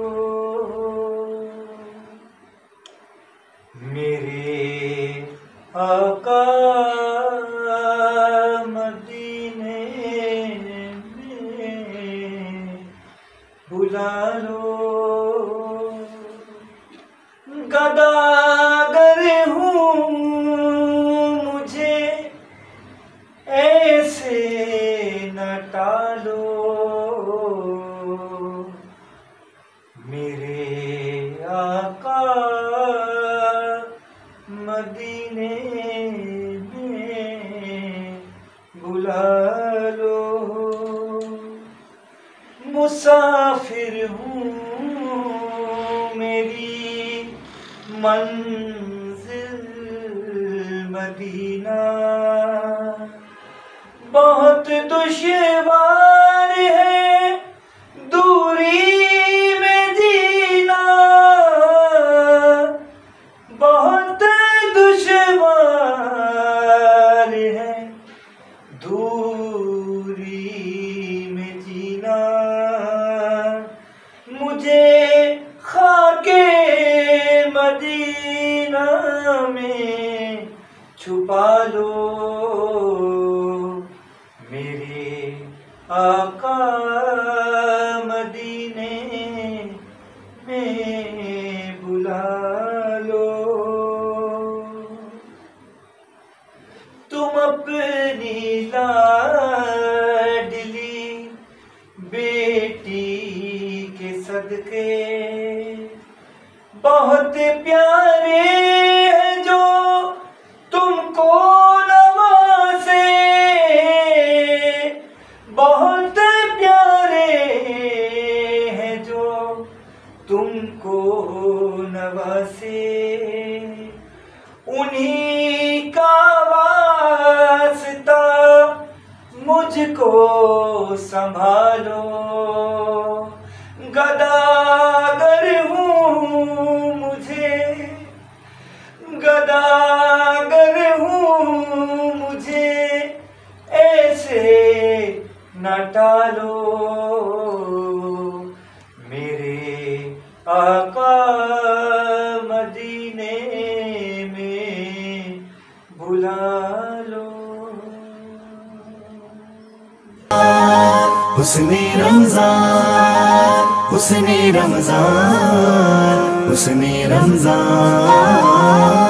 [SPEAKER 3] मेरे आका मदीने में बुला लो। गदागर हूँ मुझे ऐसे न टालो, मेरे आका मदीने में बुला लो। मुसाफिर हूँ मेरी मंजिल मदीना, बहुत दुश्वार है दूरी में जीना, बहुत दुश्वार है दूरी में जीना। मुझे खाके मदीना में छुपा लो, मेरे आका मदीने में बुला लो। तुम अपनी लाडली बेटी के सदके बहुत प्यारे हैं जो तुमको नवासे, बहुत प्यारे हैं जो तुमको नवासे। उन्हीं का वास्ता मुझको संभालो, गदागर हूँ मुझे, गदागर हूँ मुझे ऐसे न टालो, मेरे आका मदीने में बुला लो।
[SPEAKER 7] हुस्ने रमज़ान, हुस्ने रमज़ान, हुस्ने रमज़ान।